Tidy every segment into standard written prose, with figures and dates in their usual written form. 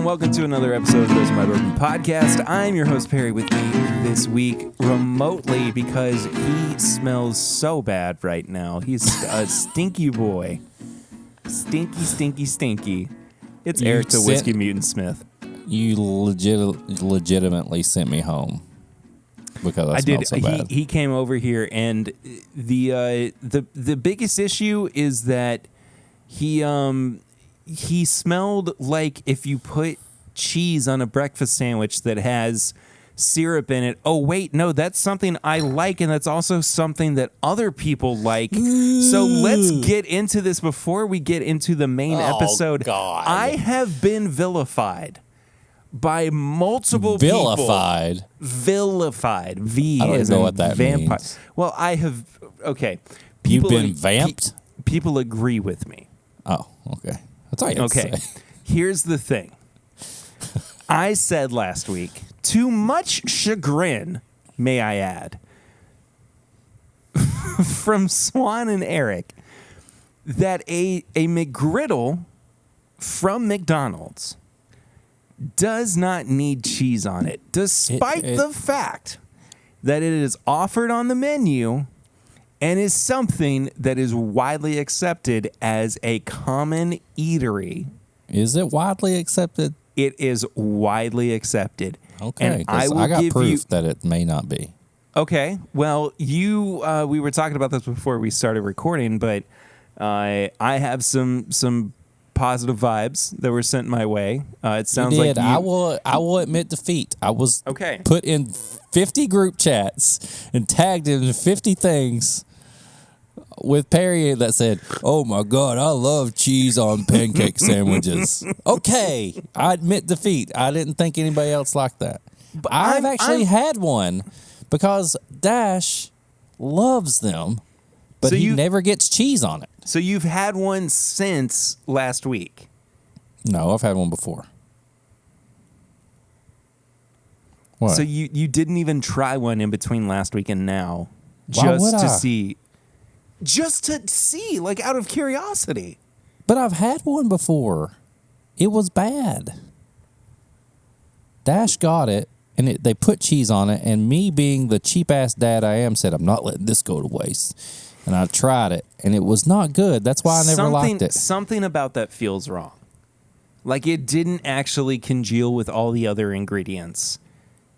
and welcome to another episode of the Bourbon Podcast. I'm your host, Perry, with me this week remotely because he smells so bad right now. He's a stinky boy. Stinky. It's Eric the Whiskey Mutant Smith. You legitimately sent me home because I smelled so bad. He came over here, and the biggest issue is that he smelled like if you put cheese on a breakfast sandwich that has syrup in it. Oh, wait, no, that's something I like, and that's also something that other people like. Ooh. So let's get into this before we get into the main episode. God. I have been vilified by multiple people. Vilified. V I don't is know what that vampire. means. Well, I have. Okay. You've been vamped? People agree with me. Oh, okay. That's all you have to say. Here's the thing. I said last week, to much chagrin, may I add, from Swan and Eric, that a McGriddle from McDonald's does not need cheese on it, despite the fact that it is offered on the menu and is something that is widely accepted as a common eatery. Is it widely accepted? It is widely accepted. Okay, and I got proof that it may not be. Okay, well, we were talking about this before we started recording, but I have some positive vibes that were sent my way. It sounds like I will admit defeat. I was put in 50 group chats and tagged in 50 things with Perry that said, "Oh my God, I love cheese on pancake sandwiches." Okay, I admit defeat. I didn't think anybody else liked that. But I've actually had one because Dash loves them, but so he never gets cheese on it. So you've had one since last week? No, I've had one before. What? So you didn't even try one in between last week and now, just to see, like out of curiosity. But I've had one before. It was bad. Dash got it, and they put cheese on it, and me being the cheap-ass dad I am said, I'm not letting this go to waste. And I tried it, and it was not good. That's why I never liked it. Something about that feels wrong. Like it didn't actually congeal with all the other ingredients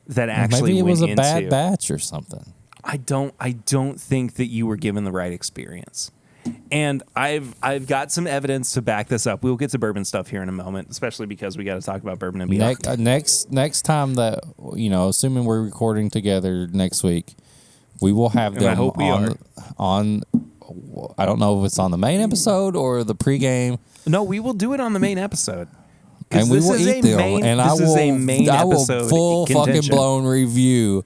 that actually went into. Maybe it was a bad batch or something. I don't think that you were given the right experience. And I've got some evidence to back this up. We'll get to bourbon stuff here in a moment, especially because we got to talk about Bourbon and Beyond. Next time that, assuming we're recording together next week, we will have them on I don't know if it's on the main episode or the pregame. No, we will do it on the main episode. And we will eat them. And I will full fucking blown review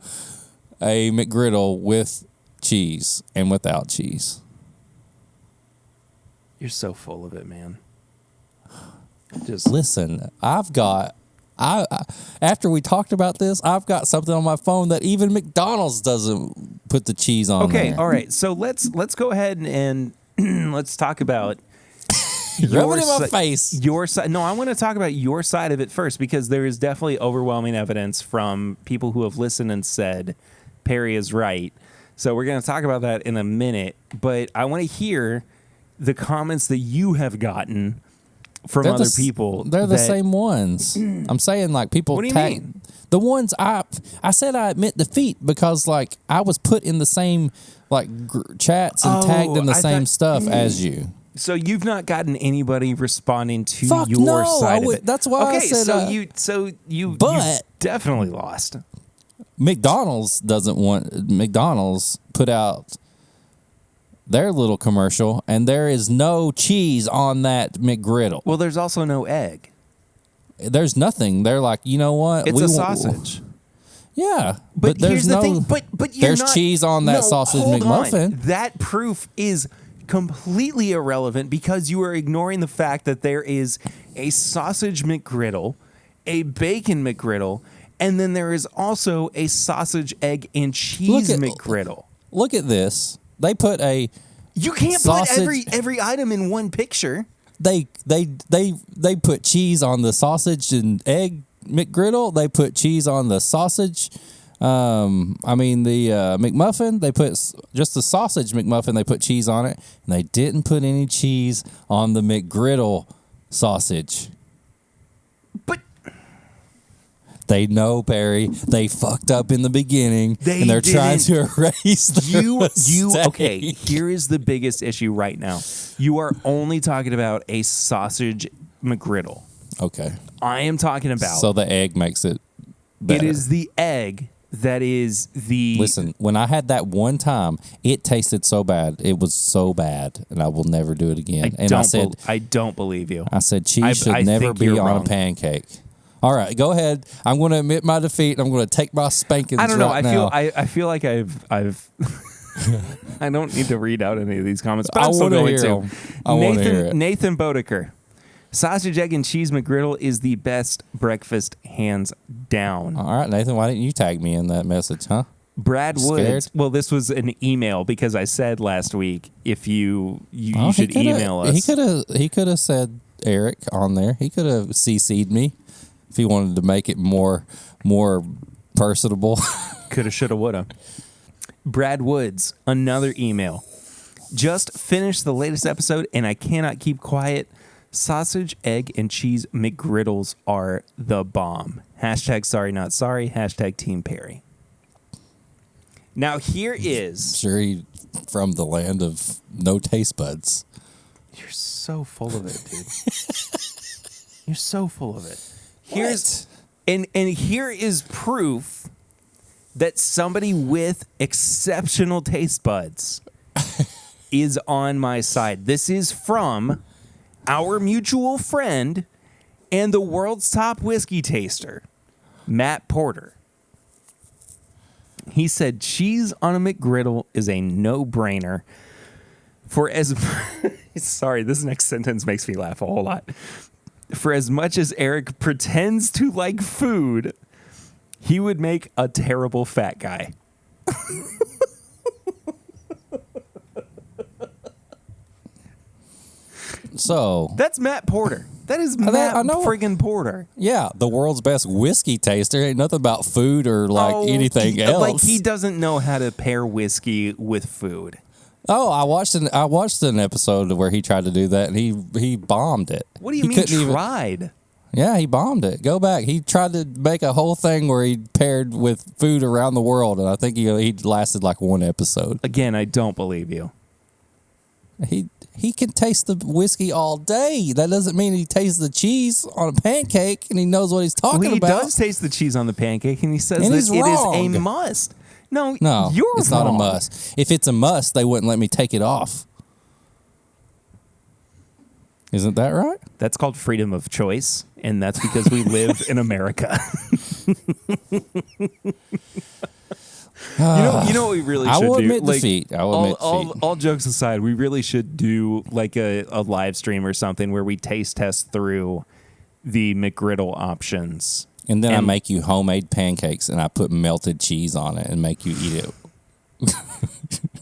a McGriddle with cheese and without cheese. You're so full of it, man. Just listen. After we talked about this, I've got something on my phone that even McDonald's doesn't put the cheese on. Okay, there. all right. So let's go ahead and let's talk about rub it in my face. Your side. No, I want to talk about your side of it first because there is definitely overwhelming evidence from people who have listened and said Perry is right. So we're going to talk about that in a minute, but I want to hear the comments that you have gotten from other people. They're the same ones. I'm saying like people what do you mean? The ones I said I admit defeat because like I was put in the same like chats and tagged in the same stuff as you. So you've not gotten anybody responding to your side of it. That's why I said you definitely lost. McDonald's put out their little commercial, and there is no cheese on that McGriddle. Well, there's also no egg. There's nothing. They're like, you know what? It's a sausage. Yeah, but there's here's the thing. But there's cheese on that sausage McMuffin. That proof is completely irrelevant because you are ignoring the fact that there is a sausage McGriddle, a bacon McGriddle, and then there is also a sausage, egg, and cheese McGriddle. Look at this. They put a You can't put every item in one picture. They put cheese on the sausage and egg McGriddle. They put cheese on the sausage. The McMuffin. They put just the sausage McMuffin. They put cheese on it, and they didn't put any cheese on the McGriddle sausage. But they know, Perry. They fucked up in the beginning, and they're trying to erase their mistake. Okay, here is the biggest issue right now. You are only talking about a sausage McGriddle. Okay. I am talking about... So the egg makes it better. It is the egg that is the... Listen, when I had that one time, it tasted so bad. It was so bad, and I will never do it again. I don't believe you. I said cheese should never be on a pancake. All right, go ahead. I'm going to admit my defeat. I'm going to take my spankings. I don't know. Now. I feel like I've I don't need to read out any of these comments, but I'm still going to. Nathan Bodeker. Sausage, egg, and cheese McGriddle is the best breakfast, hands down. All right, Nathan, why didn't you tag me in that message, huh? Brad Woods. Well, this was an email because I said last week if you should email us. He could have said Eric on there. He could have CC'd me if he wanted to make it more personable. Coulda, shoulda, woulda. Brad Woods, another email. Just finished the latest episode and I cannot keep quiet. Sausage, egg, and cheese McGriddles are the bomb. Hashtag sorry not sorry. Hashtag Team Perry. Now here is... Sure, he from the land of no taste buds. You're so full of it, dude. You're so full of it. And here is proof that somebody with exceptional taste buds is on my side. This is from our mutual friend and the world's top whiskey taster, Matt Porter. He said cheese on a McGriddle is a no-brainer. Sorry, this next sentence makes me laugh a whole lot. For as much as Eric pretends to like food, he would make a terrible fat guy. So that's Matt Porter. That is Matt friggin' Porter. Yeah, the world's best whiskey taster. Ain't nothing about food or anything else. Like he doesn't know how to pair whiskey with food. Oh, I watched an episode where he tried to do that and he bombed it. What do you mean tried? Yeah, he bombed it. Go back. He tried to make a whole thing where he paired with food around the world, and I think he lasted like one episode. Again, I don't believe you. He can taste the whiskey all day. That doesn't mean he tastes the cheese on a pancake and he knows what he's talking about. He does taste the cheese on the pancake, and he says that it is a must. No, it's wrong. Not a must. If it's a must, they wouldn't let me take it off. Isn't that right? That's called freedom of choice, and that's because we live in America. You know what we really should do? I will admit defeat. All jokes aside, we really should do like a live stream or something where we taste test through the McGriddle options. And then I make you homemade pancakes and I put melted cheese on it and make you eat it.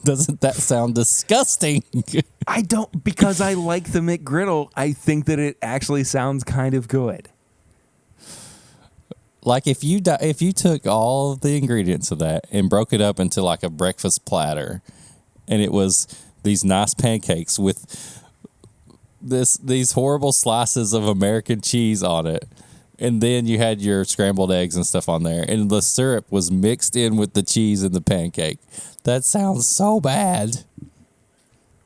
Doesn't that sound disgusting? I don't, because I like the McGriddle. I think that it actually sounds kind of good. Like if you took all of the ingredients of that and broke it up into like a breakfast platter, and it was these nice pancakes with these horrible slices of American cheese on it, and then you had your scrambled eggs and stuff on there, and the syrup was mixed in with the cheese in the pancake. That sounds so bad.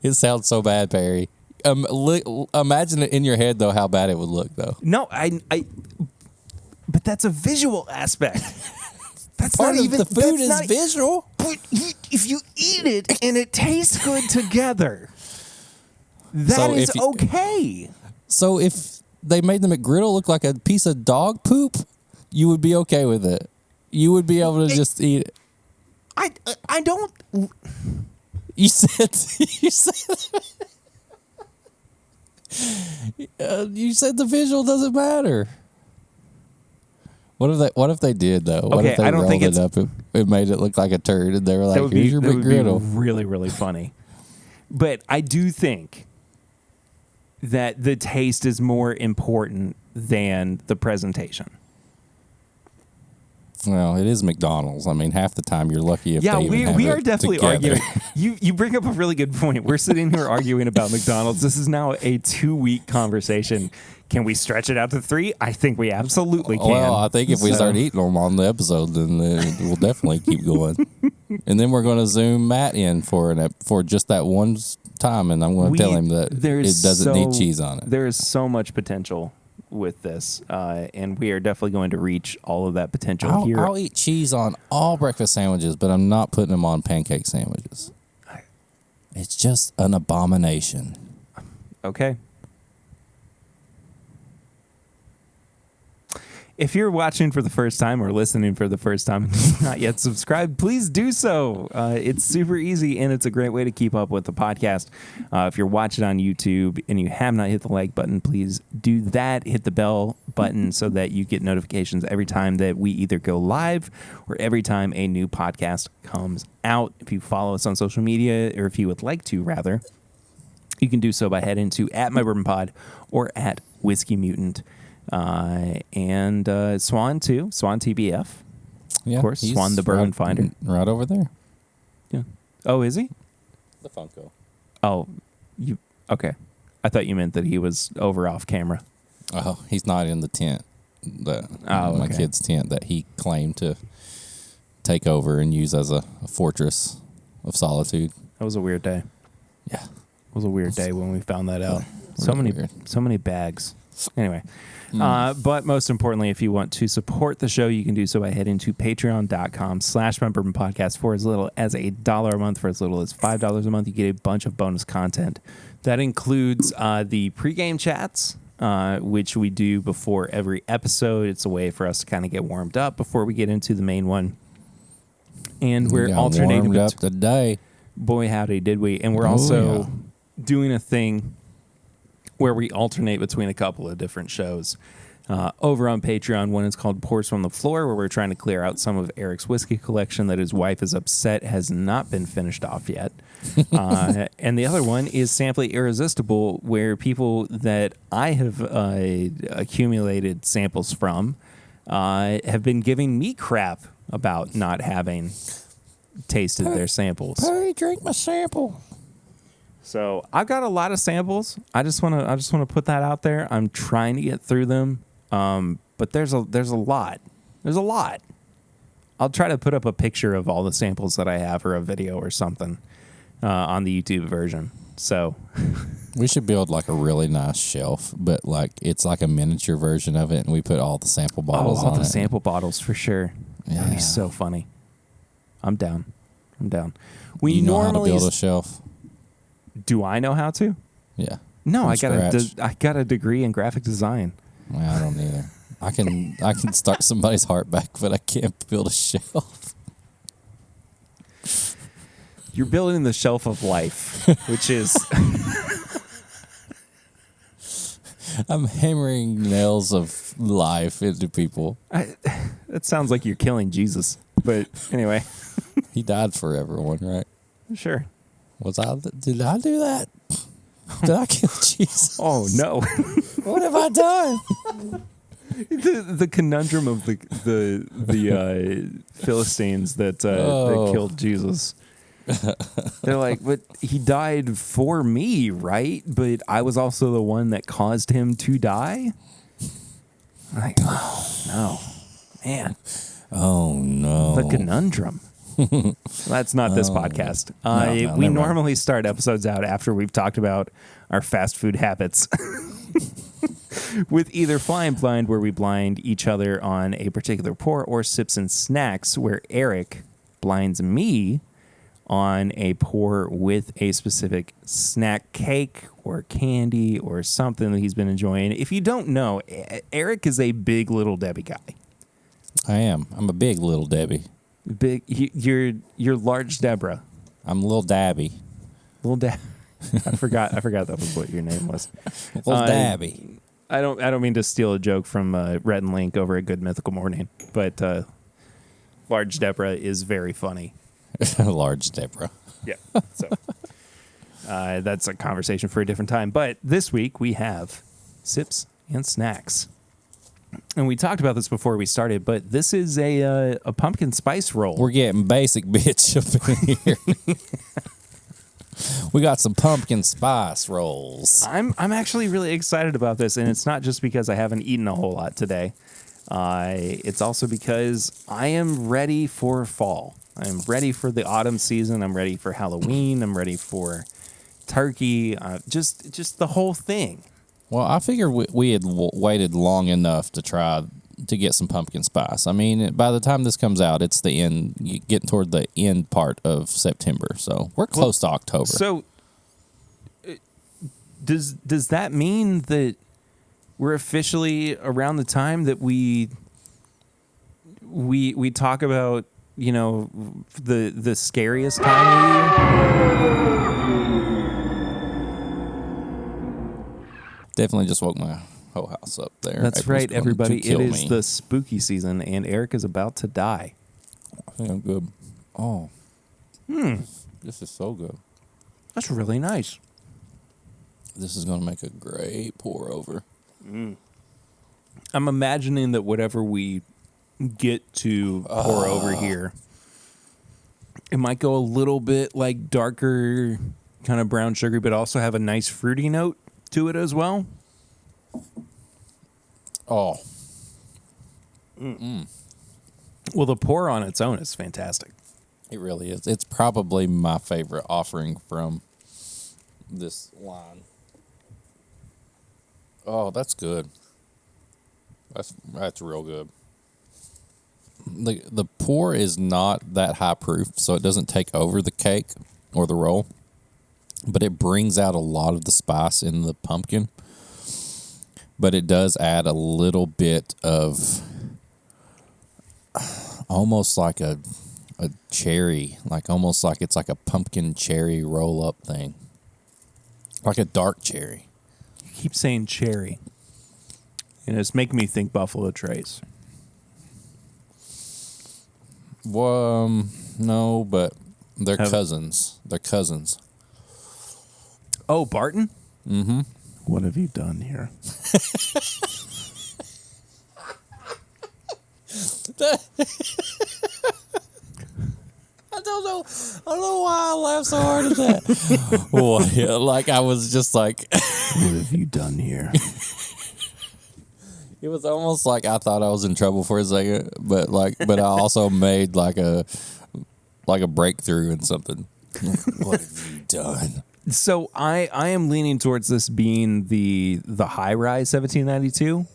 It sounds so bad, Perry. Imagine it in your head, though, how bad it would look, though. No, but that's a visual aspect. That's part not of the food is visual. But if you eat it and it tastes good together, that is okay. So if they made the McGriddle look like a piece of dog poop, you would be okay with it. You would be able to just eat it. I don't. You said the visual doesn't matter. What if they did though? What if they rolled it up and made it look like a turd and they were like, "Here's your McGriddle." Really, really funny. But I do think that the taste is more important than the presentation. Well, it is McDonald's. I mean, half the time you're lucky if they even have we it are definitely together. arguing. You bring up a really good point. We're sitting here arguing about McDonald's. This is now a 2-week conversation. Can we stretch it out to 3? I think we absolutely can. Well, I think if we start eating them on the episode, then we'll definitely keep going. And then we're going to zoom Matt in for just that one time, and I'm going to tell him that it doesn't need cheese on it. There is so much potential with this, and we are definitely going to reach all of that potential here. I'll eat cheese on all breakfast sandwiches, but I'm not putting them on pancake sandwiches. It's just an abomination. Okay. If you're watching for the first time or listening for the first time and not yet subscribed, please do so. It's super easy, and it's a great way to keep up with the podcast. If you're watching on YouTube and you have not hit the like button, please do that. Hit the bell button so that you get notifications every time that we either go live or every time a new podcast comes out. If you follow us on social media, or if you would like to, rather, you can do so by heading to @MyBourbonPod or @WhiskeyMutant. And Swan too, Swan TBF, yeah, of course, Swan the Bourbon Finder, right over there. Yeah. Oh, is he? The Funko. Oh, okay. I thought you meant that he was over off camera. Oh, he's not in the tent. My kid's tent that he claimed to take over and use as a fortress of solitude. That was a weird day. Yeah, it was a weird day when we found that out. Really so many bags. Anyway, but most importantly, if you want to support the show, you can do so by heading to patreon.com/MyBourbonPodcast for as little as $1 a month. For as little as $5 a month, you get a bunch of bonus content. That includes the pregame chats, which we do before every episode. It's a way for us to kind of get warmed up before we get into the main one. And we're alternating. Warmed up today. Boy, howdy, did we. And we're also doing a thing where we alternate between a couple of different shows. Over on Patreon, one is called Pours from the Floor, where we're trying to clear out some of Eric's whiskey collection that his wife is upset has not been finished off yet. And the other one is Sampling Irresistible, where people that I have accumulated samples from have been giving me crap about not having tasted their samples. Perry, drink my sample. So I've got a lot of samples. I just want to put that out there. I'm trying to get through them, but there's a lot. There's a lot. I'll try to put up a picture of all the samples that I have, or a video or something on the YouTube version. So we should build like a really nice shelf, but like it's like a miniature version of it, and we put all the sample bottles on it. All the sample bottles for sure. Yeah. That'd be so funny. I'm down. We you know normally how to build a shelf. Do I know how to? Yeah. No, I got a degree in graphic design. Well, I don't either. I can start somebody's heart back, but I can't build a shelf. You're building the shelf of life, which is I'm hammering nails of life into people. That sounds like you're killing Jesus. But anyway, he died for everyone, right? Sure. Did I do that? Did I kill Jesus? Oh no! What have I done? The conundrum of the Philistines that killed Jesus. They're like, but he died for me, right? But I was also the one that caused him to die. I'm like, oh no, man! Oh no! The conundrum. That's not this podcast. We normally start episodes out after we've talked about our fast food habits with either Flying Blind, where we blind each other on a particular pour, or Sips and Snacks, where Eric blinds me on a pour with a specific snack, cake or candy or something that he's been enjoying. If you don't know, Eric is a big Little Debbie guy. I am. I'm a big Little Debbie. You're large Deborah. I'm Little Dabby. Little Dab. I forgot that was what your name was. Little Dabby. I don't mean to steal a joke from Rhett and Link over a Good Mythical Morning, but large Deborah is very funny. Large Deborah. Yeah. So That's a conversation for a different time. But this week we have sips and snacks. And we talked about this before we started, but this is a pumpkin spice roll. We're getting basic, bitch, up in here. We got some pumpkin spice rolls. I'm actually really excited about this, and it's not just because I haven't eaten a whole lot today. It's also because I am ready for fall. I'm ready for the autumn season. I'm ready for Halloween. I'm ready for turkey. Just the whole thing. Well, I figured we had waited long enough to try to get some pumpkin spice. I mean, by the time this comes out, it's the end, getting toward the end part of September. So we're close to October. So does that mean that we're officially around the time that we talk about, the scariest time of the year? Definitely just woke my whole house up there. That's right, everybody. It is the spooky season, and Eric is about to die. I think I'm good. Oh. This is so good. That's really nice. This is going to make a great pour over. I'm imagining that whatever we get to pour over here, it might go a little bit like darker, kind of brown sugary, but also have a nice fruity note to it as well. Oh. Well, the pour on its own is fantastic. It really is. It's probably my favorite offering from this line. Oh, that's good. That's real good. The pour is not that high proof, so it doesn't take over the cake or the roll, but it brings out a lot of the spice in the pumpkin. But it does add a little bit of almost like a cherry, like almost like it's like a pumpkin cherry roll up thing, like a dark cherry. You keep saying cherry, and it's making me think Buffalo Trace. Well, no, but they're cousins. They're cousins. Oh, Barton? Mm-hmm. What have you done here? I don't know why I laughed so hard at that. Well, yeah, like I was just like, what have you done here? It was almost like I thought I was in trouble for a second, but I also made like a breakthrough in something. What have you done? So I am leaning towards this being the high rye 1792.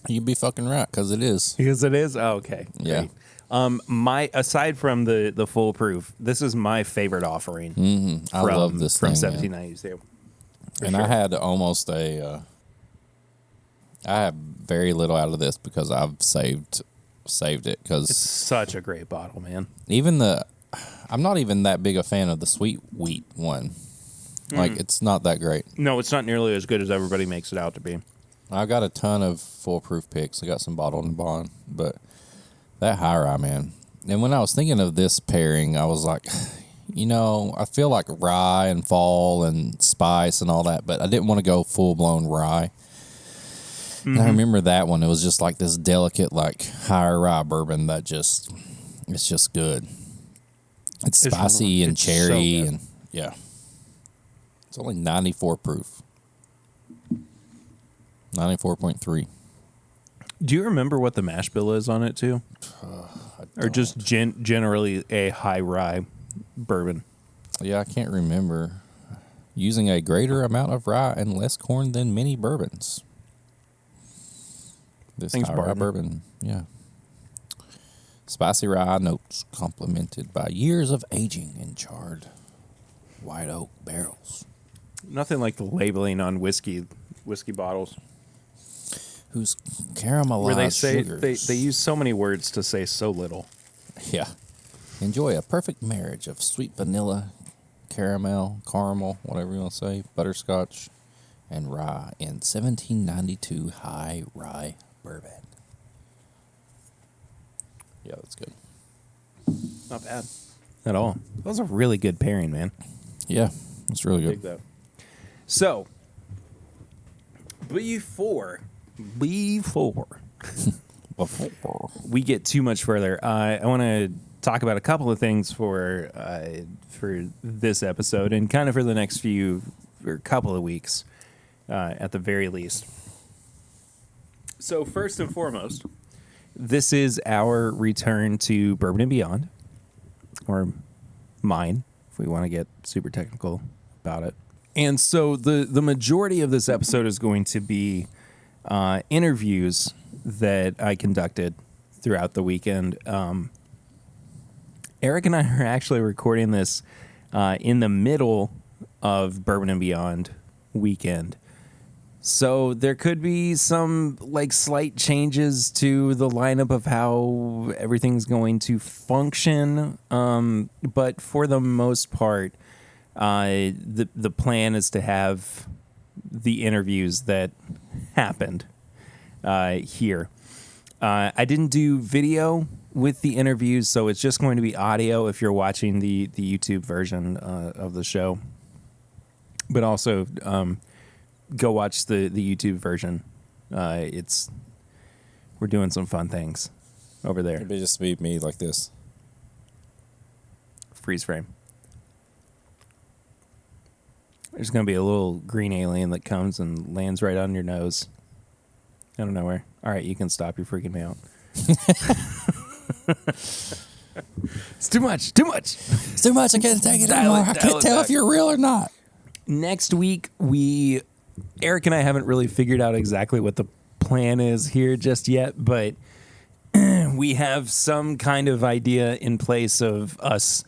You'd be fucking right, because it is. Because it is? Oh, okay. Yeah. Great. Aside from the full proof, this is my favorite offering. Mm-hmm. I love this from thing, 1792. And sure. I had almost I have very little out of this because I've saved it, because it's such a great bottle, man. I'm not even that big a fan of the sweet wheat one. Like, it's not that great. No, it's not nearly as good as everybody makes it out to be. I got a ton of foolproof picks. I got some bottled and bond, but that high rye, man. And when I was thinking of this pairing, I was like, I feel like rye and fall and spice and all that, but I didn't want to go full blown rye. Mm-hmm. And I remember that one. It was just like this delicate, like higher rye bourbon that it's just good. It's spicy and cherry, so and yeah. It's only 94 proof. 94.3. Do you remember what the mash bill is on it too? Or just generally a high rye bourbon? Yeah, I can't remember. Using a greater amount of rye and less corn than many bourbons. This high rye bourbon, yeah. Spicy rye notes complemented by years of aging in charred white oak barrels. Nothing like the labeling on whiskey bottles. Whose caramelized where they say sugars. They use so many words to say so little. Yeah. Enjoy a perfect marriage of sweet vanilla, caramel, whatever you want to say, butterscotch, and rye in 1792 high rye bourbon. Yeah, that's good. Not bad. at all. That was a really good pairing, man. Yeah, it's really good. So, before we get too much further, I want to talk about a couple of things for this episode and kind of for the next few or couple of weeks, at the very least. So first and foremost, this is our return to Bourbon Beyond, or mine, if we want to get super technical about it. And so the majority of this episode is going to be interviews that I conducted throughout the weekend. Eric and I are actually recording this in the middle of Bourbon and Beyond weekend. So there could be some slight changes to the lineup of how everything's going to function. But for the most part, the plan is to have the interviews that happened here. I didn't do video with the interviews, so it's just going to be audio if you're watching the YouTube version of the show. But also, go watch the YouTube version. We're doing some fun things over there. It'd just be me like this. Freeze frame. There's going to be a little green alien that comes and lands right on your nose. Out of nowhere. All right, you can stop. You're freaking me out. It's too much. It's too much. I can't take it anymore. I can't tell if you're real or not. Next week, Eric and I haven't really figured out exactly what the plan is here just yet, but we have some kind of idea in place of us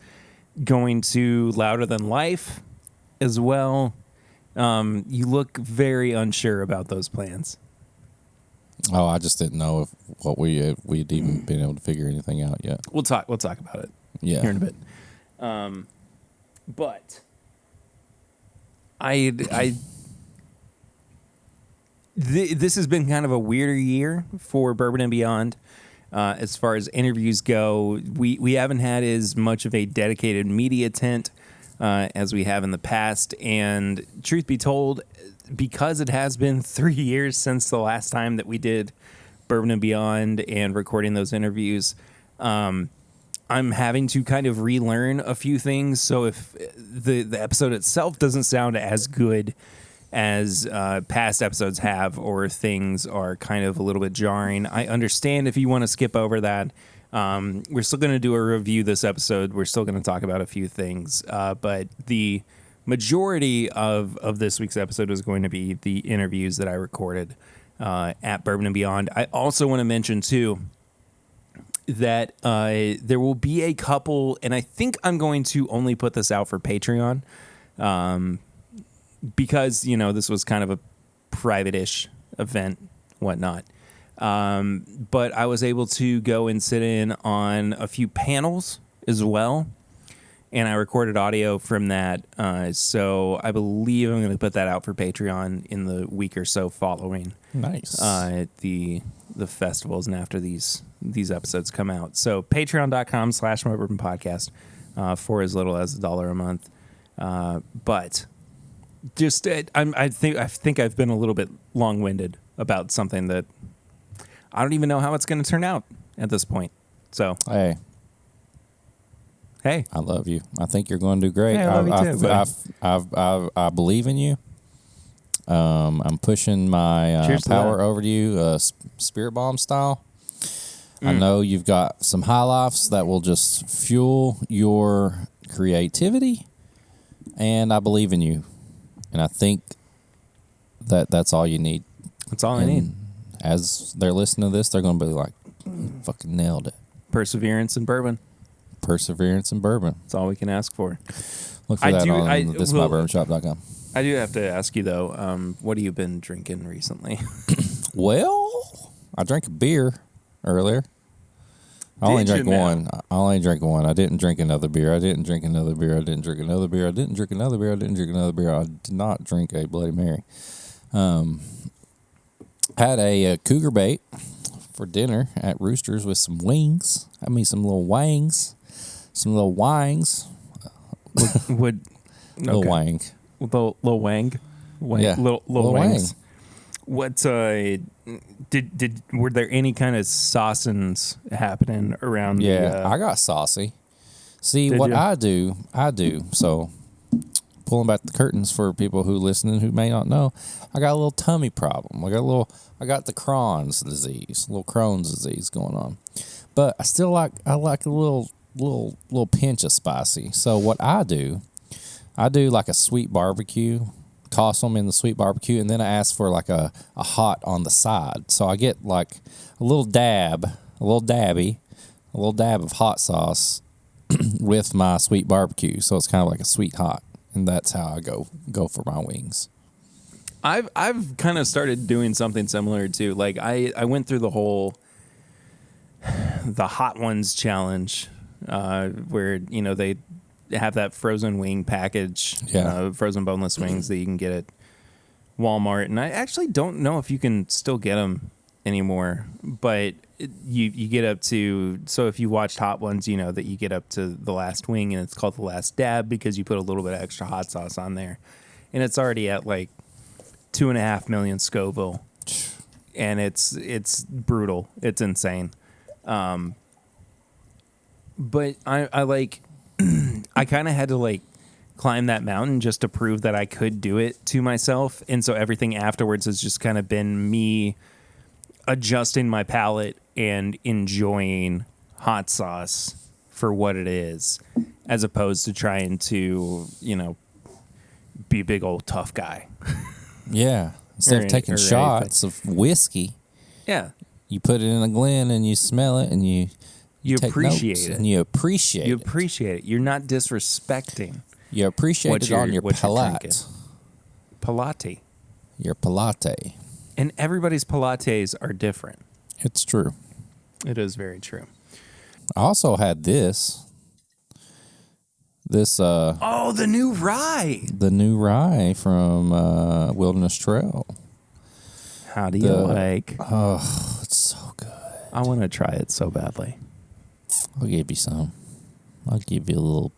going to Louder Than Life as well. You look very unsure about those plans. Oh, I just didn't know if we'd even been able to figure anything out yet. We'll talk about it. Yeah. Here in a bit. But this has been kind of a weirder year for Bourbon and Beyond. As far as interviews go, we haven't had as much of a dedicated media tent as we have in the past. And truth be told, because it has been 3 years since the last time that we did Bourbon and Beyond and recording those interviews, I'm having to kind of relearn a few things. So if the episode itself doesn't sound as good as past episodes have, or things are kind of a little bit jarring, I understand if you want to skip over that. We're still going to do a review this episode. We're still going to talk about a few things. But the majority of this week's episode is going to be the interviews that I recorded at Bourbon and Beyond. I also want to mention, too, that there will be a couple, and I think I'm going to only put this out for Patreon, because, this was kind of a private-ish event, whatnot. But I was able to go and sit in on a few panels as well, and I recorded audio from that. So I believe I'm going to put that out for Patreon in the week or so following. Nice. The festivals and after these episodes come out. So patreon.com/Bourbon Podcast for as little as $1 a month. But just I think I've been a little bit long-winded about something that I don't even know how it's going to turn out at this point. So hey, I love you. I think you're going to do great. Hey, I love you too, I believe in you. I'm pushing my power over to you, spirit bomb style. I know you've got some high lifes that will just fuel your creativity, and I believe in you. And I think that's all you need. That's all I need. As they're listening to this, they're going to be like, fucking nailed it. Perseverance and bourbon. Perseverance and bourbon. That's all we can ask for. Look for that on thismybourbonshop.com. I do have to ask you, though, what have you been drinking recently? Well, I drank a beer earlier. I only drank one. I didn't drink another beer. I didn't drink another beer. I didn't drink another beer. I didn't drink another beer. I didn't drink another beer. I did not drink a Bloody Mary. Had a cougar bait for dinner at Roosters with some wings. Had me some little wangs. some little wangs. Would Little wang. Little wang. Yeah. Little wang. wangs. What were there any kind of saucings happening around? Yeah, I got saucy. See what you? I do. So, pulling back the curtains for people who listening who may not know, I got a little tummy problem. I got the Crohn's disease going on. But I like a little pinch of spicy. So what I do like a sweet barbecue. Toss them in the sweet barbecue, and then I ask for like a hot on the side. So I get like a little dab of hot sauce with my sweet barbecue. So it's kind of like a sweet hot, and that's how I go for my wings. I've kind of started doing something similar too. Like I went through the Hot Ones challenge, where they have that frozen wing package, frozen boneless wings that you can get at Walmart. And I actually don't know if you can still get them anymore, but you get up to, so if you watched Hot Ones, you know that you get up to the last wing and it's called the last dab because you put a little bit of extra hot sauce on there. And it's already at like 2.5 million Scoville. And it's brutal. It's insane. But I like, I kind of had to like climb that mountain just to prove that I could do it to myself. And so everything afterwards has just kind of been me adjusting my palate and enjoying hot sauce for what it is, as opposed to trying to, be a big old tough guy. Yeah. Instead of taking shots of whiskey. Yeah. You put it in a Glen and you smell it and you appreciate it. And you appreciate it. You're not disrespecting. You appreciate it on your palate. Palate. Your palate. And everybody's palates are different. It's true. It is very true. I also had this. The new rye. The new rye from Wilderness Trail. How do you like? Oh, it's so good. I want to try it so badly. I'll give you some. I'll give you a little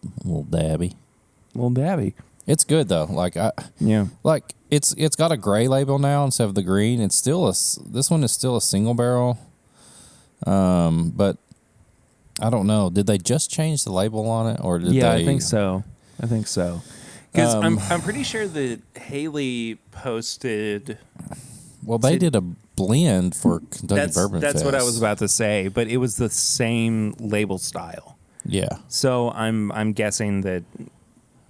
dabby. Little dabby. It's good though. It's got a gray label now instead of the green. It's still this one is still a single barrel. But I don't know. Did they just change the label on it, or did they? Yeah, I think so. Because I'm pretty sure that Haley posted. Well, they did a blend for Kentucky Bourbon Fest. That's what I was about to say, but it was the same label style. Yeah. So I'm guessing that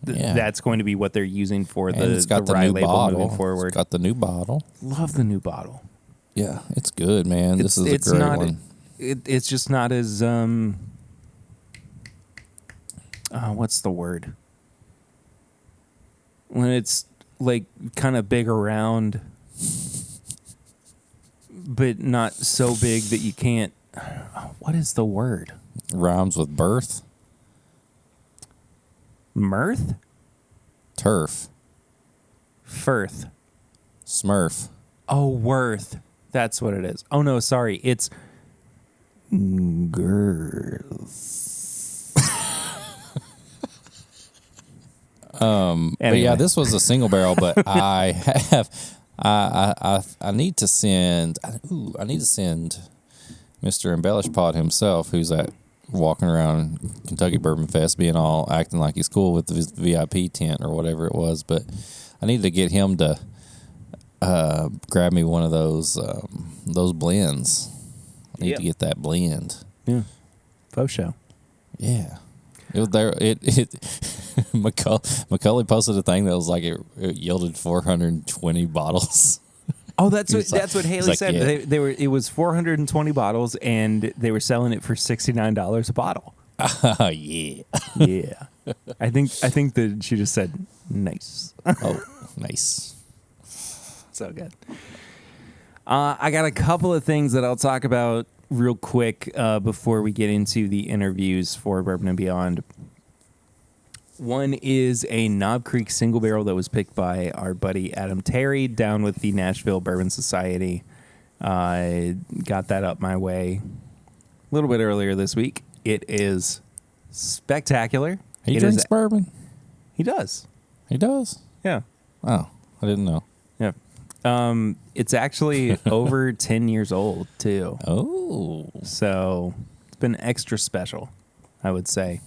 that's going to be what they're using for the rye label bottle. Moving forward. It's got the new bottle. Love the new bottle. Yeah, it's good, man. This is a great one. It's just not as what's the word? When it's like kind of big around, but not so big that you can't. What is the word? Rhymes with birth. Mirth? Turf. Firth. Smurf. Oh, worth. That's what it is. Oh, no, sorry. It's girth. Anyway. But yeah, this was a single barrel, but I need to send Mr. Embellish Pod himself, who's walking around Kentucky Bourbon Fest being all acting like he's cool with the VIP tent or whatever it was, but I need to get him to grab me one of those blends. I need to get that blend. Yeah. Faux show. Yeah. It was there. Macaulay posted a thing that was like it yielded 420 bottles. Oh, that's what Haley said. Yeah. It was 420 bottles, and they were selling it for $69 a bottle. Yeah. Yeah. I think that she just said nice. Oh, nice. So good. I got a couple of things that I'll talk about real quick before we get into the interviews for Bourbon and Beyond. One is a Knob Creek single barrel that was picked by our buddy Adam Terry down with the Nashville Bourbon Society. Got that up my way a little bit earlier this week. It is spectacular. He drinks bourbon. He does. He does? Yeah. Oh, I didn't know. Yeah. It's actually over 10 years old, too. Oh. So it's been extra special, I would say.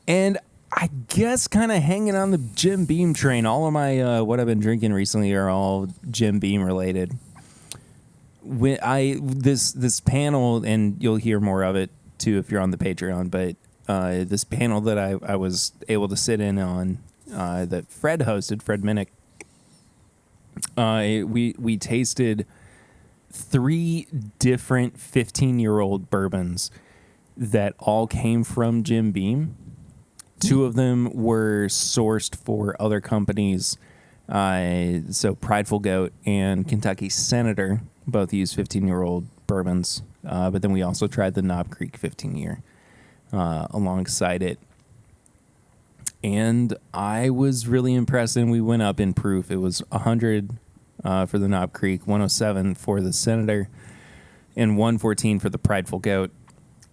And I guess kind of hanging on the Jim Beam train. All of my what I've been drinking recently are all Jim Beam related. This panel, and you'll hear more of it, too, if you're on the Patreon, but this panel that I was able to sit in on that Fred hosted, Fred Minnick, we tasted 3 different 15-year-old bourbons that all came from Jim Beam. 2 of them were sourced for other companies. So Prideful Goat and Kentucky Senator both use 15-year-old bourbons. But then we also tried the Knob Creek 15-year alongside it. And I was really impressed, and we went up in proof. It was 100 for the Knob Creek, 107 for the Senator, and 114 for the Prideful Goat.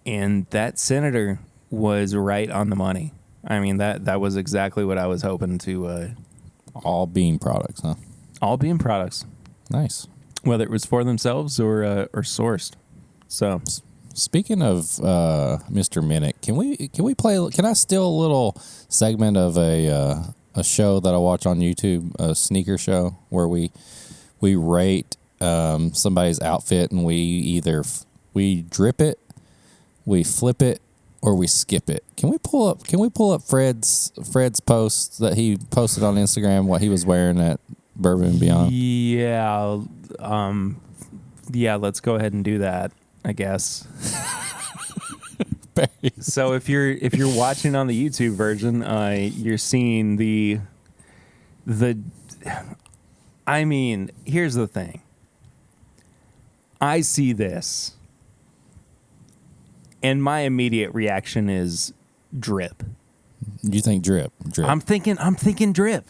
And that Senator was right on the money. I mean, that was exactly what I was hoping to... all Beam products, huh? All Beam products. Nice. Whether it was for themselves or sourced. So... Speaking of Mr. Minnick, can I steal a little segment of a show that I watch on YouTube, a sneaker show where we rate somebody's outfit, and we drip it, we flip it, or we skip it. Can we pull up Fred's post that he posted on Instagram, what he was wearing at Bourbon Beyond? Yeah. Let's go ahead and do that, I guess. So if you're watching on the YouTube version, you're seeing the I mean, here's the thing. I see this, and my immediate reaction is drip. You think drip? I'm thinking drip.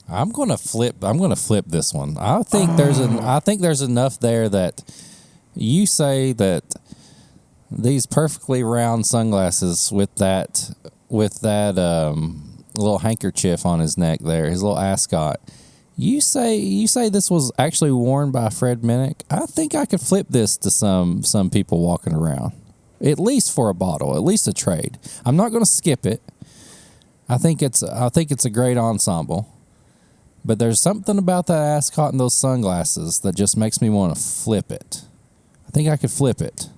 I'm gonna flip this one. I think there's enough there that you say that these perfectly round sunglasses with that little handkerchief on his neck there, his little ascot. You say this was actually worn by Fred Minnick. I think I could flip this to some people walking around, at least for a bottle, at least a trade. I'm not going to skip it. I think it's a great ensemble, but there's something about that ascot and those sunglasses that just makes me want to flip it. I think I could flip it.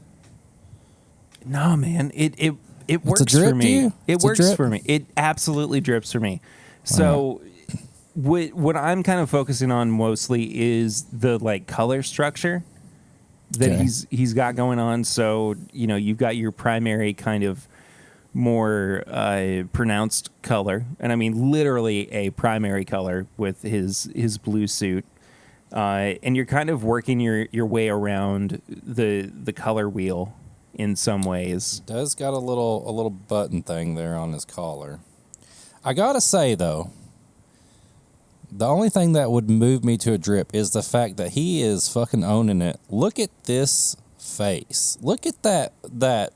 No, man, it works for me. It works for me. It absolutely drips for me. So, what I'm kind of focusing on mostly is the color structure that he's got going on. So, you've got your primary kind of more pronounced color, and I mean literally a primary color with his blue suit. And you're kind of working your way around the color wheel in some ways. Does got a little button thing there on his collar. I gotta say though, the only thing that would move me to a drip is the fact that he is fucking owning it. Look at this face. Look at that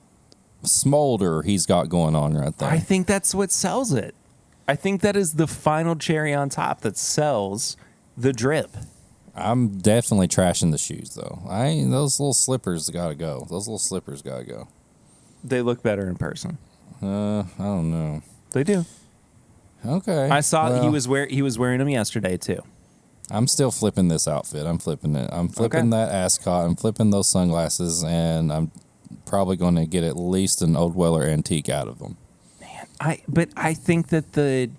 smolder he's got going on right there. I think that's what sells it. I think that is the final cherry on top that sells the drip. I'm definitely trashing the shoes, though. Those little slippers gotta go. They look better in person. I don't know. They do. Okay. I saw he was wearing them yesterday too. I'm still flipping this outfit. I'm flipping it. I'm flipping that ascot. I'm flipping those sunglasses, and I'm probably going to get at least an Old Weller antique out of them. Man, I think that the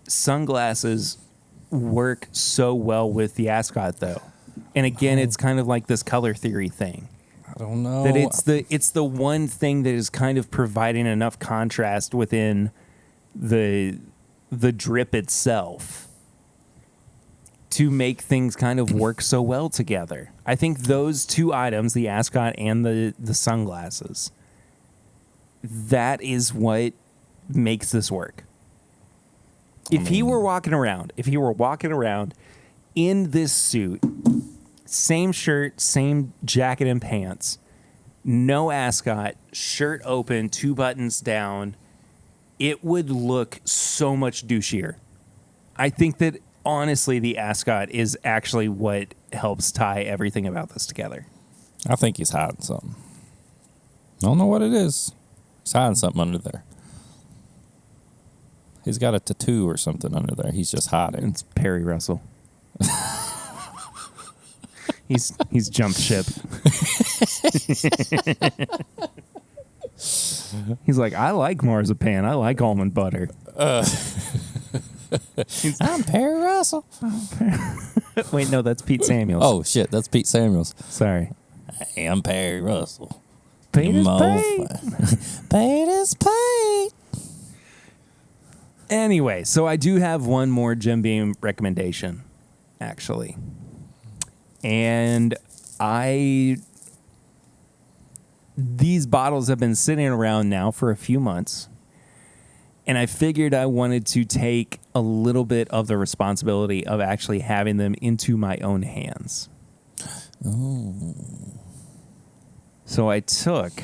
sunglasses work so well with the ascot though. And again, it's kind of like this color theory thing. I don't know. That it's the one thing that is kind of providing enough contrast within the drip itself to make things kind of work so well together. I think those 2 items, the ascot and the sunglasses, that is what makes this work. If he were walking around in this suit, same shirt, same jacket and pants, no ascot, shirt open, 2 buttons down, it would look so much douchier. I think that, honestly, the ascot is actually what helps tie everything about this together. I think he's hiding something. I don't know what it is. He's hiding something under there. He's got a tattoo or something under there. He's just hiding. It's Perry Russell. He's jumped ship. He's like, I like marzipan. I like almond butter. I'm Perry Russell. Wait, no, that's Pete Samuels. Oh, shit. That's Pete Samuels. Sorry. Hey, I'm Perry Russell. Pete is Pete. Pete is Pete. Anyway, so I do have one more Jim Beam recommendation, actually. And these bottles have been sitting around now for a few months. And I figured I wanted to take a little bit of the responsibility of actually having them into my own hands. Oh. So I took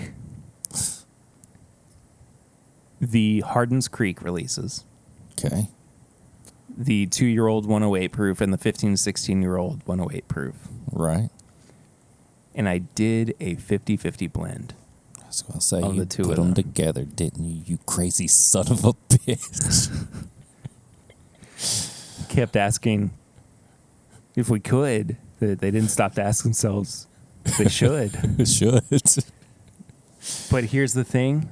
the Hardin's Creek releases. Okay. The 2-year-old 108 proof and the 15 to 16-year-old 108 proof. Right. And I did a 50-50 blend. I was going to say, you put them together, didn't you, you crazy son of a bitch? Kept asking if we could. They didn't stop to ask themselves if they should. Should. But here's the thing.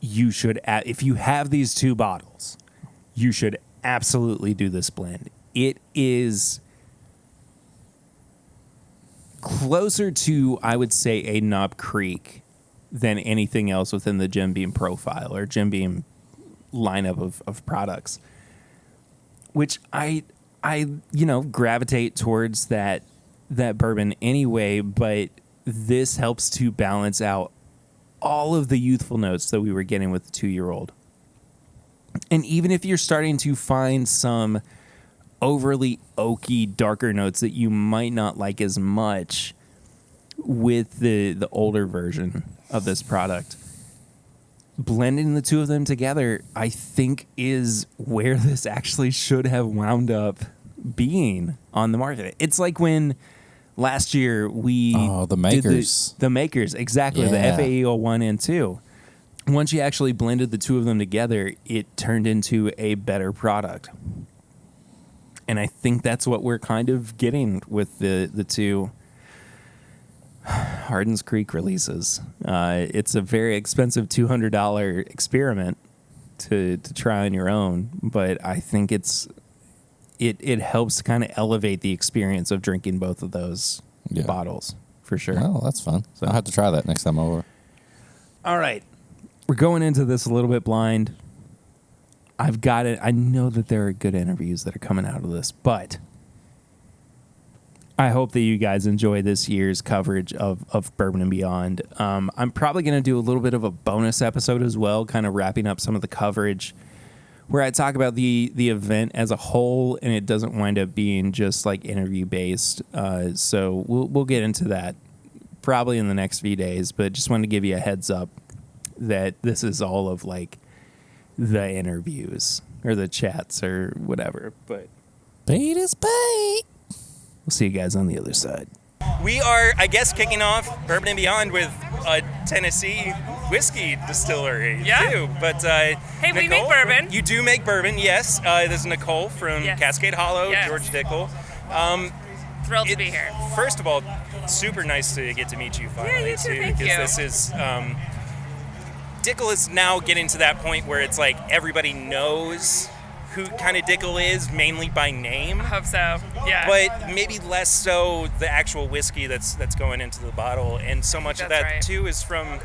You should, if you have these 2 bottles, you should absolutely do this blend. It is closer to, I would say, a Knob Creek than anything else within the Jim Beam profile or Jim Beam lineup of products, which I gravitate towards that bourbon anyway, but this helps to balance out all of the youthful notes that we were getting with the 2-year-old. And even if you're starting to find some overly oaky, darker notes that you might not like as much with the older version of this product, blending the 2 of them together, I think, is where this actually should have wound up being on the market. It's like when last year we the makers. did the makers, exactly, the FAE 1 and 2. Once you actually blended the 2 of them together, it turned into a better product. And I think that's what we're kind of getting with the 2 Hardin's Creek releases. It's a very expensive $200 experiment to try on your own, but I think it helps to kind of elevate the experience of drinking both of those bottles, for sure. Oh, that's fun. So I'll have to try that next time over. All right. We're going into this a little bit blind. I've got it. I know that there are good interviews that are coming out of this, but I hope that you guys enjoy this year's coverage of Bourbon and Beyond. I'm probably going to do a little bit of a bonus episode as well, kind of wrapping up some of the coverage where I talk about the event as a whole, and it doesn't wind up being just like interview based. So we'll get into that probably in the next few days, but just wanted to give you a heads up that this is all of like the interviews or the chats or whatever. But Pete is Pete. We'll see you guys on the other side. We are, I guess, kicking off Bourbon and Beyond with a Tennessee whiskey distillery, too. But hey, Nicole, we make bourbon. You do make bourbon, yes. This is Nicole from Cascade Hollow, George Dickel. Thrilled to be here. First of all, super nice to get to meet you finally, Yeah, you too. Thank because you. this is Dickel is now getting to that point where it's like everybody knows who kind of Dickel is, mainly by name. I hope so. Yeah. But maybe less so the actual whiskey that's going into the bottle. And so much of that, too, is from,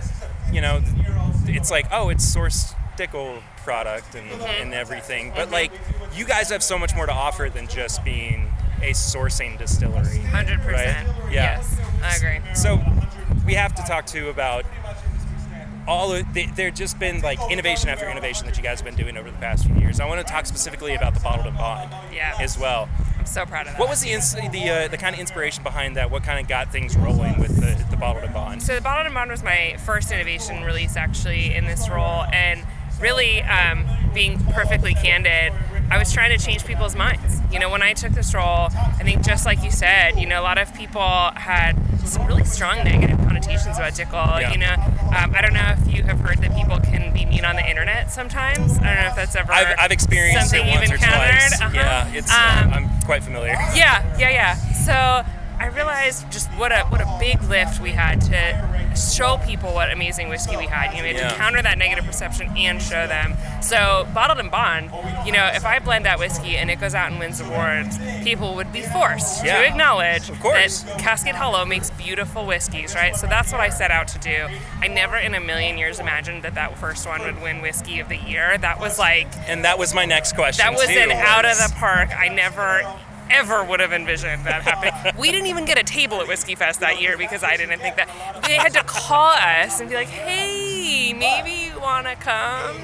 it's like, oh, it's sourced Dickel product and everything. But, like, you guys have so much more to offer than just being a sourcing distillery. 100%. Right? Yeah. Yes, I agree. So we have to talk, too, about there just been like innovation after innovation that you guys have been doing over the past few years. I want to talk specifically about the bottled and bond as well. I'm so proud of that. What was the kind of inspiration behind that? What kind of got things rolling with the Bottled and Bond? So the Bottled and Bond was my first innovation release actually in this role, and really being perfectly candid, I was trying to change people's minds. When I took this role, I think just like you said, a lot of people had some really strong negative connotations about Dickel. Yeah. I don't know if you have heard that people can be mean on the internet sometimes. I don't know if that's ever I've experienced something it once you've or encountered. twice. Yeah, it's I'm quite familiar. Yeah. So I realized just what a big lift we had to show people what amazing whiskey we had. We had to counter that negative perception and show them. So Bottled and Bond, if I blend that whiskey and it goes out and wins awards, people would be forced to acknowledge that Cascade Hollow makes beautiful whiskeys, right? So that's what I set out to do. I never in a million years imagined that first one would win Whiskey of the Year. That was And that was my next question. That was out of the park. I never ever would have envisioned that happening. We didn't even get a table at Whiskey Fest that year because I didn't think that. They had to call us and be like, hey, maybe you want to come?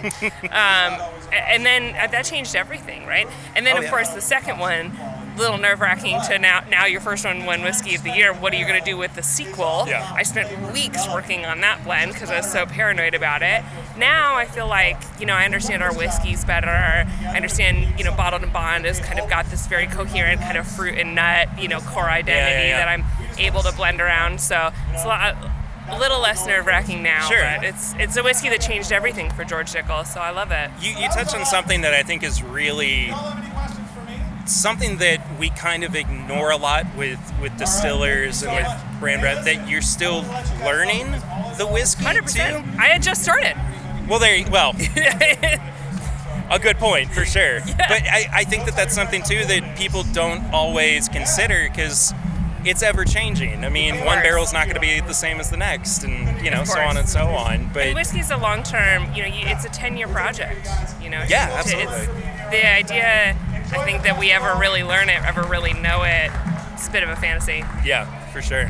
And then that changed everything, right? And then, of course, the second one, a little nerve-wracking to now your first one won Whiskey of the Year. What are you going to do with the sequel? Yeah. I spent weeks working on that blend because I was so paranoid about it. Now I feel like, I understand our whiskeys better. I understand, Bottled and Bond has kind of got this very coherent kind of fruit and nut, core identity that I'm able to blend around. So it's a little less nerve-wracking now, but it's a whiskey that changed everything for George Dickel, so I love it. You touched on something that I think is really something that we kind of ignore a lot with distillers and with brand rep, that you're still learning the whiskey 100%. too. I had just started. Well, a good point for sure. Yeah. But I think that's something too that people don't always consider because it's ever changing. I mean, one barrel's not going to be the same as the next, and so on and so on. But whiskey's a long term. It's a 10-year project. Yeah, absolutely. It's the idea. I think that we ever really learn it, ever really know it. It's a bit of a fantasy. Yeah, for sure.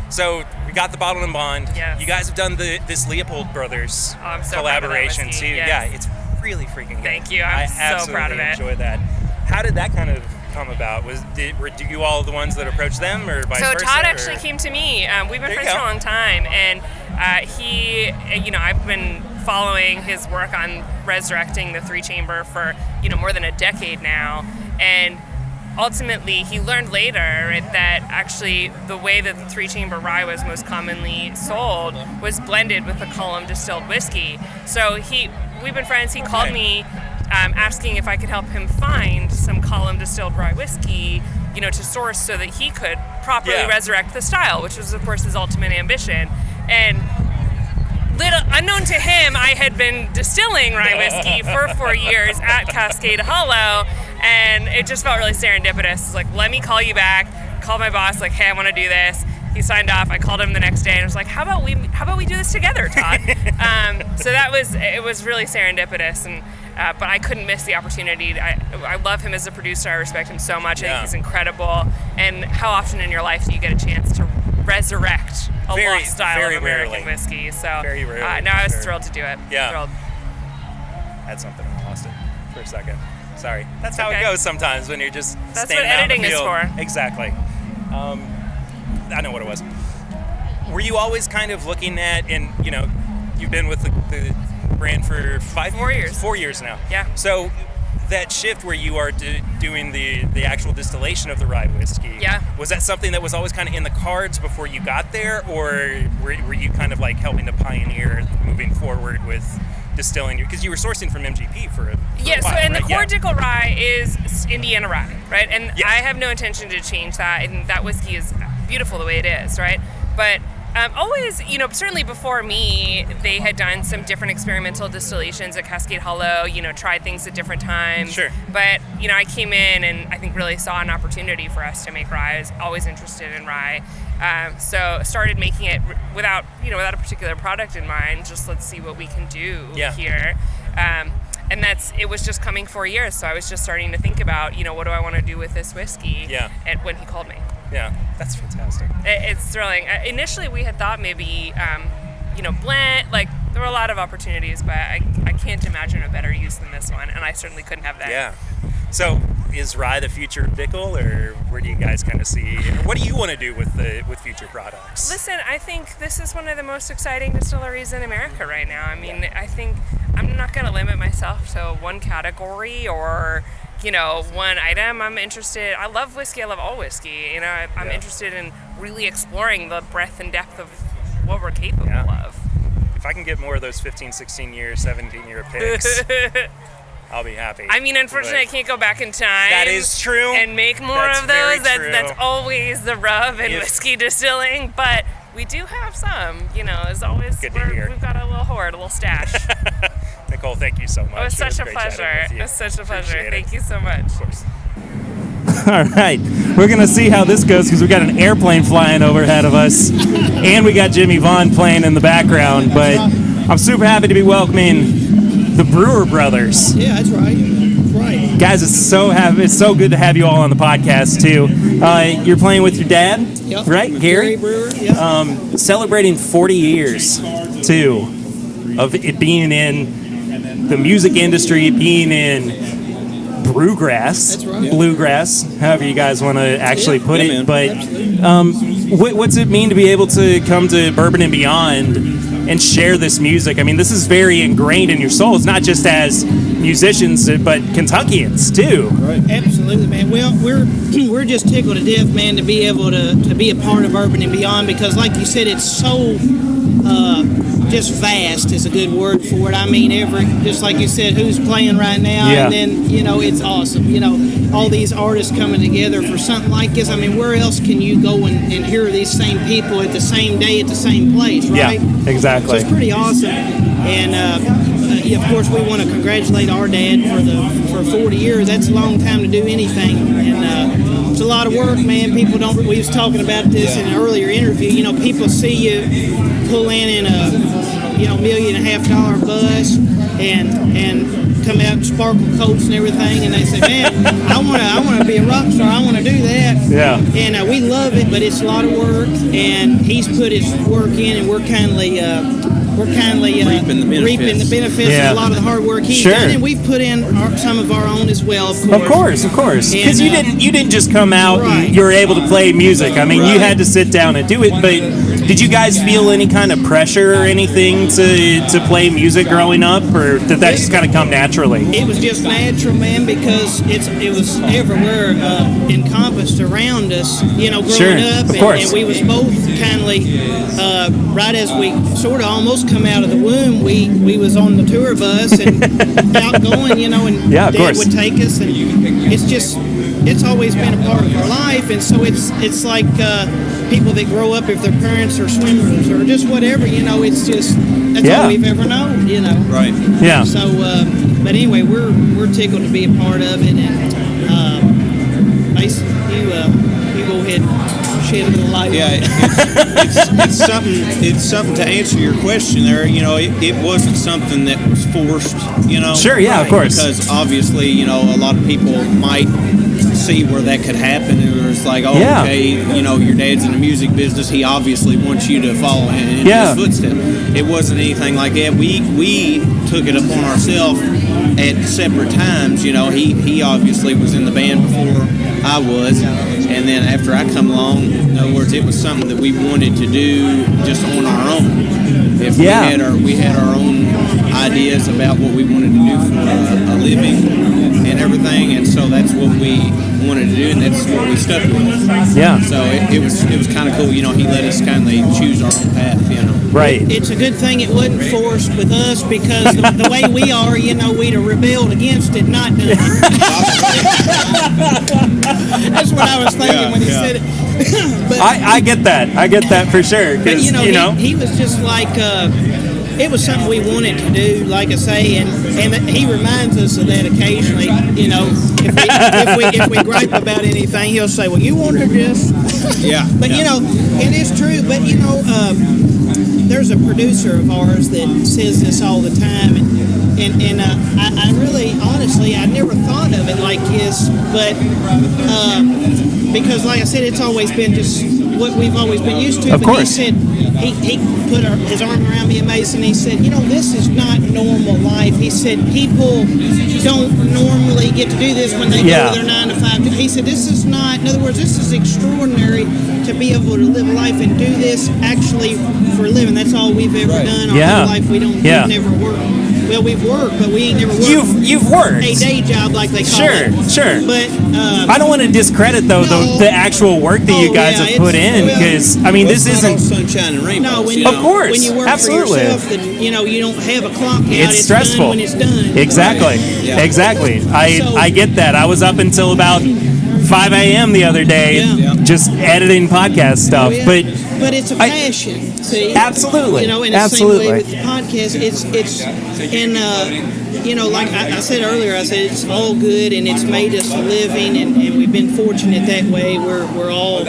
So we got the Bottled and Bond. Yes. You guys have done this Leopold Brothers I'm so collaboration too. Yes. Yeah, it's really freaking good. Thank you. I'm so proud of it. I absolutely enjoyed that. How did that kind of come about? Were you all the ones that approached them, or vice versa? So Todd actually came to me. We've been friends for a long time, and I've been following his work on resurrecting the 3-chamber for more than a decade now, and ultimately he learned later that actually the way that the 3-chamber rye was most commonly sold was blended with the column distilled whiskey. So we've been friends. He called me asking if I could help him find some column distilled rye whiskey, to source so that he could properly resurrect the style, which was of course his ultimate ambition. And unknown to him, I had been distilling rye whiskey for 4 years at Cascade Hollow, and it just felt really serendipitous. It's like, let me call you back. Called my boss, like, hey, I want to do this. He signed off. I called him the next day and I was like, how about we do this together, Todd? So it was really serendipitous, and but I couldn't miss the opportunity. I love him as a producer. I respect him so much. I think he's incredible. And how often in your life do you get a chance to resurrect a lost style of American whiskey? So very rarely. no, I was thrilled to do it. Yeah. Thrilled. Had something, I lost it for a second. Sorry. That's how it goes sometimes when you're just standing what editing out in the field. is for. Exactly. I know what it was. Were you always kind of looking at, and you've been with the brand for 4 years. 4 years now. Yeah. So that shift where you are doing the actual distillation of the rye whiskey, was that something that was always kind of in the cards before you got there, or were you kind of like helping to pioneer moving forward with distilling? Because you were sourcing from MGP for a while, so and right? the core Dickel rye is Indiana rye, right? And I have no intention to change that, and that whiskey is beautiful the way it is, right? But always, certainly before me, they had done some different experimental distillations at Cascade Hollow, tried things at different times. Sure. But, I came in and I think really saw an opportunity for us to make rye. I was always interested in rye. So started making it without a particular product in mind, just let's see what we can do here. And it was just coming 4 years, so I was just starting to think about, what do I want to do with this whiskey? And when he called me. Yeah, that's fantastic. It's thrilling. Initially, we had thought maybe, blend, like, there were a lot of opportunities, but I can't imagine a better use than this one, and I certainly couldn't have that. Yeah. So is rye the future of Dickel, or where do you guys kind of see? What do you want to do with future products? Listen, I think this is one of the most exciting distilleries in America right now. I mean, I think I'm not going to limit myself to one category or one item. I'm interested. I love whiskey. I love all whiskey. I'm interested in really exploring the breadth and depth of what we're capable of. If I can get more of those 15, 16-year, 17-year picks, I'll be happy. I mean, unfortunately, I can't go back in time. That is true. And make more of those. That's always the rub in whiskey distilling. But we do have some. As always, we've got a little hoard, a little stash. Nicole, thank you so much. It was such a pleasure. It was such a pleasure. Thank you so much. Of course. All right, we're going to see how this goes because we got an airplane flying overhead of us, and we got Jimmy Vaughn playing in the background. But I'm super happy to be welcoming the Brewer Brothers. Yeah, that's right. Right. Guys, it's so good to have you all on the podcast too. You're playing with your dad, right, Gary? Brewer. Yep. Celebrating 40 years too of it being in the music industry, being in brewgrass, that's right. Bluegrass, however you guys want to actually put it. But what's it mean to be able to come to Bourbon and Beyond and share this music? I mean, this is very ingrained in your souls, not just as musicians, but Kentuckians too. Right. Absolutely, man. Well, we're just tickled to death, man, to be able to be a part of Bourbon and Beyond because, like you said, it's so just vast is a good word for it. I mean, just like you said, who's playing right now, and then it's awesome. All these artists coming together for something like this. I mean, where else can you go and hear these same people at the same day at the same place, right? Yeah, exactly. So it's pretty awesome. And of course, we want to congratulate our dad for 40 years. That's a long time to do anything, and it's a lot of work, man. People don't. We was talking about this in an earlier interview. People see you pull in a $1.5 million bus and come out and sparkle coats and everything, and they say, man, I want to be a rock star. I want to do that. Yeah. And we love it, but it's a lot of work, and he's put his work in, and we're kindly reaping the benefits of a lot of the hard work he's done, and we've put in some of our own as well, of course. Because you didn't just come out and you were able to play music. I mean, you had to sit down and do it. But did you guys feel any kind of pressure or anything to play music growing up, or did that just kind of come naturally? It was just natural, man, because it was everywhere encompassed around us, growing up, and we was both kindly right as we sort of almost come out of the womb, we was on the tour bus and out going, and Dad would take us, and it's always been a part of our life, and so it's like people that grow up, if their parents are swimmers or just whatever, it's just that's all we've ever known, Right. Yeah. So, but anyway, we're tickled to be a part of it, and Mason, you go ahead and shed a little light. Yeah, it's something to answer your question there. It wasn't something that was forced. Sure. Yeah. Of course. Because obviously, a lot of people might see where that could happen, and it's like, okay, your dad's in the music business. He obviously wants you to follow in his footsteps. It wasn't anything like that. We took it upon ourselves at separate times. He obviously was in the band before I was, and then after I come along, in other words, it was something that we wanted to do just on our own. We had our own ideas about what we wanted to do for a living and everything, and so that's what we wanted to do, and that's what we stuck with. Yeah. So it was kind of cool. He let us kind of choose our own path. Right. It's a good thing it wasn't forced with us, because the way we are, we'd have rebelled against it, not done it. That's what I was thinking when he said it. But, I get that for sure. But he was just like it was something we wanted to do, like I say, and he reminds us of that occasionally. If we gripe about anything, he'll say, "Well, you wanted this." Yeah. But it is true. But there's a producer of ours that says this all the time, and I really, honestly, I never thought of it like this, but because, like I said, it's always been just what we've always been used to. Of course. He said, he put his arm around me and Mason. He said, this is not normal life. He said, people don't normally get to do this when they go to their 9 to 5. He said, this is not, in other words, this is extraordinary to be able to live a life and do this actually for a living. That's all we've ever done. Our whole life, we've never worked. Well, we've worked, but we ain't never worked. You've worked a day job, like they call it. Sure. But I don't want to discredit though the actual work that you guys have put in, because this isn't sunshine and rainbows. No, of course, when you work absolutely. for yourself, then you don't have a clock out. It's stressful done when it's done. Exactly. Right. Yeah. Exactly. I get that. I was up until about 5 a.m. the other day, just editing podcast stuff. But it's a passion. See, absolutely. In the same way with the podcast, it's like I said earlier, I said it's all good and it's made us a living, and we've been fortunate that way. We're all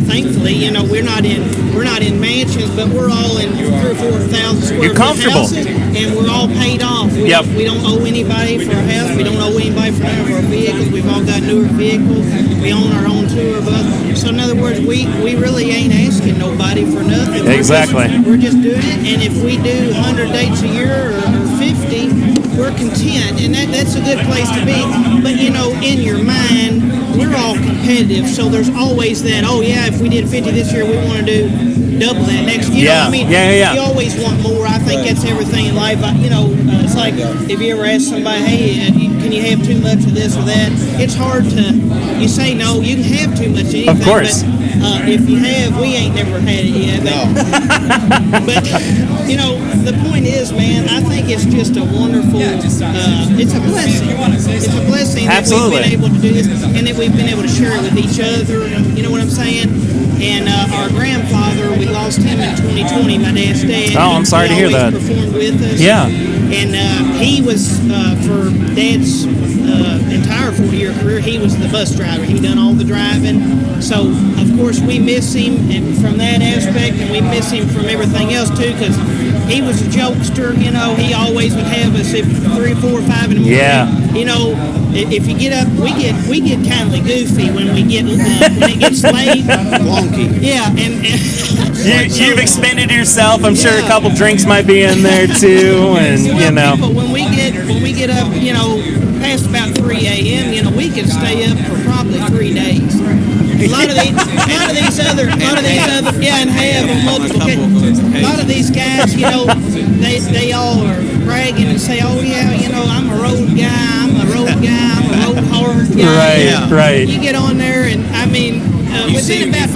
thankfully, we're not in mansions, but we're all in 3,000 or 4,000 square foot houses, and we're all paid off. We don't owe anybody for our house. We don't owe anybody for none of our vehicles. We've all got newer vehicles. We own our own tour bus. So in other words, we really ain't asking nobody for nothing. We're just doing it, and if we do 100 dates a year or 50, we're content, and that's a good place to be. But in your mind, we're all competitive, so there's always that. Oh yeah, if we did 50 this year, we want to do double that next year. You always want more. I think that's everything in life. It's like if you ever ask somebody, hey, can you have too much of this or that? It's hard to. You say no, you can have too much of anything. Of course. But if you have, we ain't never had it yet. But the point is, man, I think it's just a wonderful. It's a blessing. It's a blessing that we've been able to do this, and that we've been able to share it with each other. You know what I'm saying? And our grandfather, we lost him in 2020. My dad's dad. Oh, I'm sorry to hear that. He always performed with us. Yeah. And he was for Dad's entire 40-year career. He was the bus driver. He done all the driving. So of course we miss him and from that aspect, and we miss him from everything else too, because he was a jokester. He always would have us at 3, 4, 5 in the morning. Yeah. If you get up, we get kind of goofy when when it gets late. Wonky. Yeah, and you've expended yourself. I'm sure a couple drinks might be in there too, and People, when we get up, past about 3 a.m., we can stay up for probably 3 days. A lot of these other, and have on multiple occasions. A lot of these guys, they all are bragging and say, oh yeah, I'm a road guy, I'm a road hard guy. Right. You get on there, and I mean, within about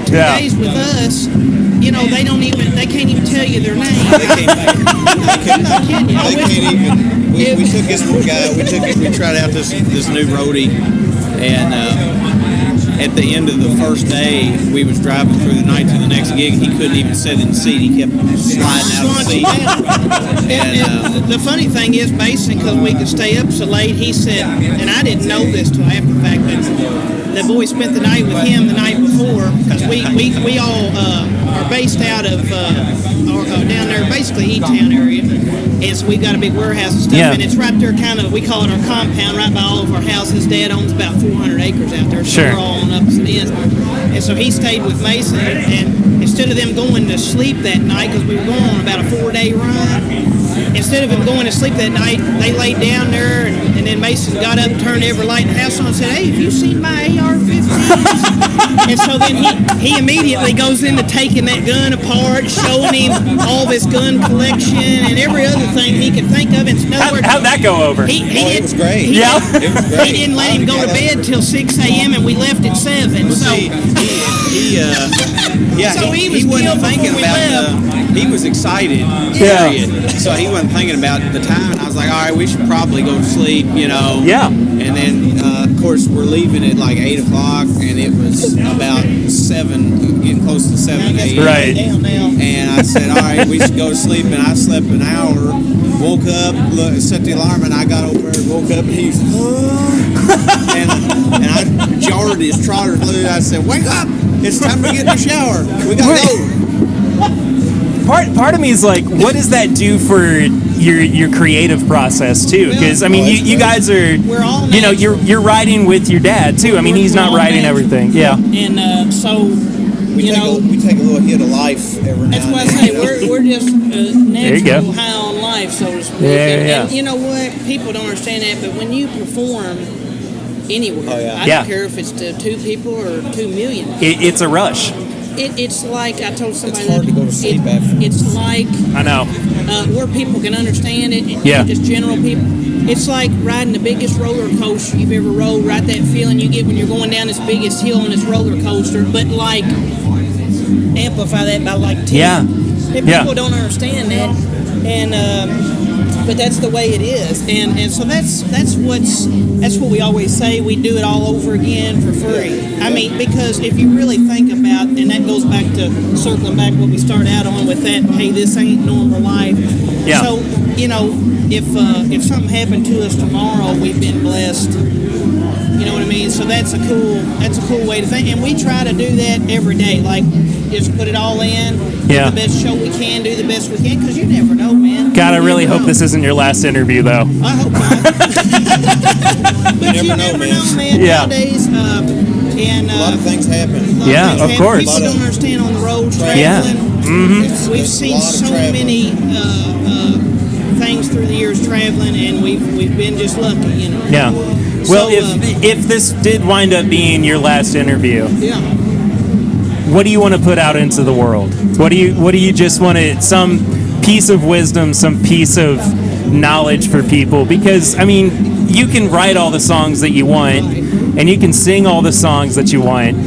2 days with us, they can't even tell you their name. We took this guy. We tried out this new roadie, and at the end of the first day, we was driving through the night to the next gig. He couldn't even sit in the seat. He kept sliding out of the seat. And the funny thing is, Mason, because we could stay up so late, he said, and I didn't know this till after the fact, that the boy spent the night with him the night before, because we all are based out of down there, basically E-Town area. And so we've got a big warehouse and stuff, and it's right there, we call it our compound, right by all of our houses. Dad owns about 400 acres out there, so we're all on ups and ends. And so he stayed with Mason, and instead of them going to sleep that night, because we were going on about a 4-day run, instead of them going to sleep that night, they laid down there, and then Mason got up, turned every light in the house on, and said, hey, have you seen my AR-15s? And so then he immediately goes into taking that gun apart, showing him all this gun collection and every other thing he could think of. How'd that go over? It was great. He didn't let him go to bed till 6 a.m. and we left at 7. So he wasn't thinking about he was excited. Period. So he wasn't thinking about the time. And I was like, all right, we should probably go to sleep. Yeah. And then of course we're leaving at like 8 o'clock, and it was about 7, getting close to 7 a.m. Right. And I said, all right, we should go to sleep. And I slept an hour, woke up, set the alarm, and I got over there and woke up, and he was, and I jarred his trotters loose. I said, wake up! It's time to get in the shower. We gotta go. Part of me is like, what does that do for your creative process too? Because I mean, you guys are, you're writing with your dad too. I mean, he's not writing everything. Yeah. And so We take a little hit of life every now and then. That's why I say we're just natural high on life, so to speak. And you know what? People don't understand that, but when you perform anywhere, I don't care if it's to 2 people or 2 million. It's a rush. It's like I told somebody. It's hard to go to sleep after. It's like I know where people can understand it. Yeah. Just general people. It's like riding the biggest roller coaster you've ever rode. Right, that feeling you get when you're going down this biggest hill on this roller coaster. But like amplify that by like 10. Yeah. People don't understand that, and but that's the way it is. And so that's what we always say. We do it all over again for free. I mean, because if you really think about, and that goes back to circling back what we started out on with that. Hey, this ain't normal life. Yeah. So you know, if something happened to us tomorrow, we've been blessed. You know what I mean? So that's a cool way to think, and we try to do that every day. Like, just put it all in, do the best show we can, do the best we can, because you never know, man. God, I really hope this isn't your last interview, though. I hope not. But you never know, man. Nowadays, and a lot of things happen. Of course. People don't understand on the road traveling. We've seen so many things through the years traveling, and we've been just lucky, you know. Yeah. Well, if this did wind up being your last interview, what do you want to put out into the world? What do you just want to, some piece of wisdom, some piece of knowledge for people? Because I mean, you can write all the songs that you want, and you can sing all the songs that you want,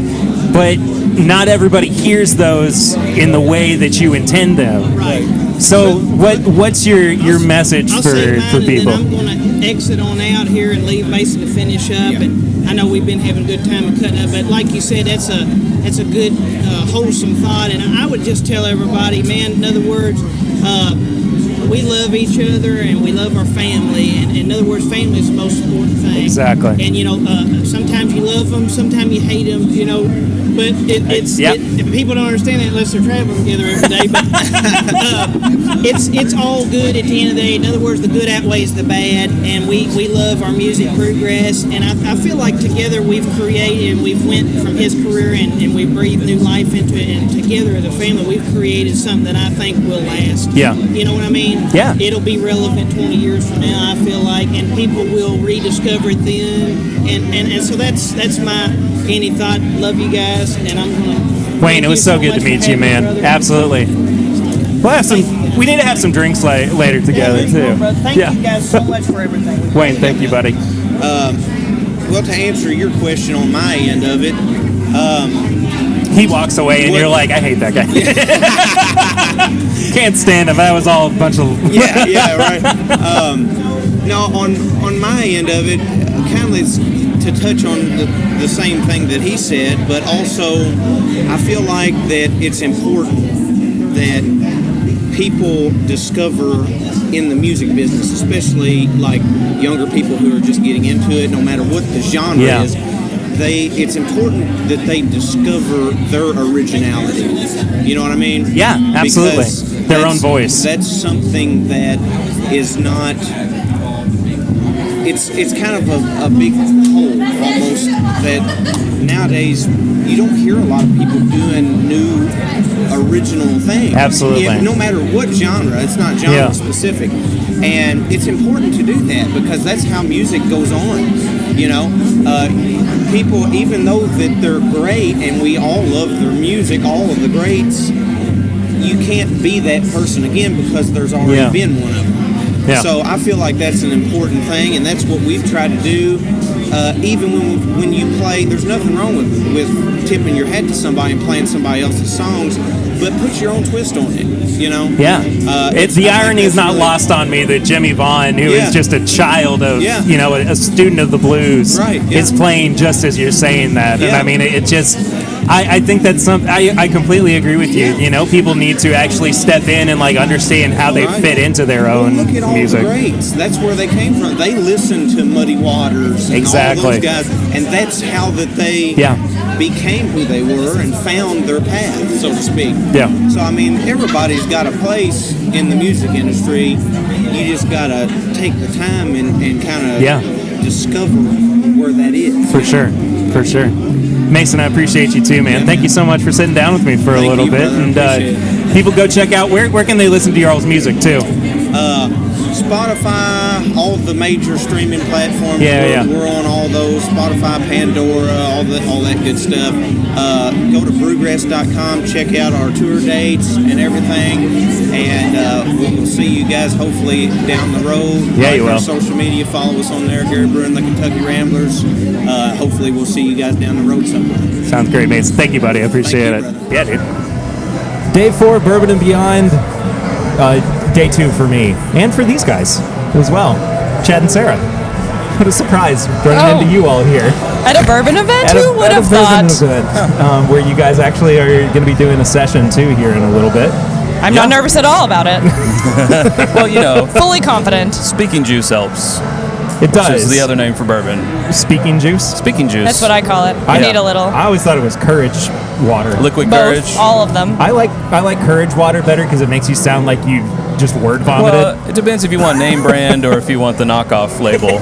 but not everybody hears those in the way that you intend them. Right. So what's your message for people? And then I'm going to exit on out here and leave basically to finish up. And I know we've been having a good time of cutting up, but like you said, that's a good wholesome thought. And I would just tell everybody, man, in other words, we love each other and we love our family. And in other words, family is the most important thing. Exactly. And you know, sometimes you love them, sometimes you hate them. You know. But people don't understand it unless they're traveling together every day. But it's all good at the end of the day. In other words, the good outweighs the bad, and we love our music progress. And I feel like together we've created, and we've went from his career and we breathed new life into it. And together as a family, we've created something that I think will last. Yeah. You know what I mean? Yeah. It'll be relevant 20 years from now, I feel like, and people will rediscover it then. And so that's my any thought. Love you guys. And I'm gonna Wayne, it was so good to meet you, man. Absolutely. We need to have some drinks later together too. Thank you guys so much for everything. Wayne, thank you, buddy. Well, to answer your question on my end of it, he walks away and you're like, I hate that guy. Can't stand him. That was all a bunch of right. No, on my end of it, kind of to touch on the same thing that he said, but also I feel like that it's important that people discover in the music business, especially like younger people who are just getting into it, no matter what the genre is, it's important that they discover their originality. You know what I mean? Yeah, absolutely. Their own voice. That's something that is not... It's kind of a big hole almost that nowadays you don't hear a lot of people doing new original things. Absolutely. No matter what genre, it's not genre specific. And it's important to do that because that's how music goes on. You know, people, even though that they're great and we all love their music, all of the greats, you can't be that person again because there's already been one of them. Yeah. So I feel like that's an important thing, and that's what we've tried to do. Even when you play, there's nothing wrong with tipping your hat to somebody and playing somebody else's songs, but put your own twist on it, you know? Yeah. The irony is not lost on me that Jimmy Vaughn, who is just a child of, you know, a student of the blues, is playing just as you're saying that. And I mean, it just... I think that's something. I completely agree with you. You know, people need to actually step in and like understand how they fit into their own look at all music. The greats. That's where they came from. They listened to Muddy Waters and all those guys, and that's how that they became who they were and found their path, so to speak. Yeah. So I mean, everybody's got a place in the music industry. You just gotta take the time and kind of discover where that is. For sure. Mason, I appreciate you too, man. Thank you so much for sitting down with me for a little bit. And people go check out, where can they listen to y'all's music too? Spotify, all the major streaming platforms. We're on all those. Spotify, Pandora, all that good stuff. Go to brewgrass.com, check out our tour dates and everything, and we'll see you guys hopefully down the road. Yeah, you will. Our social media, follow us on there, Gary Brewer and the Kentucky Ramblers. Hopefully we'll see you guys down the road somewhere. Sounds great, Mason. Thank you, buddy. I appreciate it. Brother. Yeah, dude. Day 4, Bourbon and Beyond. Day 2 for me, and for these guys as well, Chad and Sarah. What a surprise running into you all here. At a bourbon event? Who would have thought? Where you guys actually are going to be doing a session too here in a little bit. I'm not nervous at all about it. Well, fully confident. Speaking juice helps. It does. Which is the other name for bourbon. Speaking juice? Speaking juice. That's what I call it. I need a little. I always thought it was courage water. Liquid Both, courage. all of them. I like courage water better because it makes you sound like you just word vomited. Well, it depends if you want name brand or if you want the knockoff label.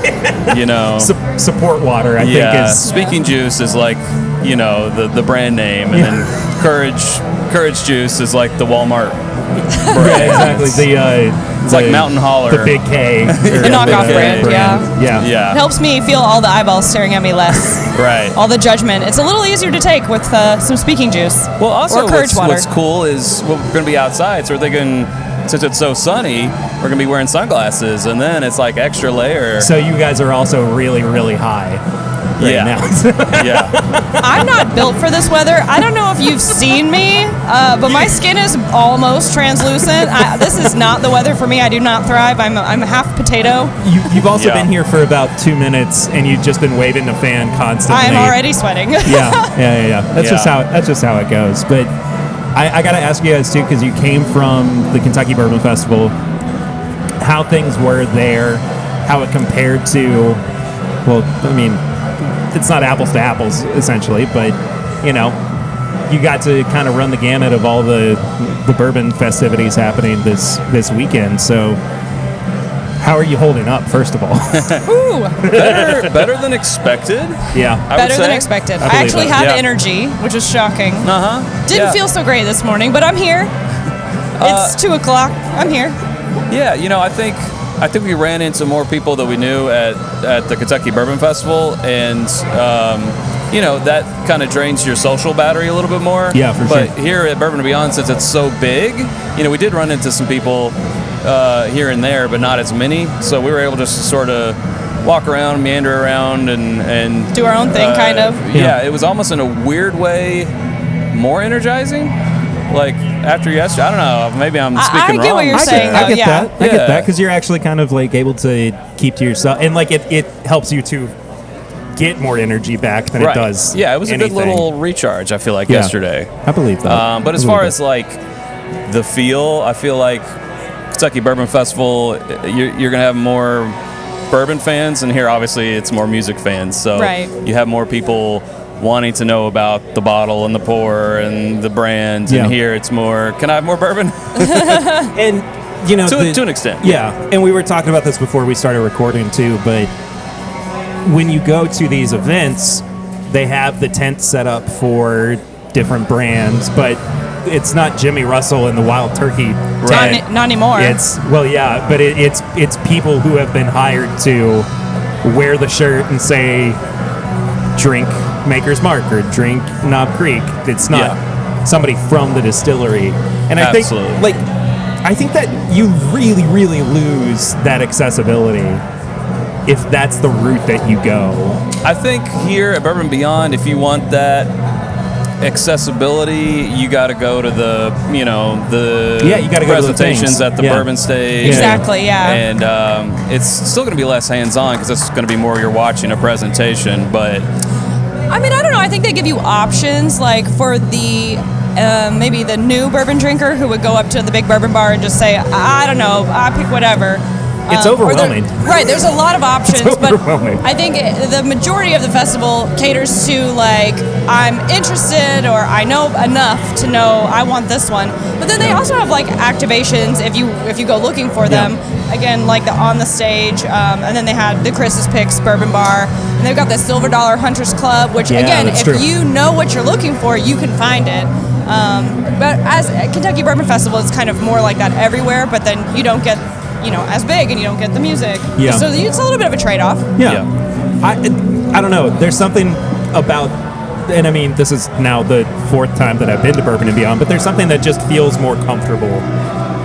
Support water, I think is. Speaking juice is like, the brand name, and then courage juice is like the Walmart brand. Yeah, exactly. It's like Mountain Holler. The big K. The knockoff brand, yeah. It helps me feel all the eyeballs staring at me less. Right. All the judgment. It's a little easier to take with some speaking juice. Well, also or courage water. What's cool is we're going to be outside, so we're thinking, since it's so sunny, we're going to be wearing sunglasses, and then it's like extra layer. So you guys are also really, really high right now. Yeah. I'm not built for this weather. I don't know if you've seen me, but my skin is almost translucent. This is not the weather for me. I do not thrive. I'm half potato. You've also been here for about 2 minutes, and you've just been waving the fan constantly. I'm already sweating. Yeah. That's just how it goes. But I got to ask you guys too, because you came from the Kentucky Bourbon Festival, how things were there, how it compared to, well, I mean, it's not apples to apples essentially, but you got to kind of run the gamut of all the bourbon festivities happening this weekend. So how are you holding up, first of all? Ooh. Better than expected. Yeah. Better than expected. I actually have energy, which is shocking. Didn't feel so great this morning, but I'm here. It's 2 o'clock. I'm here. Yeah, I think we ran into more people that we knew at the Kentucky Bourbon Festival, and that kind of drains your social battery a little bit more. Yeah, for sure. But here at Bourbon Beyond, since it's so big, we did run into some people here and there, but not as many. So we were able just to sort of walk around, meander around, and do our own thing, kind of. Yeah, it was almost in a weird way more energizing. Like after yesterday, I don't know. Maybe I'm speaking wrong. I get what you're saying. I get that because you're actually kind of like able to keep to yourself, and like it helps you to get more energy back than it does. Yeah, it was anything. a good little recharge. I feel like yesterday. I believe that. But as far as like the feel, I feel like Kentucky Bourbon Festival, you're gonna have more bourbon fans, and here obviously it's more music fans. So you have more people wanting to know about the bottle and the pour and the brand, and here it's more, can I have more bourbon? And to an extent. Yeah, and we were talking about this before we started recording too, but when you go to these events, they have the tent set up for different brands, but it's not Jimmy Russell and the Wild Turkey tent. Not anymore. It's people who have been hired to wear the shirt and say, drink Maker's Mark or drink Knob Creek. It's not somebody from the distillery. And I think that you really, really lose that accessibility if that's the route that you go. I think here at Bourbon Beyond, if you want that accessibility, you got to go to the presentations at the bourbon stage. Exactly, And it's still going to be less hands-on because it's going to be more you're watching a presentation, but I mean, I don't know. I think they give you options, like for the maybe the new bourbon drinker who would go up to the big bourbon bar and just say, I don't know, I pick whatever. It's overwhelming. Right, there's a lot of options, but I think the majority of the festival caters to like I'm interested or I know enough to know I want this one. But then they also have like activations if you go looking for them. Again, like the on the stage, and then they had the Chris's Picks Bourbon Bar, and they've got the Silver Dollar Hunters Club, which again, if you know what you're looking for, you can find it. But as Kentucky Bourbon Festival, it's kind of more like that everywhere. But then you don't get as big, and you don't get the music. Yeah. So it's a little bit of a trade-off. Yeah. I don't know. There's something about, and I mean, this is now the 4th time that I've been to Bourbon and Beyond, but there's something that just feels more comfortable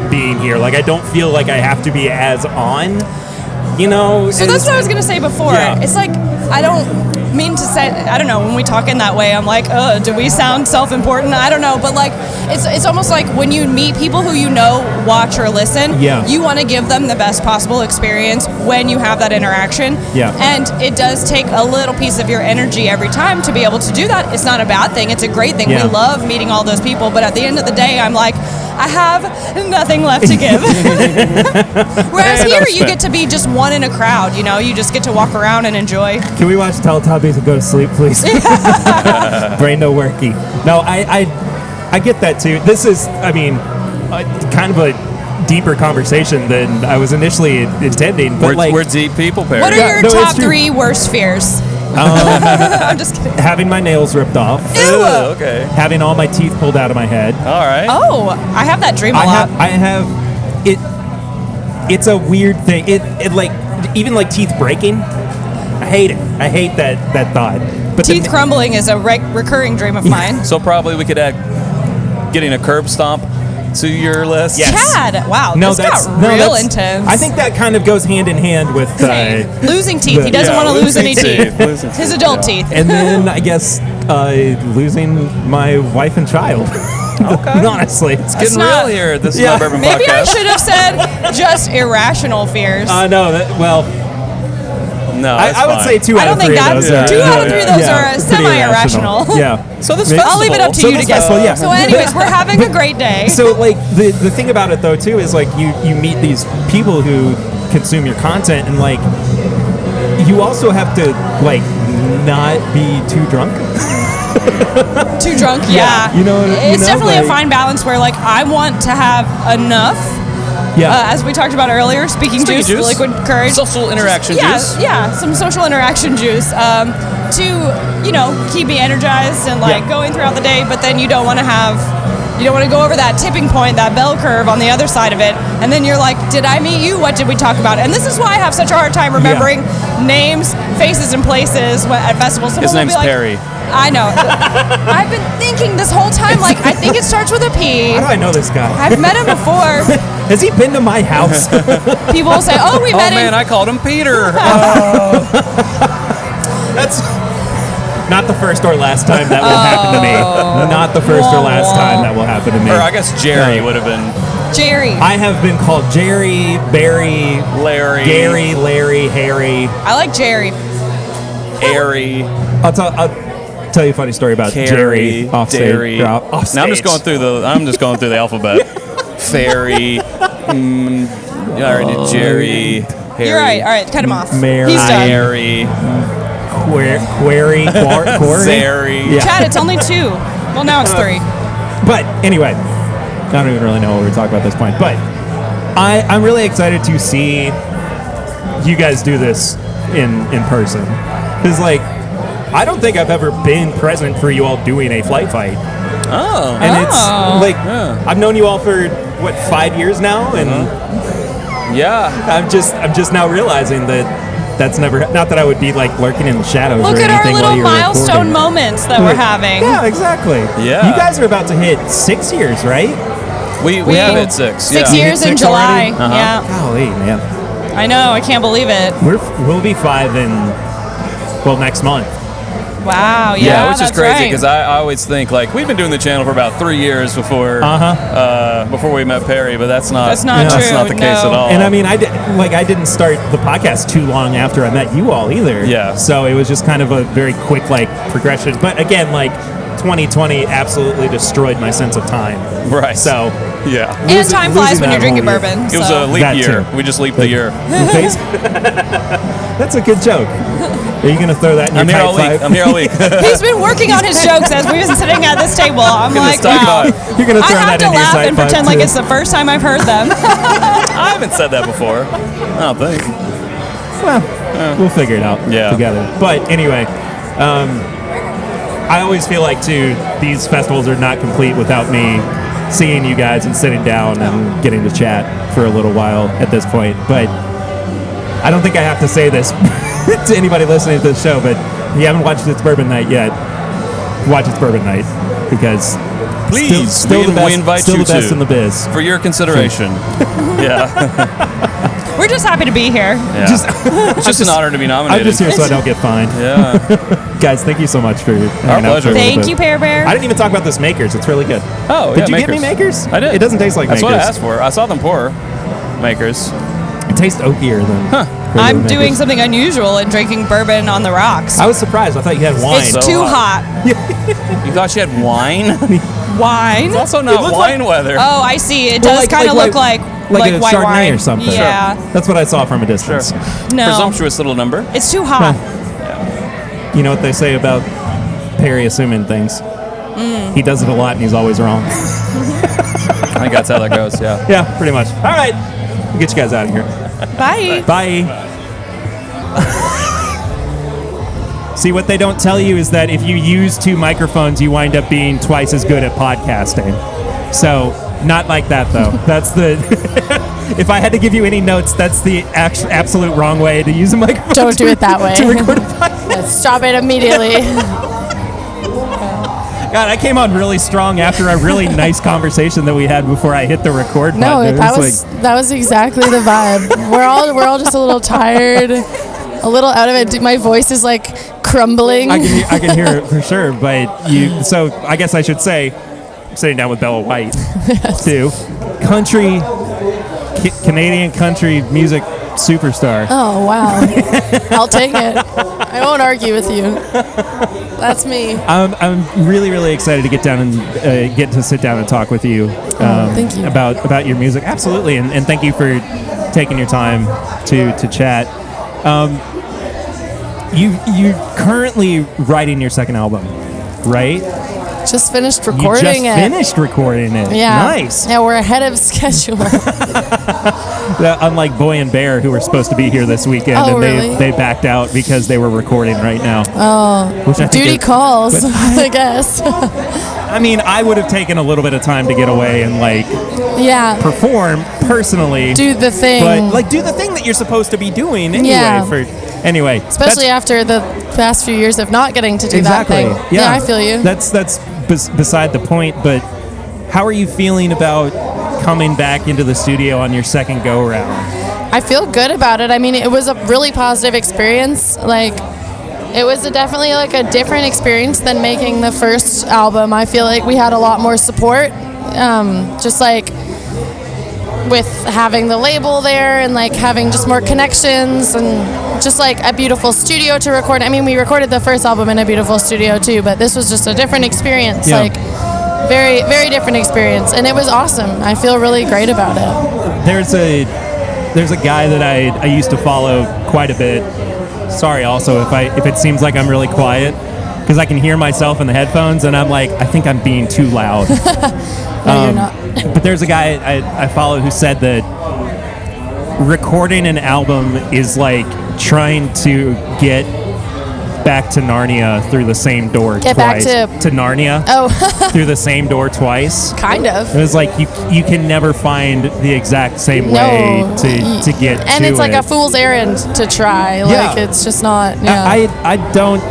being here. Like, I don't feel like I have to be as on, So that's what I was going to say before. Yeah. It's like, I don't mean to say, I don't know, when we talk in that way, I'm like, do we sound self-important? I don't know, but like, it's almost like when you meet people who watch or listen, you want to give them the best possible experience when you have that interaction. Yeah. And it does take a little piece of your energy every time to be able to do that. It's not a bad thing. It's a great thing. Yeah. We love meeting all those people, but at the end of the day, I'm like, I have nothing left to give. Whereas here, you get to be just one in a crowd, you just get to walk around and enjoy. Can we watch Teletubbies and go to sleep, please? Brain no worky. No, I get that too. This is, kind of a deeper conversation than I was initially intending. But we're deep people, Perry. What are your top 3 worst fears? I'm just kidding. Having my nails ripped off. Ew. Okay. Having all my teeth pulled out of my head. All right. Oh, I have that dream a lot. I have it. It's a weird thing. It like even like teeth breaking. I hate it. I hate that thought. But teeth crumbling is a recurring dream of mine. So probably we could add getting a curb stomp to your list. Yes. Chad, wow, this got real intense. I think that kind of goes hand in hand with losing teeth. He doesn't want to lose any teeth. His adult teeth. And then I guess losing my wife and child. Okay. Honestly, it's getting real here. This is my Bourbon Podcast. Maybe I should have said just irrational fears. No, I would say 2 out of 3 of those. 2 out of 3 of those are semi-irrational. Yeah. So this I'll leave it up to you to guess. So anyways, we're having a great day. So like the thing about it though too is like you meet these people who consume your content, and like you also have to like not be too drunk. Too drunk, yeah. It's definitely a fine balance where like I want to have enough. Yeah. As we talked about earlier, speaking juice, liquid courage. Social interaction juice. Yeah, some social interaction juice to, keep me energized and going throughout the day, but then you don't want to go over that tipping point, that bell curve on the other side of it, and then you're like, did I meet you? What did we talk about? And this is why I have such a hard time remembering names, faces, and places at festivals. His name's Perry. I know. I've been thinking this whole time, like, I think it starts with a P. How do I know this guy? I've met him before. Has he been to my house? People will say, oh, we met him. Oh, man, I called him Peter. That's not the first or last time that will happen to me. Not the first or last time that will happen to me. Or I guess Jerry would have been. Jerry. I have been called Jerry, Barry, Larry, Gary, Larry, Harry. I like Jerry. Airy. I'll tell you a funny story about Jerry off stage. Now I'm just going through the alphabet. Fairy. I already did Jerry. Harry. You're right. All right, cut him off. Mary. He's done. Harry. Query. Zary. Yeah. Chad, it's only 2. Well, now it's 3. But anyway, I don't even really know what we're talking about at this point. But I'm really excited to see you guys do this in person. Because, like, I don't think I've ever been present for you all doing a flight fight. Oh. And it's, like, I've known you all for, 5 years now? And I'm just now realizing that's never, not that I would be, like, lurking in the shadows or anything. Look at our little milestone recording. moments that we're having. Yeah, exactly. Yeah. You guys are about to hit 6 years, right? We have hit 6. 6 years in July. Uh-huh. Yeah. Golly, man. I know. I can't believe it. We'll be 5 next month. Wow. Yeah, which is crazy because I always think like we've been doing the channel for about 3 years before we met Perry, but that's not true. That's not the case at all. And I mean, I didn't start the podcast too long after I met you all either. Yeah. So it was just kind of a very quick progression. But again, 2020 absolutely destroyed my sense of time. Right. So Yeah. And time flies when you're drinking bourbon. It was a leap year. We just leaped the year. That's a good joke. Are you going to throw that in your type 5? I'm here all week. He's been working on his jokes as we've been sitting at this table. I'm like, wow. You're going to throw that in your I have to laugh type and 5 pretend too. like it's the first time I've heard them. I haven't said that before. I don't think. Well, we'll figure it out together. But anyway, I always feel like, too, these festivals are not complete without me seeing you guys and sitting down and getting to chat for a little while at this point. But I don't think I have to say this to anybody listening to this show, but if you haven't watched It's Bourbon Night yet, watch It's Bourbon Night, because please, still the best, we invite still you the best to, in the biz. For your consideration. Yeah. We're just happy to be here. Yeah. It's just an honor to be nominated. I'm just here so I don't get fined. Yeah. Guys, thank you so much for our pleasure. Thank you, Pear Bear. I didn't even talk about this Makers. It's really good. Oh, did you get me Makers? I did. It doesn't taste like That's Makers. That's what I asked for. I saw them pour Makers. It tastes oakier than I'm doing something unusual and drinking bourbon on the rocks. I was surprised. I thought you had wine. It's too hot. You thought you had wine? Wine? It's also not wine weather. Oh, I see. It does kind of look like a white Chardonnay wine or something. Yeah. Sure. That's what I saw from a distance. Sure. No. Presumptuous little number. It's too hot. You know what they say about Perry assuming things? He does it a lot and he's always wrong. I think that's how that goes, yeah. Yeah, pretty much. All right. We'll get you guys out of here. Bye. Bye. See, what they don't tell you is that if you use 2 microphones, you wind up being twice as good at podcasting. So, not like that, though. That's the... If I had to give you any notes, that's the absolute wrong way to use a microphone. Don't do it that way. To record a podcast. Let's stop it immediately. God, I came on really strong after a really nice conversation that we had before I hit the record button. No, that was exactly the vibe. We're all just a little tired, a little out of it. My voice is like crumbling. I can hear it for sure, but you. So I guess I should say, I'm sitting down with Bella White, too, Canadian country music superstar. Oh wow, I'll take it. I won't argue with you. That's me. I'm really, really excited to get down and get to sit down and talk with you. Thank you. About your music. Absolutely, and thank you for taking your time to chat. You're currently writing your second album, right? Just finished recording it. Finished recording it. Yeah. Nice. Yeah, we're ahead of schedule. Unlike Boy and Bear, who were supposed to be here this weekend, and really? they backed out because they were recording right now. Oh, duty calls, I guess. I mean, I would have taken a little bit of time to get away and perform personally. Do the thing. But do the thing that you're supposed to be doing anyway. Yeah. Especially after the past few years of not getting to do that thing. Yeah, I feel you. That's beside the point, but how are you feeling about coming back into the studio on your second go-around? I feel good about it. I mean, it was a really positive experience. It was definitely a different experience than making the first album. I feel like we had a lot more support, with having the label there and having just more connections and just a beautiful studio to record. I mean, we recorded the first album in a beautiful studio too, but this was just a different experience. Yeah. Very, very different experience, and it was awesome. I feel really great about it. There's a guy that I used to follow quite a bit. Sorry, also if it seems like I'm really quiet, because I can hear myself in the headphones, and I'm like, I think I'm being too loud. No, you're not. But there's a guy I follow who said that recording an album is like trying to get back to Narnia through the same door Get twice. back to Narnia. Oh. Through the same door twice. Kind of. It was like you can never find the exact same way to get and to it's like a fool's errand to try. It's just not. Yeah. I don't.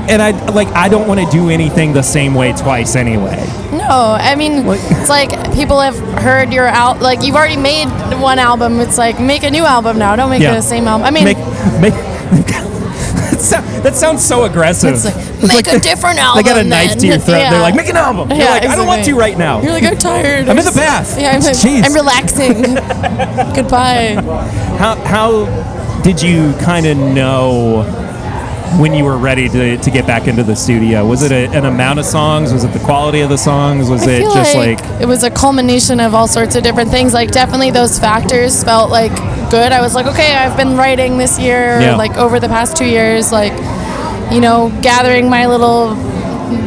And I don't want to do anything the same way twice anyway. No, I mean, it's like people have heard your you've already made one album. It's like, make a new album now. Don't make it the same album. I mean, that sounds so aggressive. It's make a different album. They got a knife to your throat. Yeah. They're like, make an album. You're like, I don't want to right now. You're like, I'm tired. I'm in the bath. Yeah, I'm relaxing. Goodbye. How did you kind of know when you were ready to get back into the studio? Was it an amount of songs? Was it the quality of the songs? Was it just like it was a culmination of all sorts of different things? Like definitely those factors felt like good. I was like, okay, I've been writing this year, like over the past 2 years, like, you know, gathering my little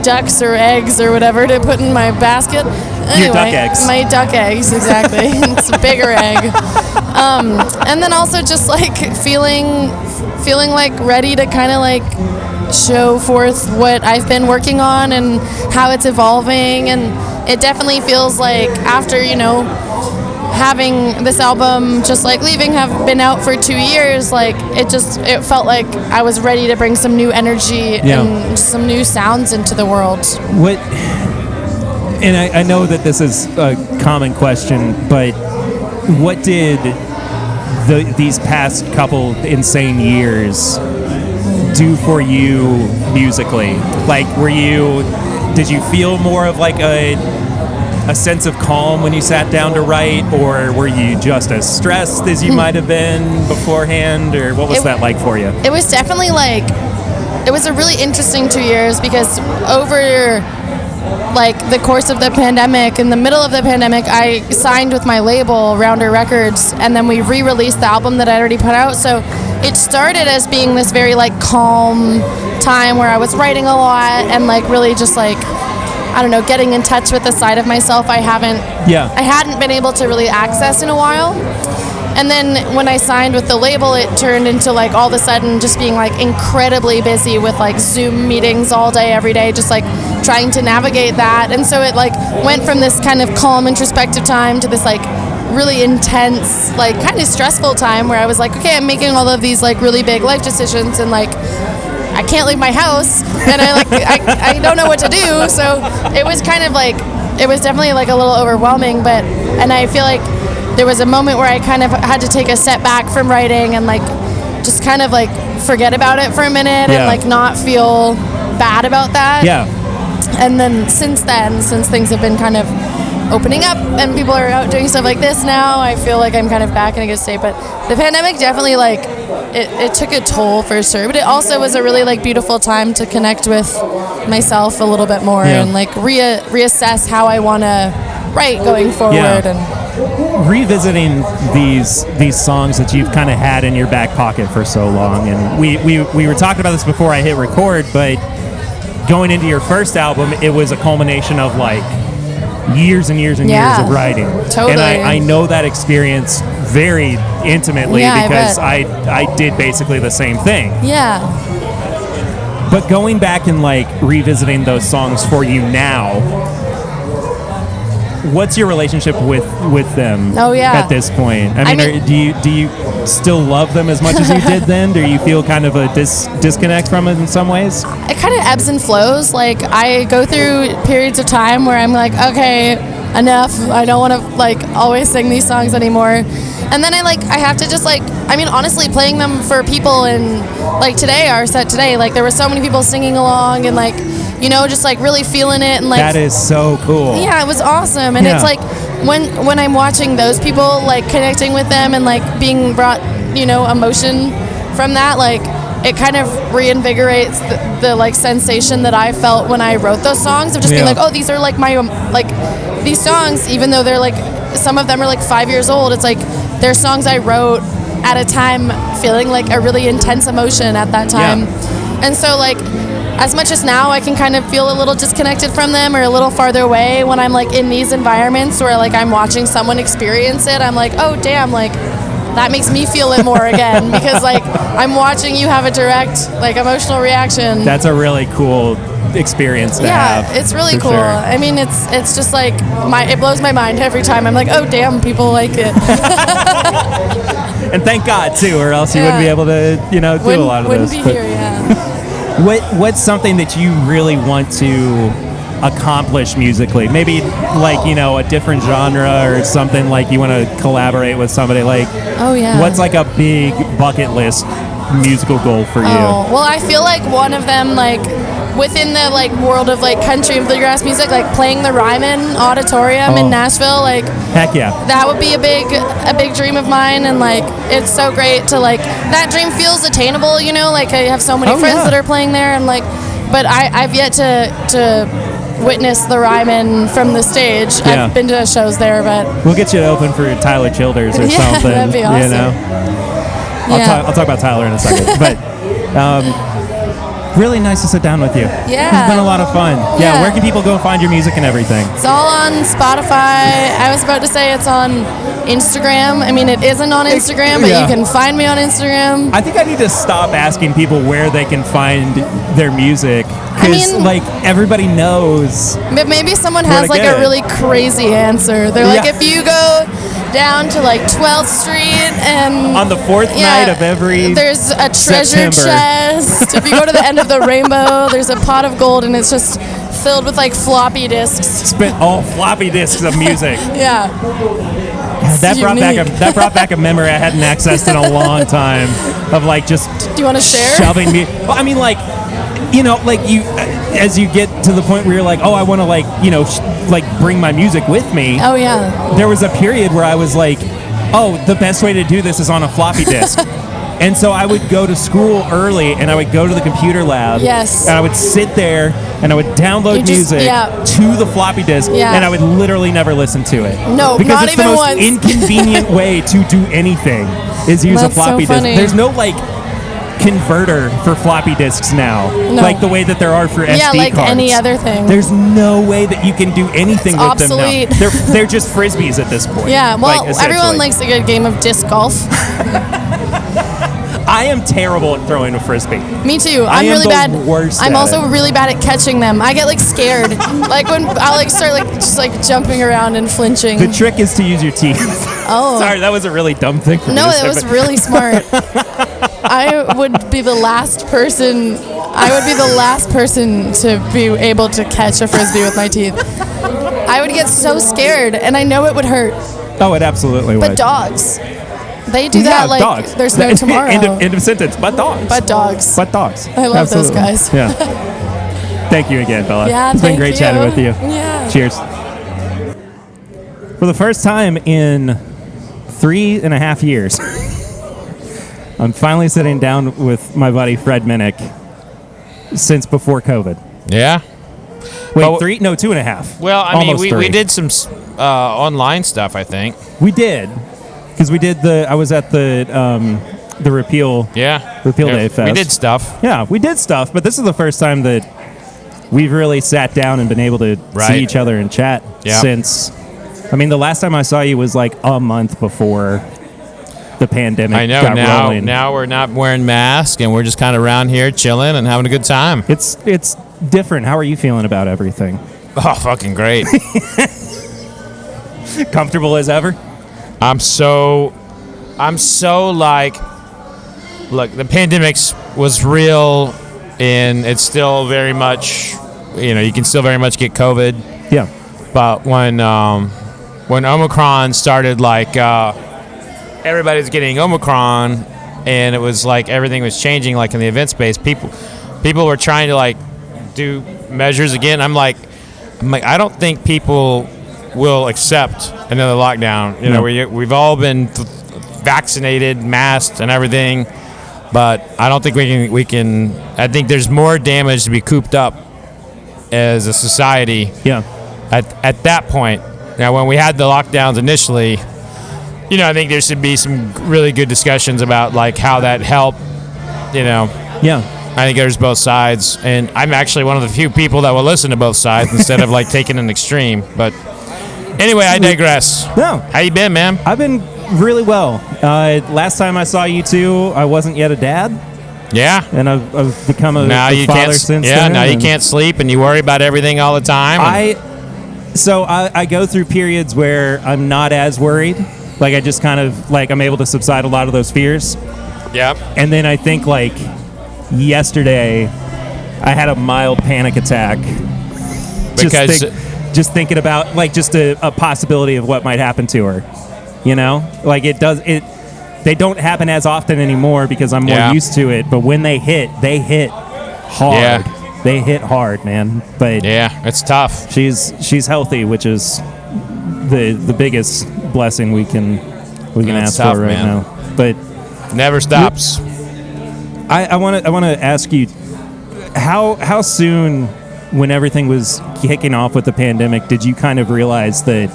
ducks or eggs or whatever to put in my basket. Anyway, your duck eggs. My duck eggs, exactly. It's a bigger egg. And then also just like feeling like ready to kind of like show forth what I've been working on and how it's evolving. And it definitely feels like after, you know, having this album Just Like Leaving have been out for 2 years, like it felt like I was ready to bring some new energy and some new sounds into the world. And I know that this is a common question, but what did these past couple insane years do for you musically? Like, did you feel more of like a sense of calm when you sat down to write, or were you just as stressed as you might have been beforehand, or what was that like for you? It was definitely like, it was a really interesting 2 years because over like the course of the pandemic, in the middle of the pandemic, I signed with my label, Rounder Records, and then we re-released the album that I'd already put out. So it started as being this very like calm time where I was writing a lot and like really just like, I don't know, getting in touch with the side of myself I hadn't been able to really access in a while. And then when I signed with the label, it turned into like all of a sudden just being like incredibly busy with like Zoom meetings all day, every day, just like trying to navigate that. And so it like went from this kind of calm, introspective time to this like really intense, like kind of stressful time where I was like, okay, I'm making all of these like really big life decisions and like I can't leave my house and I don't know what to do. So it was kind of like, it was definitely like a little overwhelming, and I feel like there was a moment where I kind of had to take a step back from writing and like just kind of like forget about it for a minute and like not feel bad about that. Yeah. And then since things have been kind of opening up and people are out doing stuff like this now, I feel like I'm kind of back in a good state. But the pandemic definitely like it took a toll for sure, but it also was a really like beautiful time to connect with myself a little bit more and like reassess how I want to write going forward. And revisiting these songs that you've kind of had in your back pocket for so long, and we were talking about this before I hit record, but going into your first album, it was a culmination of like years and years and years of writing. Totally. And I know that experience very intimately because I did basically the same thing. Yeah. But going back and like revisiting those songs for you now, what's your relationship with them at this point? I mean do you still love them as much as you did then? Do you feel kind of a disconnect from it in some ways? It kind of ebbs and flows. Like I go through periods of time where I'm like, okay, enough. I don't want to like always sing these songs anymore. And then I have to just like, I mean, honestly, playing them for people and like today, our set today, like there were so many people singing along and like, you know, just like really feeling it and like that is so cool. Yeah, it was awesome. And it's like when I'm watching those people like connecting with them and like being brought, you know, emotion from that, like it kind of reinvigorates the like sensation that I felt when I wrote those songs of just being like, oh, these are like my like these songs, even though they're like some of them are like 5 years old. It's like they're songs I wrote at a time feeling like a really intense emotion at that time. And so like as much as now I can kind of feel a little disconnected from them or a little farther away when I'm like in these environments where like I'm watching someone experience it, I'm like, oh damn, like that makes me feel it more again because like I'm watching you have a direct like emotional reaction. That's a really cool experience to have. Yeah, it's really cool. Sure. I mean, it's just like it blows my mind every time. I'm like, oh damn, people like it. And thank God too, or else you wouldn't be able to, you know, do a lot of this. Wouldn't be here, What's something that you really want to accomplish musically? Maybe like, you know, a different genre or something, like you want to collaborate with somebody, like what's like a big bucket list musical goal for you? Well, I feel like one of them like within the like world of like country and bluegrass music, like playing the Ryman Auditorium in Nashville, like heck yeah, that would be a big dream of mine. And like it's so great to like that dream feels attainable, you know, like I have so many friends that are playing there, and like, but I've yet to witness the Ryman from the stage. I've been to shows there, but we'll get you to open for Tyler Childers or something. That'd be awesome. You know, I'll talk about Tyler in a second, but. Really nice to sit down with you. Yeah. It's been a lot of fun. Yeah, where can people go find your music and everything? It's all on Spotify. I was about to say it's on Instagram. I mean, it isn't on Instagram, but you can find me on Instagram. I think I need to stop asking people where they can find their music. Because, like, everybody knows. But maybe someone has, like, a really crazy answer. They're like, if you go down to, like, 12th Street and... on the fourth night of every there's a treasure chest. If you go to the end of the rainbow, there's a pot of gold, and it's just filled with, like, floppy disks. Spent all floppy disks of music. That brought back a memory I hadn't accessed in a long time of, like, just... Do you want to share? Shoving me... Well, I mean, like... You know, like you, as you get to the point where you're like, oh, I want to like, you know, like bring my music with me. Oh yeah. There was a period where I was like, oh, the best way to do this is on a floppy disk. And so I would go to school early and I would go to the computer lab. Yes. And I would sit there and I would download music to the floppy disk and I would literally never listen to it. No, because not it's even the most once. Inconvenient way to do anything is use a floppy disk. There's no like converter for floppy disks now, like the way that there are for SD cards. Yeah, like any other thing. There's no way that you can do anything with obsolete. them now. They're just frisbees at this point. Yeah, well, everyone likes a good game of disc golf. I am terrible at throwing a frisbee. Me too. I'm really bad. I'm also really bad at catching them. I get like scared, like when I like start like just like jumping around and flinching. The trick is to use your teeth. Oh, sorry, that was a really dumb thing for me to say. No, it was really smart. I would be the last person. I would be the last person to be able to catch a frisbee with my teeth. I would get so scared, and I know it would hurt. Oh, it absolutely would. But dogs. They do that like dogs. There's no tomorrow. End of sentence. But dogs. But dogs. But dogs. I love those guys. Yeah. Thank you again, Bella. Yeah, it's been great chatting with you. Yeah. Cheers. For the first time in 3.5 years, I'm finally sitting down with my buddy Fred Minnick since before COVID. Yeah. Wait, 2.5. Well, I mean, we did some online stuff, I think. We did. Because we did I was at the Repeal Day Fest. We did stuff. Yeah, we did stuff, but this is the first time that we've really sat down and been able to see each other and chat since. I mean, the last time I saw you was like a month before the pandemic got rolling. Now we're not wearing masks and we're just kind of around here chilling and having a good time. It's different. How are you feeling about everything? Oh, fucking great. Comfortable as ever? I'm so like, look, the pandemic was real, and it's still very much, you know, you can still very much get COVID. Yeah. But when Omicron started, like, everybody's getting Omicron, and it was like everything was changing, like in the event space. People were trying to like do measures again. I'm like, I don't think people will accept another lockdown. You know, we've all been vaccinated, masked, and everything, but I don't think we can. I think there's more damage to be cooped up as a society. Yeah. At that point, now when we had the lockdowns initially, you know, I think there should be some really good discussions about like how that helped. You know. Yeah. I think there's both sides, and I'm actually one of the few people that will listen to both sides instead of like taking an extreme, but. Anyway, I digress. No. How you been, man? I've been really well. Last time I saw you two, I wasn't yet a dad. Yeah. And I've become a father since then. Yeah, now you can't sleep and you worry about everything all the time. I go through periods where I'm not as worried. Like I just kind of, like I'm able to subside a lot of those fears. Yep. And then I think like yesterday, I had a mild panic attack. Because... Just thinking about like just a possibility of what might happen to her, you know, like they don't happen as often anymore because I'm more used to it. But when they hit hard. Yeah. they hit hard, man. But yeah, it's tough. She's healthy, which is the biggest blessing we can ask tough, for right man. now. But never stops. I want to ask you how soon, when everything was kicking off with the pandemic, did you kind of realize that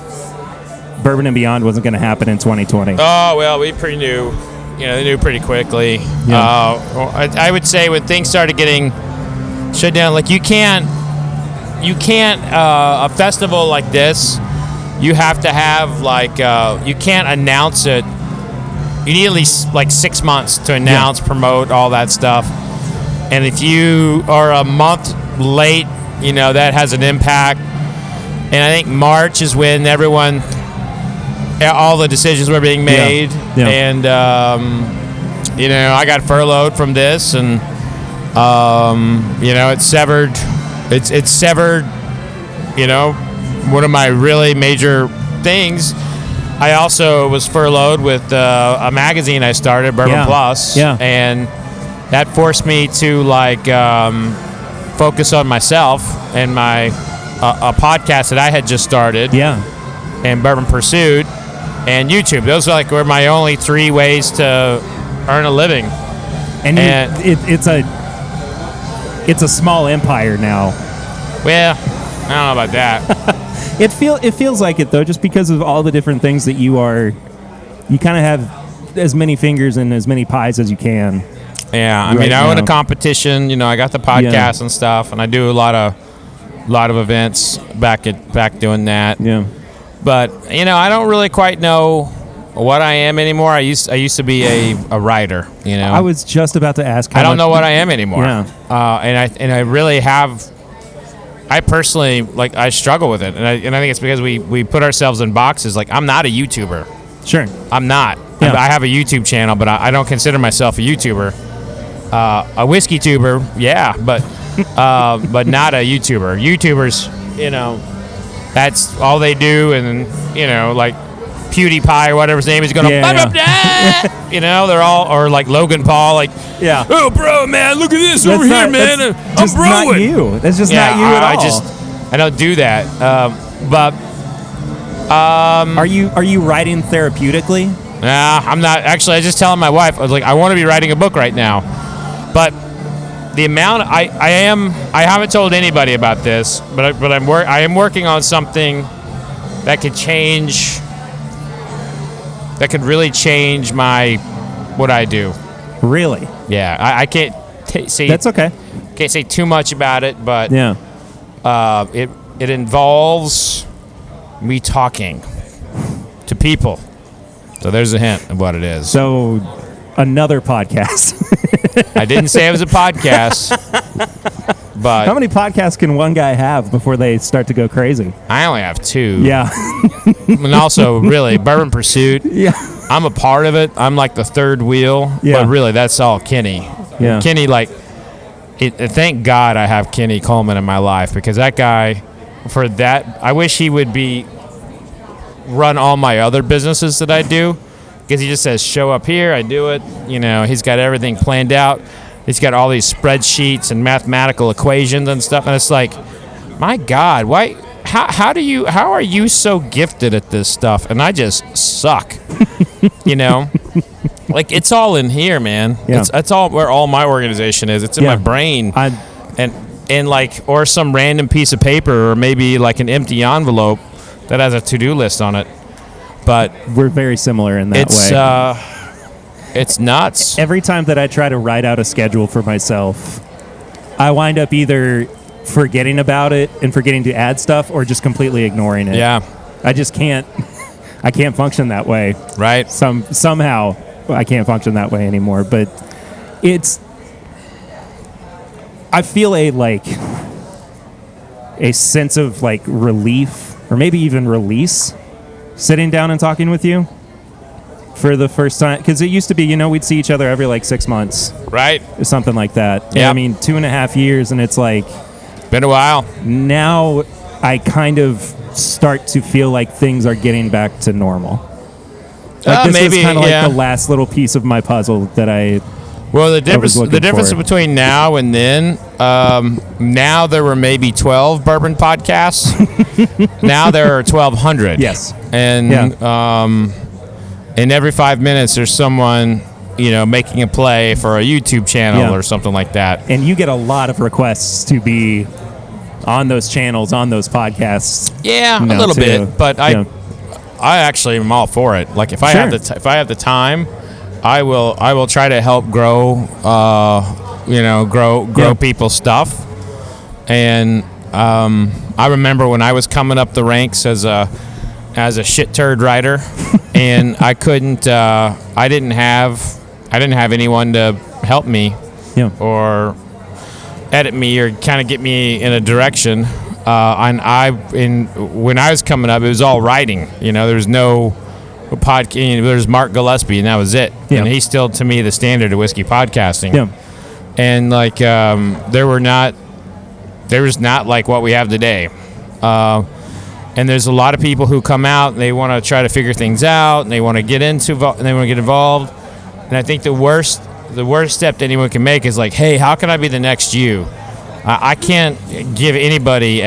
Bourbon and Beyond wasn't going to happen in 2020? Oh, well, we pretty knew. They knew pretty quickly. Yeah. I would say when things started getting shut down, like you can't a festival like this, you have to have you can't announce it. You need at least like 6 months to announce, promote, all that stuff. And if you are a month late, that has an impact. And I think March is when all the decisions were being made. Yeah. And, I got furloughed from this, and, it's severed, one of my really major things. I also was furloughed with a magazine I started, Bourbon Plus. Yeah. And that forced me to focus on myself and my a podcast that I had just started. Yeah. And Bourbon Pursuit and YouTube. Those were my only 3 ways to earn a living. And it's a small empire now. Well, I don't know about that. It feels like it though, just because of all the different things that you kind of have as many fingers in as many pies as you can. Yeah, I own a competition. I got the podcast and stuff, and I do a lot of events back doing that. Yeah, but I don't really quite know what I am anymore. I used to be a writer. I was just about to ask. I don't know what I am anymore. Yeah, and I really have. I personally I struggle with it, and I think it's because we put ourselves in boxes. Like, I'm not a YouTuber. Sure, I'm not. Yeah. I have a YouTube channel, but I don't consider myself a YouTuber. A whiskey tuber, yeah, but not a YouTuber. YouTubers, that's all they do, and like PewDiePie or whatever his name is going to, they're all, or like Logan Paul, oh bro, man, look at this over here, man, I'm just broing. Not you. That's just not you at all. I don't do that. But are you writing therapeutically? Nah, I'm not. Actually, I was just telling my wife, I was like, I want to be writing a book right now. But the amount I haven't told anybody about this, but I am working on something that could really change what I do. Really? Yeah, I can't say. That's okay. Can't say too much about it, but yeah, it involves me talking to people. So there's a hint of what it is. So another podcast. I didn't say it was a podcast, but how many podcasts can one guy have before they start to go crazy? I only have 2. Yeah. And also, really, Bourbon Pursuit. Yeah. I'm a part of it. I'm like the third wheel. Yeah. But really, that's all Kenny. Yeah. Kenny, thank God I have Kenny Coleman in my life, because that guy, for that, I wish he would run all my other businesses that I do, because he just says, show up here, I do it. He's got everything planned out. He's got all these spreadsheets and mathematical equations and stuff, and it's like, my God, why? How are you so gifted at this stuff? And I just suck. It's all in here, man. Yeah. It's all where all my organization is. It's in my brain. Or some random piece of paper, or maybe like an empty envelope that has a to-do list on it. But we're very similar in that way. It's nuts. Every time that I try to write out a schedule for myself, I wind up either forgetting about it and forgetting to add stuff, or just completely ignoring it. Yeah. I just can't. I can't function that way. Right. Somehow I can't function that way anymore. But I feel a sense of relief, or maybe even release, sitting down and talking with you for the first time. Because it used to be, we'd see each other every 6 months. Right. Or something like that. Yeah. 2.5 years, and it's been a while. Now I kind of start to feel like things are getting back to normal. This maybe, was kind of the last little piece of my puzzle that I Well, the difference between now and then, now there were maybe 12 bourbon podcasts. Now there are 1,200. Yes. And and every 5 minutes there's someone, making a play for a YouTube channel or something like that. And you get a lot of requests to be on those channels, on those podcasts. Yeah, a little bit, but I actually am all for it. Like if I have the time, I will try to help grow people's stuff. And I remember when I was coming up the ranks as a shit turd writer, and I didn't have anyone to help me or edit me or kind of get me in a direction. When I was coming up, it was all writing. There was no podcast. There's Mark Gillespie, and that was it. Yeah. And he's still, to me, the standard of whiskey podcasting. Yeah. And there was not like what we have today. And there's a lot of people who come out and they want to try to figure things out and they want to get involved. And I think the worst step that anyone can make is like, hey, how can I be the next you? I can't give anybody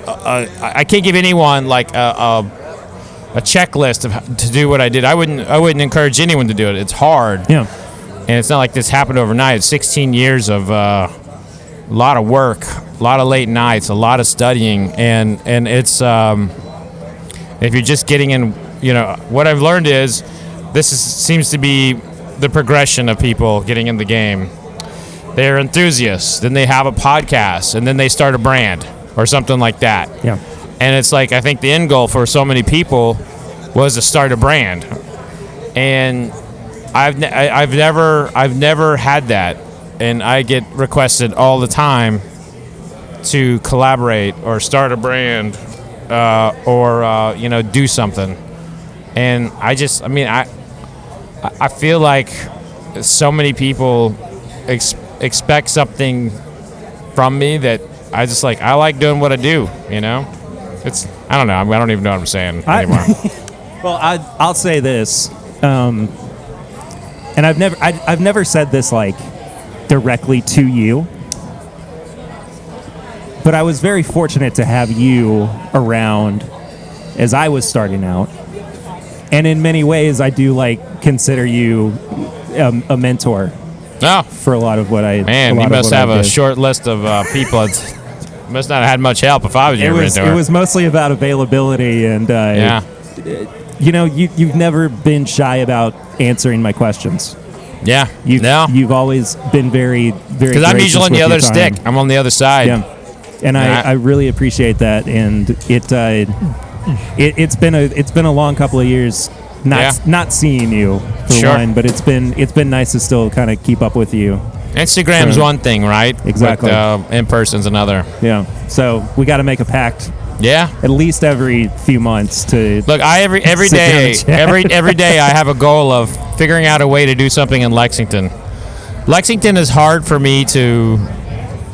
I can't give anyone like a checklist to do what I did. I wouldn't encourage anyone to do it. It's hard. Yeah. And it's not like this happened overnight. It's 16 years of a lot of work, a lot of late nights, a lot of studying, and it's if you're just getting in, what I've learned is seems to be the progression of people getting in the game. They're enthusiasts, then they have a podcast, and then they start a brand or something like that. Yeah. And it's like, I think the end goal for so many people was to start a brand, and I've never had that, and I get requested all the time to collaborate or start a brand or do something, and I feel like so many people expect something from me that I like doing what I do. It's I don't know. I don't even know what I'm saying anymore. Well, I'll say this, and I've never said this like directly to you, but I was very fortunate to have you around as I was starting out, and in many ways I do consider you a mentor. Oh. For a lot of what I man, you must have a short list of people. Must not have had much help if I was your mentor. It was mostly about availability, and you've never been shy about answering my questions. Yeah, you've always been very, very. Because I'm usually on the other stick. I'm on the other side. Yeah, and I really appreciate that, and it's been a long couple of years not seeing you for one, but it's been nice to still kind of keep up with you. Instagram's one thing, right? Exactly. But, in person's another. Yeah. So we got to make a pact. Yeah. At least every few months to look. every day I have a goal of figuring out a way to do something in Lexington. Lexington is hard for me to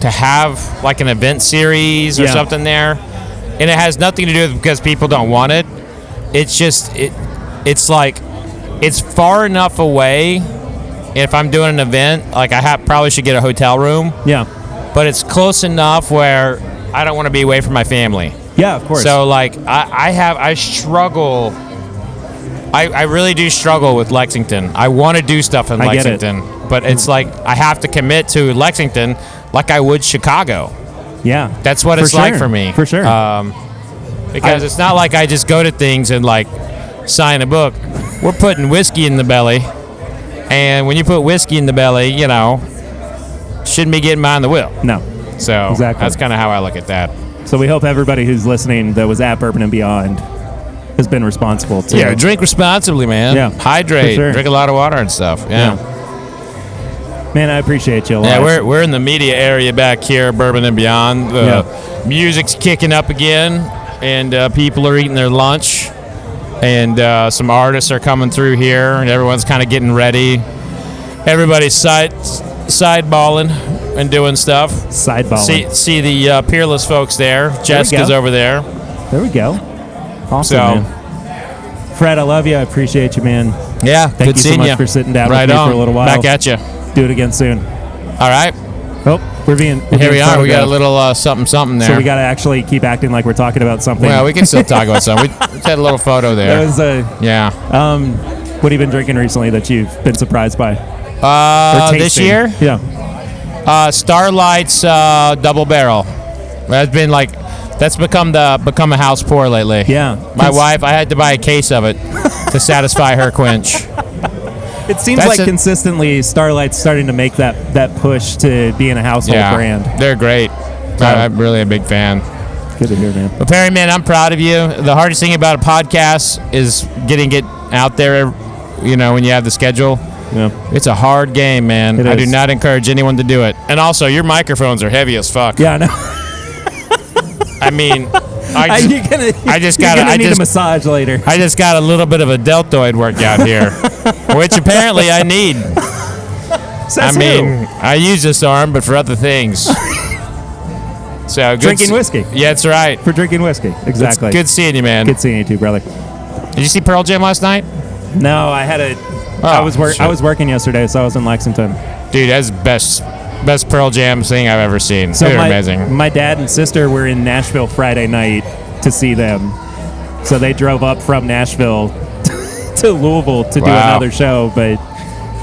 have like an event series or something there, and it has nothing to do with because people don't want it. It's just it's like it's far enough away. If I'm doing an event, like probably should get a hotel room. Yeah. But it's close enough where I don't want to be away from my family. Yeah, of course. So like I struggle. I really do struggle with Lexington. I want to do stuff in Lexington, but it's like I have to commit to Lexington like I would Chicago. Yeah. That's what it's like for me. For sure. Because it's not like I just go to things and like sign a book. We're putting whiskey in the belly. And when you put whiskey in the belly, shouldn't be getting behind the wheel. No. So exactly. That's kind of how I look at that. So we hope everybody who's listening that was at Bourbon and Beyond has been responsible too. Yeah, drink responsibly, man. Yeah. Hydrate. Sure. Drink a lot of water and stuff. Yeah. Man, I appreciate you a lot. Yeah, we're in the media area back here, Bourbon and Beyond. Music's kicking up again, and people are eating their lunch. And some artists are coming through here, and everyone's kind of getting ready. Everybody's sideballing and doing stuff. Sideballing. See the Peerless folks there. Jessica's over there. There we go. Awesome, man. Fred, I love you. I appreciate you, man. Yeah, Thank good you so seeing much you. for sitting down Right with me on. for a little while. Back at you. Do it again soon. All right. Oh, we're being Here we are. We got a photographed. little something there. So we got to actually keep acting like we're talking about something. Well, we can still talk about something. We had a little photo there. That was yeah. What have you been drinking recently that you've been surprised by? This year? Yeah. Starlight's Double Barrel. That's become a house pour lately. Yeah. My wife, I had to buy a case of it to satisfy her quench. It seems like consistently Starlight's starting to make that push to being a household brand. They're great. I'm really a big fan. Good to hear, man. But Perry, man, I'm proud of you. The hardest thing about a podcast is getting it out there, when you have the schedule. Yeah. It's a hard game, man. I do not encourage anyone to do it. And also, your microphones are heavy as fuck. Yeah, I know. I mean, I just You're got gonna need a massage later. I just got a little bit of a deltoid workout here, which apparently I need. I use this arm, but for other things. So drinking whiskey. Yeah, that's right. For drinking whiskey, exactly. It's good seeing you, man. Good seeing you too, brother. Did you see Pearl Jam last night? No, I had I was working yesterday, so I was in Lexington. Dude, that's best Pearl Jam thing I've ever seen. So They're amazing. My dad and sister were in Nashville Friday night to see them. So they drove up from Nashville to Louisville to do another show, but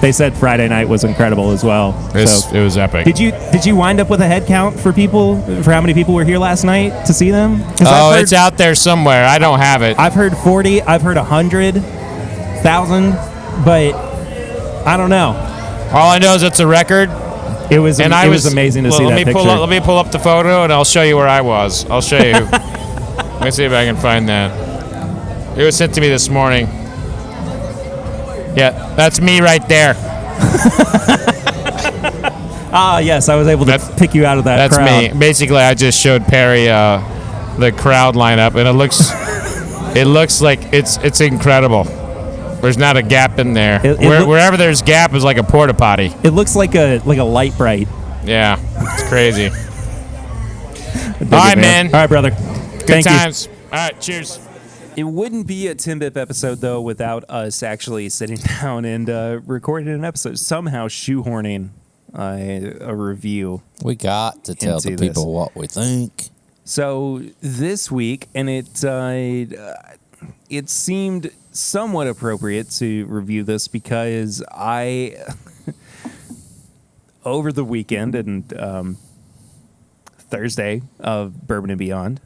they said Friday night was incredible as well. It was epic. Did you wind up with a head count for how many people were here last night to see them? It's out there somewhere. I don't have it. I've heard 40. I've heard 100,000, but I don't know. All I know is it's a record. It was amazing to see that picture. Let me pull up the photo, and I'll show you where I was. I'll show you. Let me see if I can find that. It was sent to me this morning. Yeah, that's me right there. Yes, I was able to pick you out of that crowd. That's me. Basically, I just showed Perry the crowd lineup, and it looks like it's incredible. There's not a gap in there. Wherever there's gap is like a porta potty. It looks like a light bright. Yeah, it's crazy. All right, man. All right, brother. Good times. All right, cheers. It wouldn't be a Timbip episode, though, without us actually sitting down and recording an episode, somehow shoehorning a review. We got to tell the people what we think. So this week, and it seemed somewhat appropriate to review this because over the weekend and Thursday of Bourbon Beyond,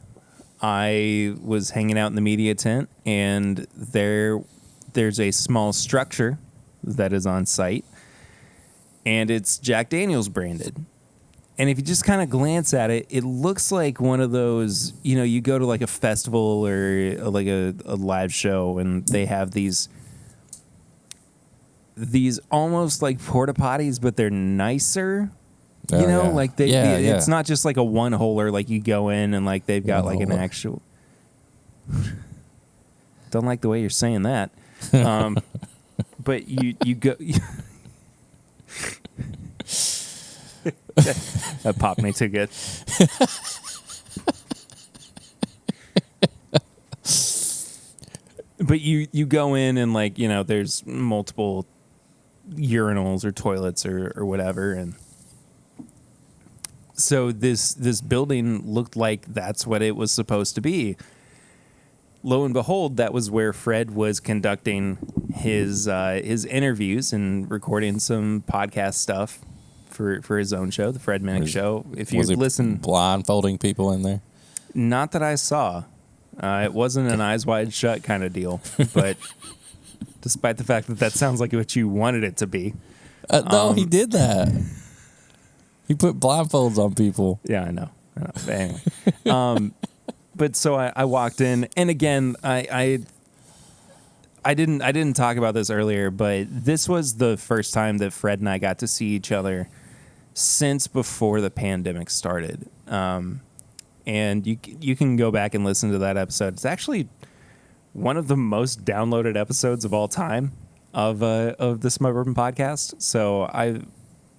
I was hanging out in the media tent, and there's a small structure that is on site, and it's Jack Daniel's branded. And if you just kind of glance at it, it looks like one of those, you go to like a festival or like a live show, and they have these almost like porta potties, but they're nicer. Like it's not just like a one holer. Like you go in and like they've got like an actual. Don't like the way you're saying that, but you go. That popped me too good. But you go in and like there's multiple urinals or toilets or whatever, and so this building looked like that's what it was supposed to be. Lo and behold, that was where Fred was conducting his interviews and recording some podcast stuff for his own show, the Fred Minnick Show. If you listen, blindfolding people in there. Not that I saw. It wasn't an eyes wide shut kind of deal, but despite the fact that sounds like what you wanted it to be. No, he did that. He put blindfolds on people. Yeah, I know. But anyway, but so I walked in, and again, I didn't talk about this earlier, but this was the first time that Fred and I got to see each other since before the pandemic started. And you can go back and listen to that episode. It's actually one of the most downloaded episodes of all time of this My Bourbon Podcast. So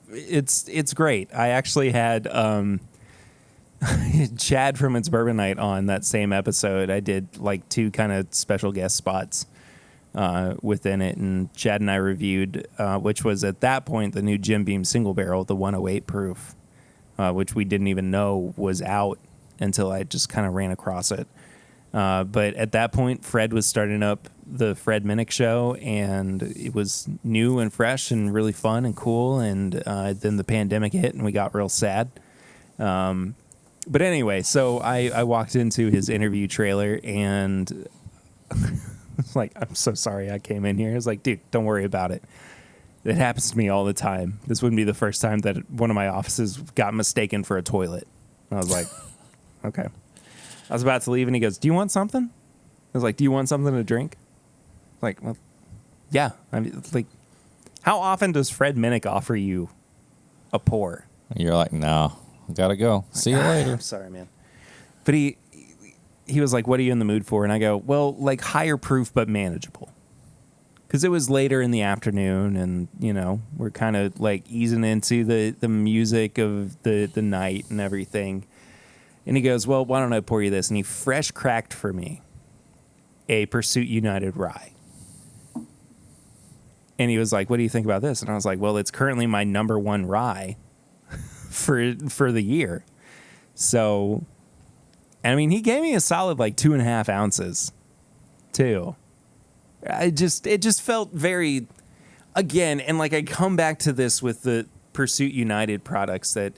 it's great. I actually had Chad from It's Bourbon Night on that same episode. I did like 2 kind of special guest spots within it, and Chad and I reviewed, which was at that point the new Jim Beam single barrel, the 108 proof, which we didn't even know was out until I just kind of ran across it. But at that point, Fred was starting up the Fred Minnick show, and it was new and fresh and really fun and cool. And then the pandemic hit, and we got real sad. But anyway, so I walked into his interview trailer, and it's like, I'm so sorry I came in here. I was like, dude, don't worry about it. It happens to me all the time. This wouldn't be the first time that one of my offices got mistaken for a toilet. And I was like, okay. I was about to leave, and he goes, do you want something? I was like, do you want something to drink? Like, well, yeah. I mean, like, how often does Fred Minnick offer you a pour? You're like, no, gotta go. See you later. I'm sorry, man. But he was like, what are you in the mood for? And I go, well, like higher proof but manageable. Because it was later in the afternoon, and, you know, we're kind of like easing into the music of the night and everything. And he goes, well, why don't I pour you this? And he fresh cracked for me a Pursuit United rye. And he was like, what do you think about this? And I was like, well, it's currently my number one rye for the year. So, I mean, he gave me a solid like 2.5 ounces too. It just felt very, again, and like I come back to this with the Pursuit United products, that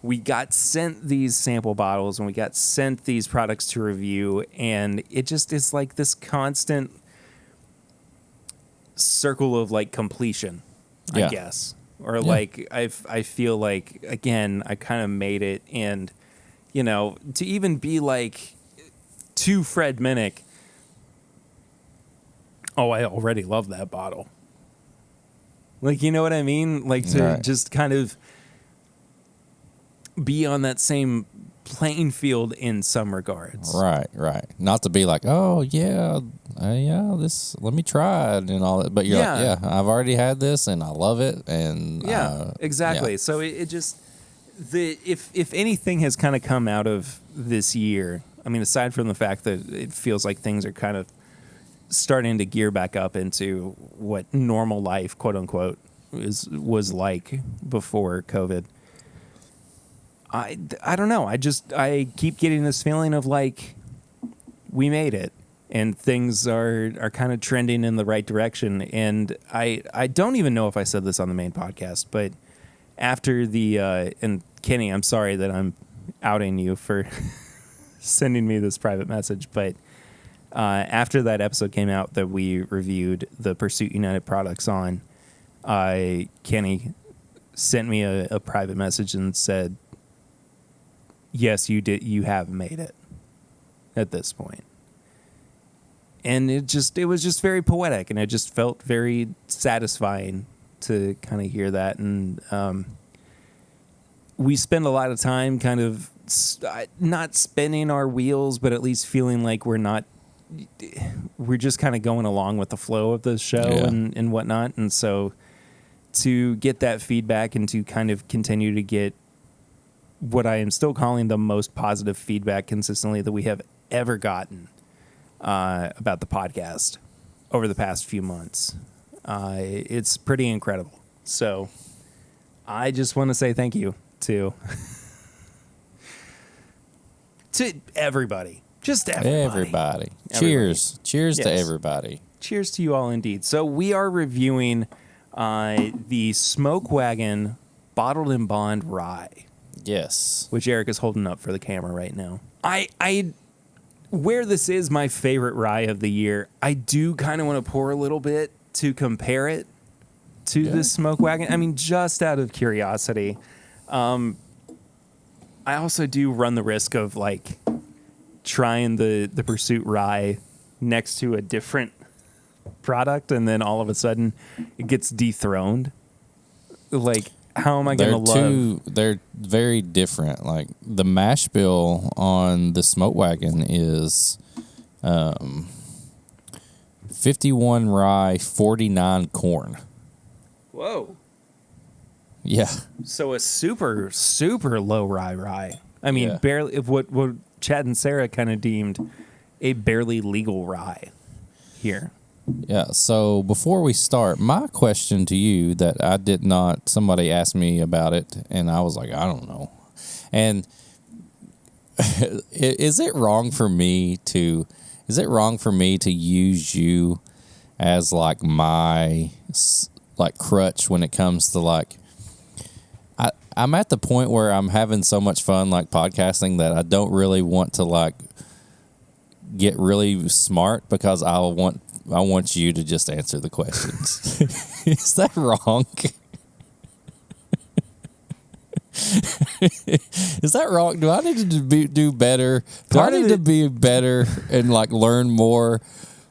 we got sent these sample bottles and we got sent these products to review, and it just is like this constant circle of like completion, I guess. Or like I feel like, again, I kind of made it, and, you know, to even be like to Fred Minnick, oh, I already love that bottle. Like, you know what I mean? Like to just kind of be on that same playing field in some regards. Right. Not to be like, oh, this, let me try it and all that. But you're like, I've already had this and I love it. And exactly. So it just, if anything has kind of come out of this year, I mean, aside from the fact that it feels like things are kind of starting to gear back up into what normal life, quote unquote, was like before COVID. I don't know. I keep getting this feeling of like we made it and things are kind of trending in the right direction. And I don't even know if I said this on the main podcast, but after the and Kenny, I'm sorry that I'm outing you for sending me this private message, but after that episode came out that we reviewed the Pursuit United products on, Kenny sent me a private message and said, yes, you did. You have made it at this point. And it was just very poetic, and it just felt very satisfying to kind of hear that. And we spend a lot of time kind of not spinning our wheels, but at least feeling like we're just kind of going along with the flow of the show and whatnot. And so to get that feedback and to kind of continue to get what I am still calling the most positive feedback consistently that we have ever gotten about the podcast over the past few months, it's pretty incredible. So I just want to say thank you to everybody. Just everybody. Cheers to everybody. Cheers to you all indeed. So we are reviewing the Smoke Wagon Bottled in Bond Rye. Yes. Which Eric is holding up for the camera right now. Where this is my favorite rye of the year, I do kind of want to pour a little bit to compare it to the Smoke Wagon. I mean, just out of curiosity. I also do run the risk of like trying the Pursuit rye next to a different product, and then all of a sudden it gets dethroned. Like, how am I going to love? They're very different. Like the mash bill on the Smoke Wagon is 51 rye, 49 corn. Whoa. Yeah. So a super, super low rye. I mean, barely what Chad and Sarah kind of deemed a barely legal rye here. Yeah, so before we start, my question to you that I did not, somebody asked me about it, and I was like, I don't know. And is it wrong for me to use you as like my like crutch when it comes to like, I'm at the point where I'm having so much fun like podcasting that I don't really want to like get really smart because I want you to just answer the questions. Is that wrong? Is that wrong? Do I need to do better? Do I need to be better and like learn more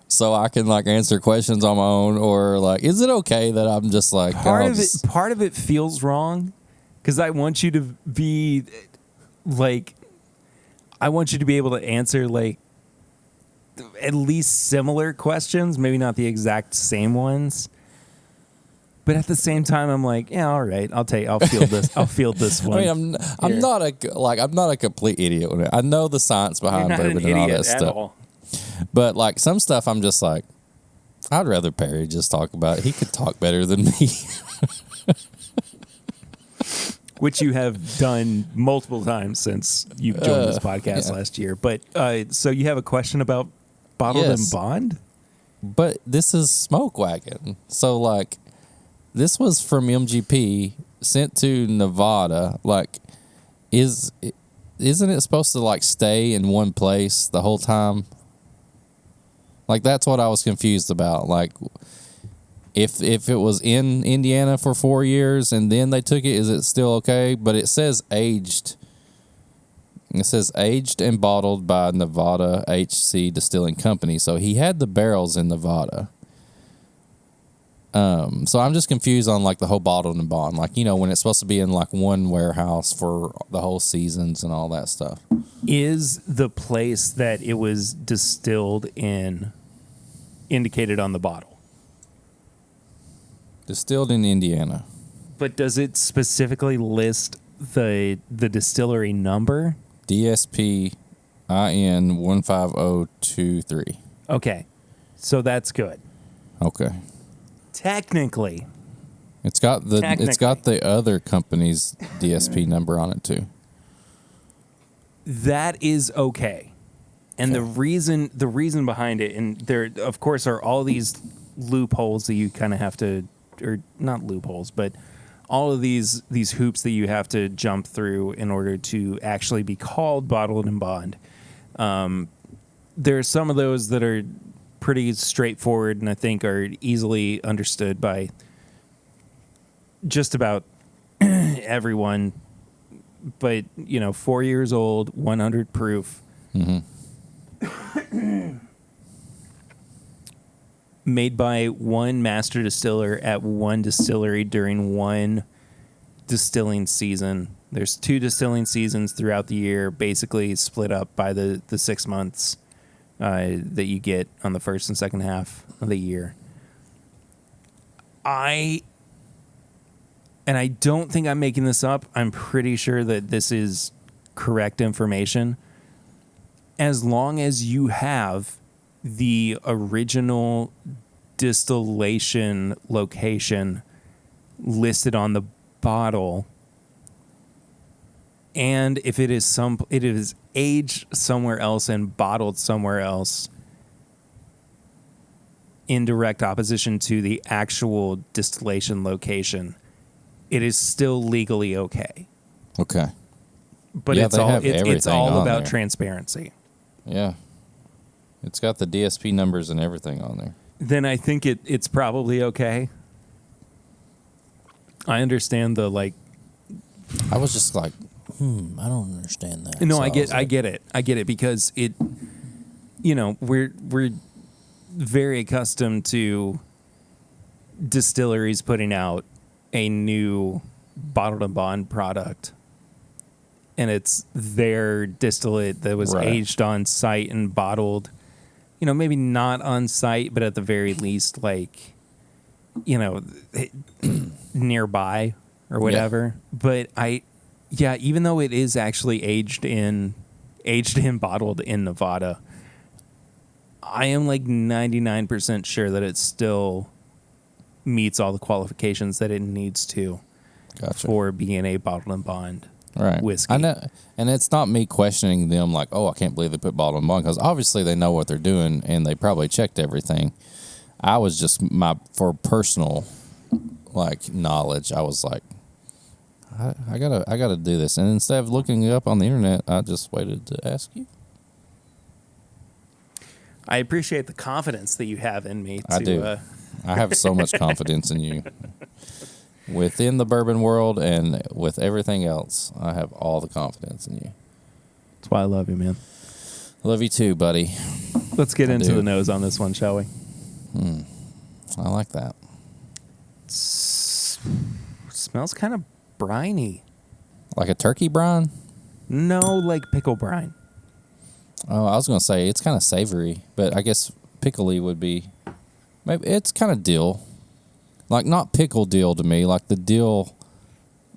so I can like answer questions on my own? Or like, is it okay that I'm just like part of it feels wrong because I want you to be like, I want you to be able to answer like at least similar questions, maybe not the exact same ones. But at the same time, I'm like, yeah, all right, I'll field this. I'll field this one. I mean, I'm not a complete idiot with it. I know the science behind bourbon and all that stuff. All. But like some stuff, I'm just like, I'd rather Perry just talk about it. He could talk better than me. Which you have done multiple times since you've joined this podcast last year. But so you have a question about Bottled and Bond? But this is Smoke Wagon. So like, this was from MGP sent to Nevada. Like, isn't it supposed to like stay in one place the whole time? Like, that's what I was confused about. Like, if it was in Indiana for 4 years and then they took it, is it still okay? But it says aged. It says aged and bottled by Nevada HC Distilling Company. So he had the barrels in Nevada. So I'm just confused on like the whole bottled and bond, like, you know, when it's supposed to be in like one warehouse for the whole seasons and all that stuff. Is the place that it was distilled in indicated on the bottle? Distilled in Indiana. But does it specifically list the distillery number? DSP IN 15023. Okay. So that's good. Okay. Technically. It's got the other company's DSP number on it too. That is okay. And the reason behind it, and there of course are all these loopholes that you kind of have to, or not loopholes, but all of these hoops that you have to jump through in order to actually be called Bottled and Bond. There are some of those that are pretty straightforward and I think are easily understood by just about everyone. But, 4 years old, 100 proof. Mm-hmm. Made by one master distiller at one distillery during one distilling season. There's 2 distilling seasons throughout the year, basically split up by the 6 months that you get on the first and second half of the year. I don't think I'm making this up. I'm pretty sure that this is correct information. As long as you have the original distillation location listed on the bottle, and if it is aged somewhere else and bottled somewhere else in direct opposition to the actual distillation location, it is still legally okay. Okay. But yeah, it's all about there. Transparency. Yeah. It's got the DSP numbers and everything on there. Then I think it's probably okay. I understand the like. I was just like, I don't understand that. No, so I get it because it, we're very accustomed to distilleries putting out a new Bottled and Bond product. And it's their distillate that was aged on site and bottled, maybe not on site, but at the very least, like, nearby or whatever. Yeah. But even though it is actually aged in bottled in Nevada, I am like 99% sure that it still meets all the qualifications that it needs to for being a bottled and bond whiskey. I know, and it's not me questioning them like, oh, I can't believe they put bottled and bond, because obviously they know what they're doing and they probably checked everything. I was just for personal like knowledge, I was like, I gotta do this, and instead of looking it up on the internet, I just waited to ask you. I appreciate the confidence that you have in me. I do. I have so much confidence in you. Within the bourbon world and with everything else, I have all the confidence in you. That's why I love you, man. Love you too, buddy. Let's get into the nose on this one, shall we? I like that. Smells kind of briny. Like a turkey brine? No, like pickle brine. Oh, I was going to say it's kind of savory, but I guess pickly would be... Maybe it's kind of dill. Like not pickle dill to me, like the dill,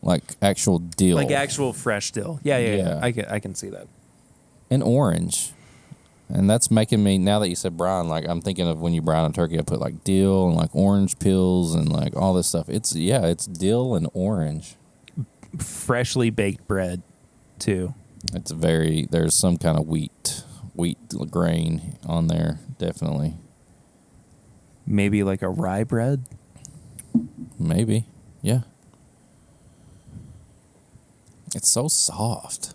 like actual dill. Like actual fresh dill. Yeah. I can see that. And orange. And that's making me, now that you said brine, like I'm thinking of when you brine a turkey, I put like dill and like orange peels and like all this stuff. It's dill and orange. Freshly baked bread, too. It's there's some kind of wheat grain on there, definitely. Maybe like a rye bread? Maybe, yeah. It's so soft.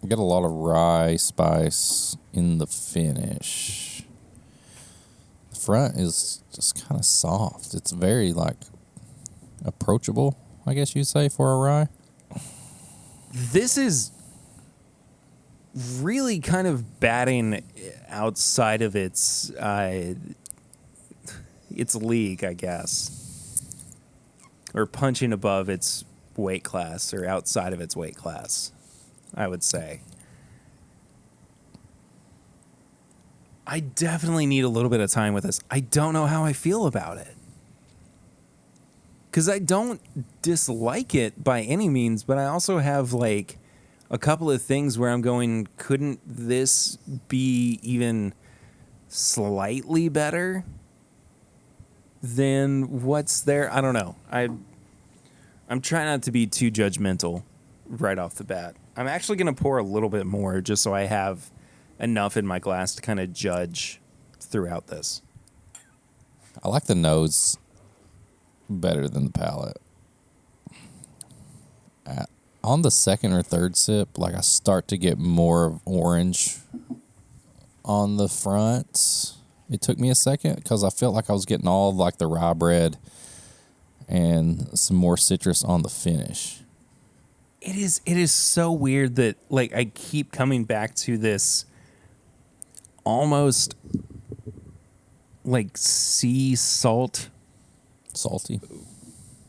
I get a lot of rye spice in the finish. The front is just kind of soft. It's very like approachable, I guess you'd say, for a rye. This is really kind of batting outside of its league, I guess, or punching above its weight class or outside of its weight class, I would say. I definitely need a little bit of time with this. I don't know how I feel about it. Because I don't dislike it by any means, but I also have like a couple of things where I'm going, couldn't this be even slightly better than what's there? I don't know. I'm trying not to be too judgmental right off the bat. I'm actually going to pour a little bit more just so I have enough in my glass to kind of judge throughout this. I like the nose better than the palate. On the second or third sip, like I start to get more of orange on the front. It took me a second because I felt like I was getting all like the rye bread and some more citrus on the finish. It is so weird that like I keep coming back to this almost like sea salty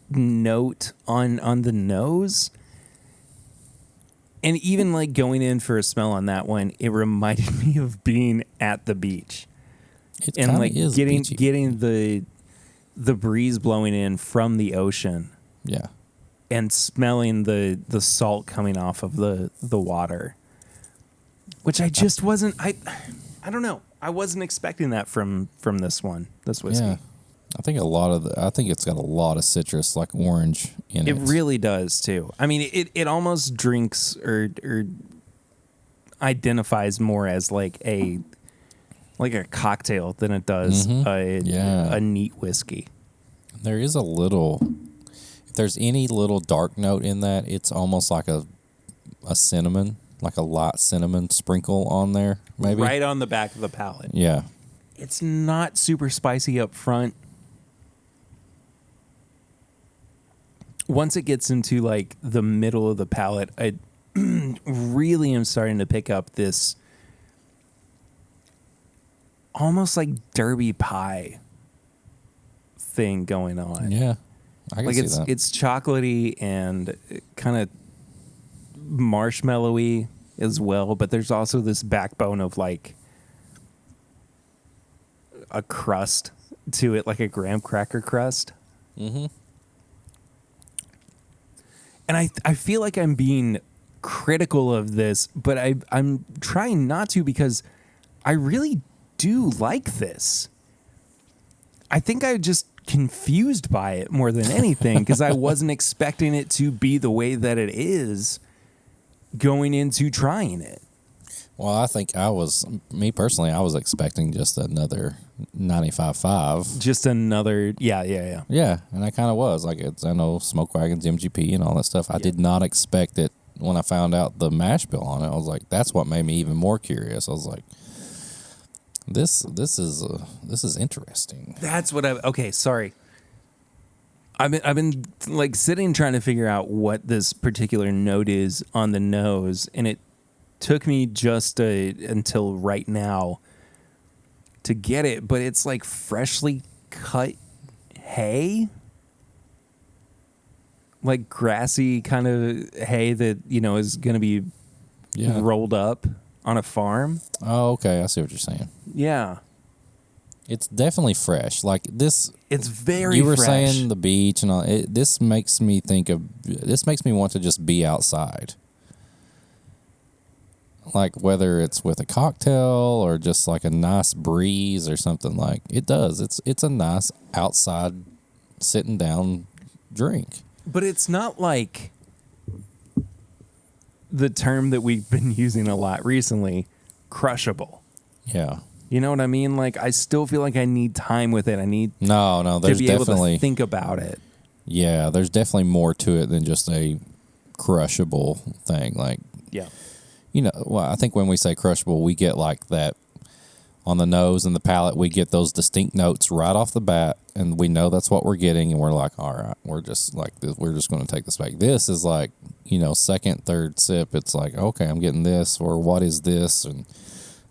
note on the nose. And even like going in for a smell on that one, it reminded me of being at the beach. It and like is getting beachy. getting the breeze blowing in from the ocean. Yeah. And smelling the salt coming off of the water. Which I just wasn't I don't know. I wasn't expecting that from this whiskey. Yeah. I think it's got a lot of citrus, like orange in it. It really does too. I mean, it almost drinks or identifies more as like a cocktail than it does a neat whiskey. There is if there's any little dark note in that, it's almost like a cinnamon, like a light cinnamon sprinkle on there, maybe. Right on the back of the palate. Yeah. It's not super spicy up front. Once it gets into like the middle of the palate, I really am starting to pick up this almost like Derby pie thing going on. Yeah, I can see that. It's chocolatey and kind of marshmallowy as well, but there's also this backbone of like a crust to it, like a graham cracker crust. Mm-hmm. And I feel like I'm being critical of this, but I'm trying not to, because I really do like this. I think I just confused by it more than anything because I wasn't expecting it to be the way that it is going into trying it. Well, I think I was expecting just another 95.5. Just another, yeah. Yeah, and I kind of was. Like, I know Smoke Wagon's MGP and all that stuff. I did not expect it when I found out the mash bill on it. I was like, that's what made me even more curious. I was like, this is interesting. That's what okay, sorry. I've been like sitting trying to figure out what this particular note is on the nose, and it took me just until right now to get it, but it's like freshly cut hay, like grassy kind of hay that, you know, is going to be rolled up on a farm. Oh, okay. I see what you're saying. Yeah. It's definitely fresh. Like this. It's very fresh. You were saying the beach and all. This makes me want to just be outside. Like whether it's with a cocktail or just like a nice breeze or something, like it does. It's a nice outside sitting down drink. But it's not like the term that we've been using a lot recently, crushable. Yeah. You know what I mean? Like I still feel like I need time with it. I need there's to be definitely able to think about it. Yeah, there's definitely more to it than just a crushable thing. Like you know, well, I think when we say crushable, we get like that on the nose and the palate. We get those distinct notes right off the bat, and we know that's what we're getting, and we're like, all right, we're just going to take this back. This is like, you know, second, third sip. It's like, okay, I'm getting this, or what is this? And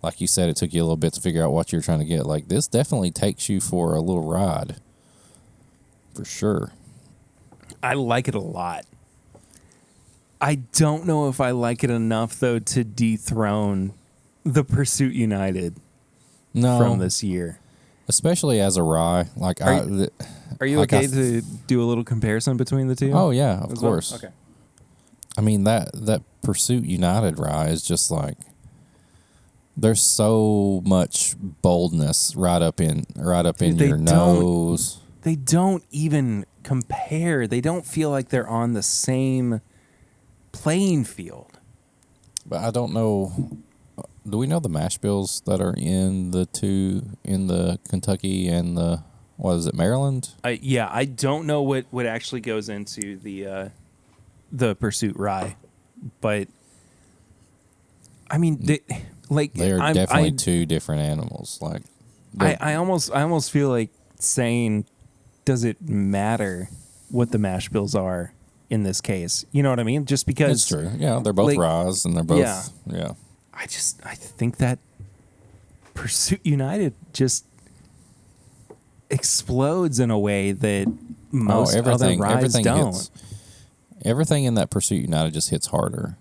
like you said, it took you a little bit to figure out what you're trying to get. Like this definitely takes you for a little ride, for sure. I like it a lot. I don't know if I like it enough, though, to dethrone the Pursuit United from this year. Especially as a rye. Like, are you like okay to do a little comparison between the two? Oh, yeah, of course. Okay. I mean, that Pursuit United rye is just like, there's so much boldness right up in your nose. They don't even compare. They don't feel like they're on the same playing field. But I don't know. Do we know the mash bills that are in the Kentucky and the, what is it, Maryland? I don't know what actually goes into the Pursuit rye, but I mean, they are definitely two different animals. Like, I almost feel like saying, does it matter what the mash bills are in this case? You know what I mean? Just because it's true. Yeah, they're both ryes and they're both yeah. I think that Pursuit United just explodes in a way that most other ryes don't. Everything in that Pursuit United just hits harder.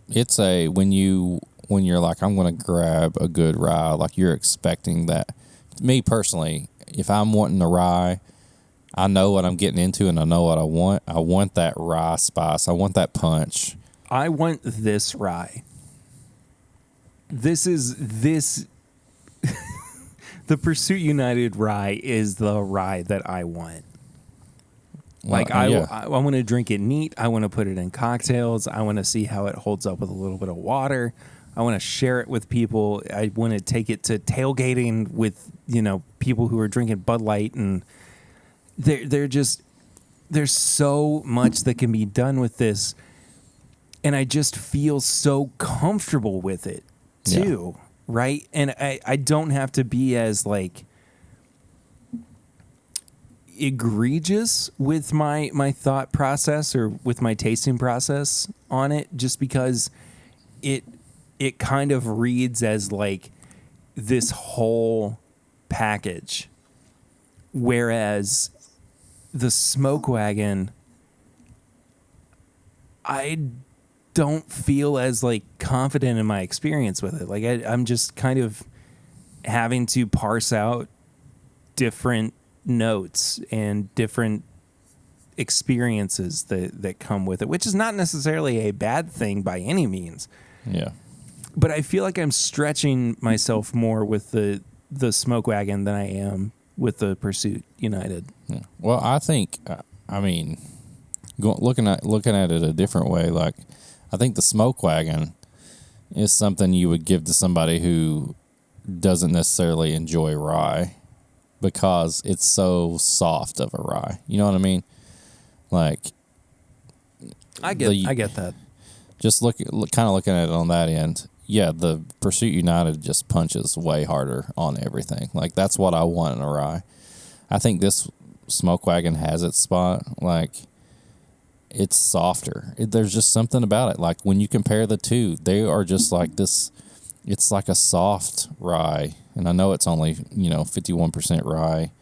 It's when you're like, I'm going to grab a good rye, like you're expecting that. Me personally, if I'm wanting a rye, I know what I'm getting into and I know what I want. I want that rye spice. I want that punch. I want this rye. The Pursuit United rye is the rye that I want. Like, I want to drink it neat. I want to put it in cocktails. I want to see how it holds up with a little bit of water. I want to share it with people. I want to take it to tailgating with, you know, people who are drinking Bud Light. And there's so much that can be done with this. And I just feel so comfortable with it, too. Yeah. Right? And I don't have to be as, like, egregious with my thought process or with my tasting process on it, just because it kind of reads as like this whole package, whereas the Smoke Wagon, I don't feel as like confident in my experience with it. Like I'm just kind of having to parse out different notes and different experiences that come with it, which is not necessarily a bad thing by any means. Yeah. But I feel like I'm stretching myself more with the Smoke Wagon than I am with the Pursuit United. Yeah. Well, I think, I mean, looking at it a different way, like I think the Smoke Wagon is something you would give to somebody who doesn't necessarily enjoy rye because it's so soft of a rye. You know what I mean? Like, I get that. Just kind of looking at it on that end. Yeah, the Pursuit United just punches way harder on everything. Like, that's what I want in a rye. I think this Smoke Wagon has its spot. Like, it's softer. There's just something about it. Like, when you compare the two, they are just like this. It's like a soft rye. And I know it's only, 51% rye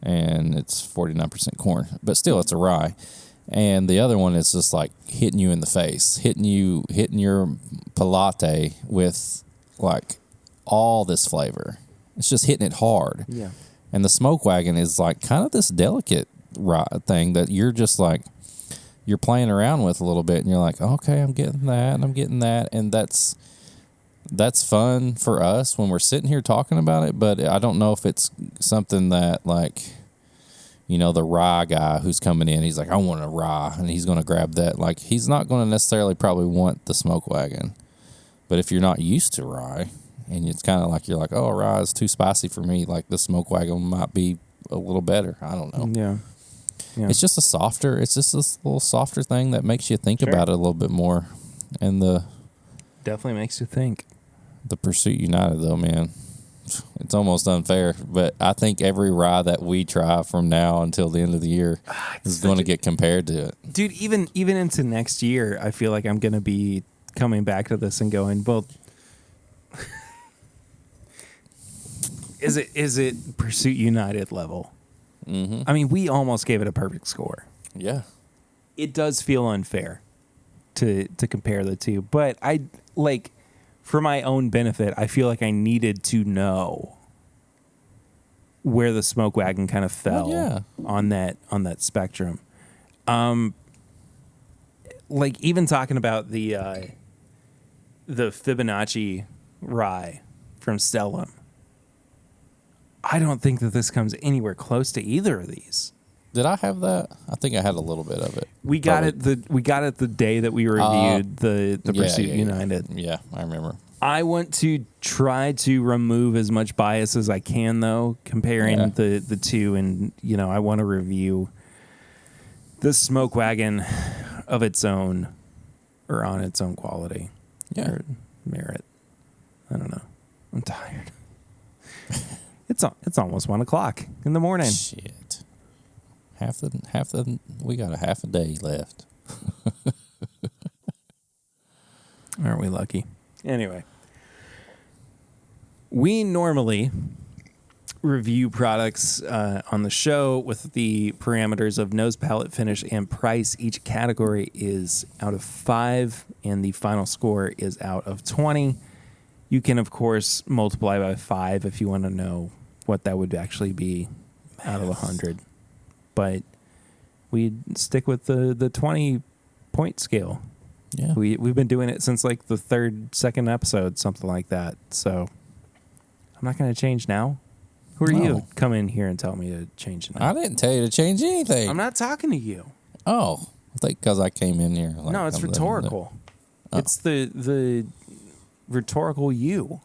and it's 49% corn. But still, it's a rye. And the other one is just like hitting you in the face, hitting your palate with like all this flavor. It's just hitting it hard. Yeah. And the Smoke Wagon is like kind of this delicate thing that you're just like, you're playing around with a little bit and you're like, okay, I'm getting that and I'm getting that. And that's fun for us when we're sitting here talking about it. But I don't know if it's something that like, the rye guy who's coming in, he's like, I want a rye, and he's going to grab that. Like, he's not going to necessarily probably want the Smoke Wagon. But if you're not used to rye, and it's kind of like, you're like, oh, rye is too spicy for me, like the Smoke Wagon might be a little better. I don't know. Yeah. It's just this little softer thing that makes you think about it a little bit more. And definitely makes you think. The Pursuit United, though, man, it's almost unfair, but I think every rye that we try from now until the end of the year is going to get compared to it. Dude, even into next year, I feel like I'm going to be coming back to this and going, well, is it Pursuit United level? Mm-hmm. I mean, we almost gave it a perfect score. Yeah. It does feel unfair to compare the two, but I like, for my own benefit, I feel like I needed to know where the Smoke Wagon kind of fell on that spectrum. Like, even talking about the Fibonacci rye from Stellum, I don't think that this comes anywhere close to either of these. Did I have that? I think I had a little bit of it. We got it the day that we reviewed the Pursuit United. Yeah, I remember. I want to try to remove as much bias as I can, though, comparing the two, and I want to review the Smoke Wagon of its own, or on its own quality, or merit. I don't know. I'm tired. It's almost 1:00 in the morning. Shit. We got a half a day left. Aren't we lucky? Anyway, we normally review products on the show with the parameters of nose, palate, finish, and price. Each category is out of 5, and the final score is out of 20. You can, of course, multiply by 5 if you want to know what that would actually be out of 100. But we stick with the 20-point scale. Yeah, we've been doing it since like the second episode, something like that. So I'm not going to change now. Who are you? Come in here and tell me to change now. I didn't tell you to change anything. I'm not talking to you. Oh, I think because I came in here. No, it's rhetorical. It's the rhetorical you.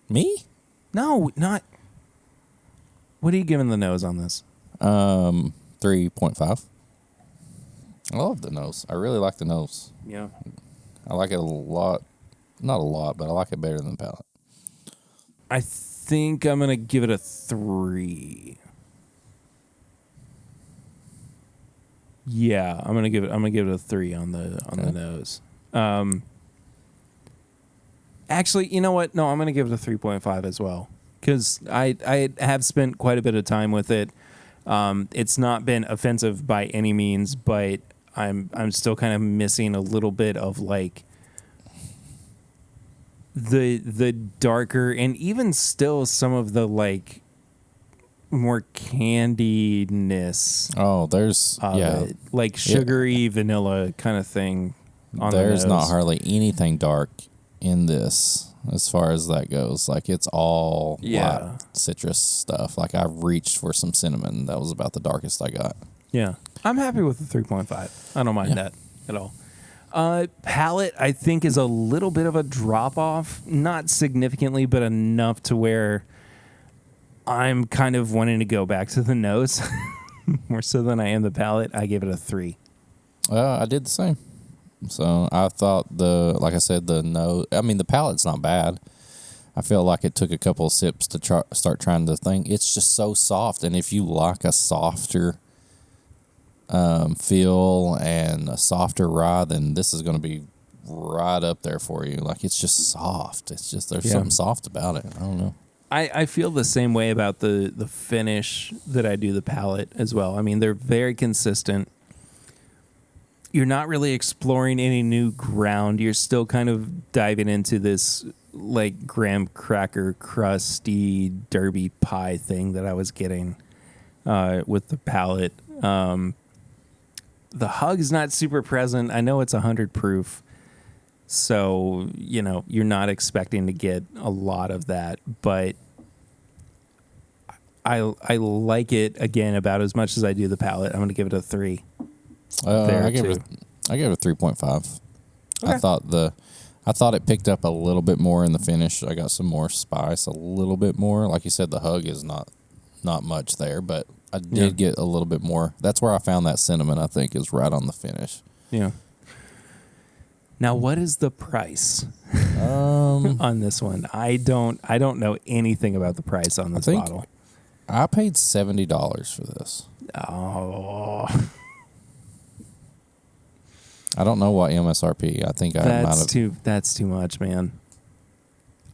Me? No, not. What are you giving the nose on this? 3.5. I love the nose. I really like the nose. Yeah. I like it a lot. Not a lot, but I like it better than the palate. I think I'm going to give it a 3. Yeah, I'm gonna give it a 3 on the nose. Actually, you know what? No, I'm gonna give it a 3.5 as well, because I have spent quite a bit of time with it. It's not been offensive by any means, but I'm still kind of missing a little bit of like the darker, and even still some of the like more candiedness. Oh, there's like sugary vanilla kind of thing. There's not hardly anything dark in this as far as that goes. Like, it's all light citrus stuff. Like, I reached for some cinnamon. That was about the darkest I got. Yeah. I'm happy with the 3.5. I don't mind that at all. Palate, I think, is a little bit of a drop-off. Not significantly, but enough to where I'm kind of wanting to go back to the nose. More so than I am the palate. I gave it a 3. I did the same. So I thought like I said, the palate's not bad. I feel like it took a couple of sips to start trying to think. It's just so soft, and if you like a softer feel and a softer rye, then this is going to be right up there for you. Like, it's just soft. It's just there's something soft about it. I don't know. I feel the same way about the finish that I do the palate as well. I mean, they're very consistent. You're not really exploring any new ground. You're still kind of diving into this like graham cracker crusty derby pie thing that I was getting with the palate. The hug is not super present. I know it's 100 proof, so you're not expecting to get a lot of that, but I like it again about as much as I do the palate. I'm going to give it a 3. I gave it a 3.5. Okay. I thought it picked up a little bit more in the finish. I got some more spice, a little bit more. Like you said, the hug is not much there, but I did get a little bit more. That's where I found that cinnamon, I think, is right on the finish. Yeah. Now, what is the price on this one? I don't know anything about the price on this bottle. I paid $70 for this. Oh. I don't know what MSRP. I think that's too much, man.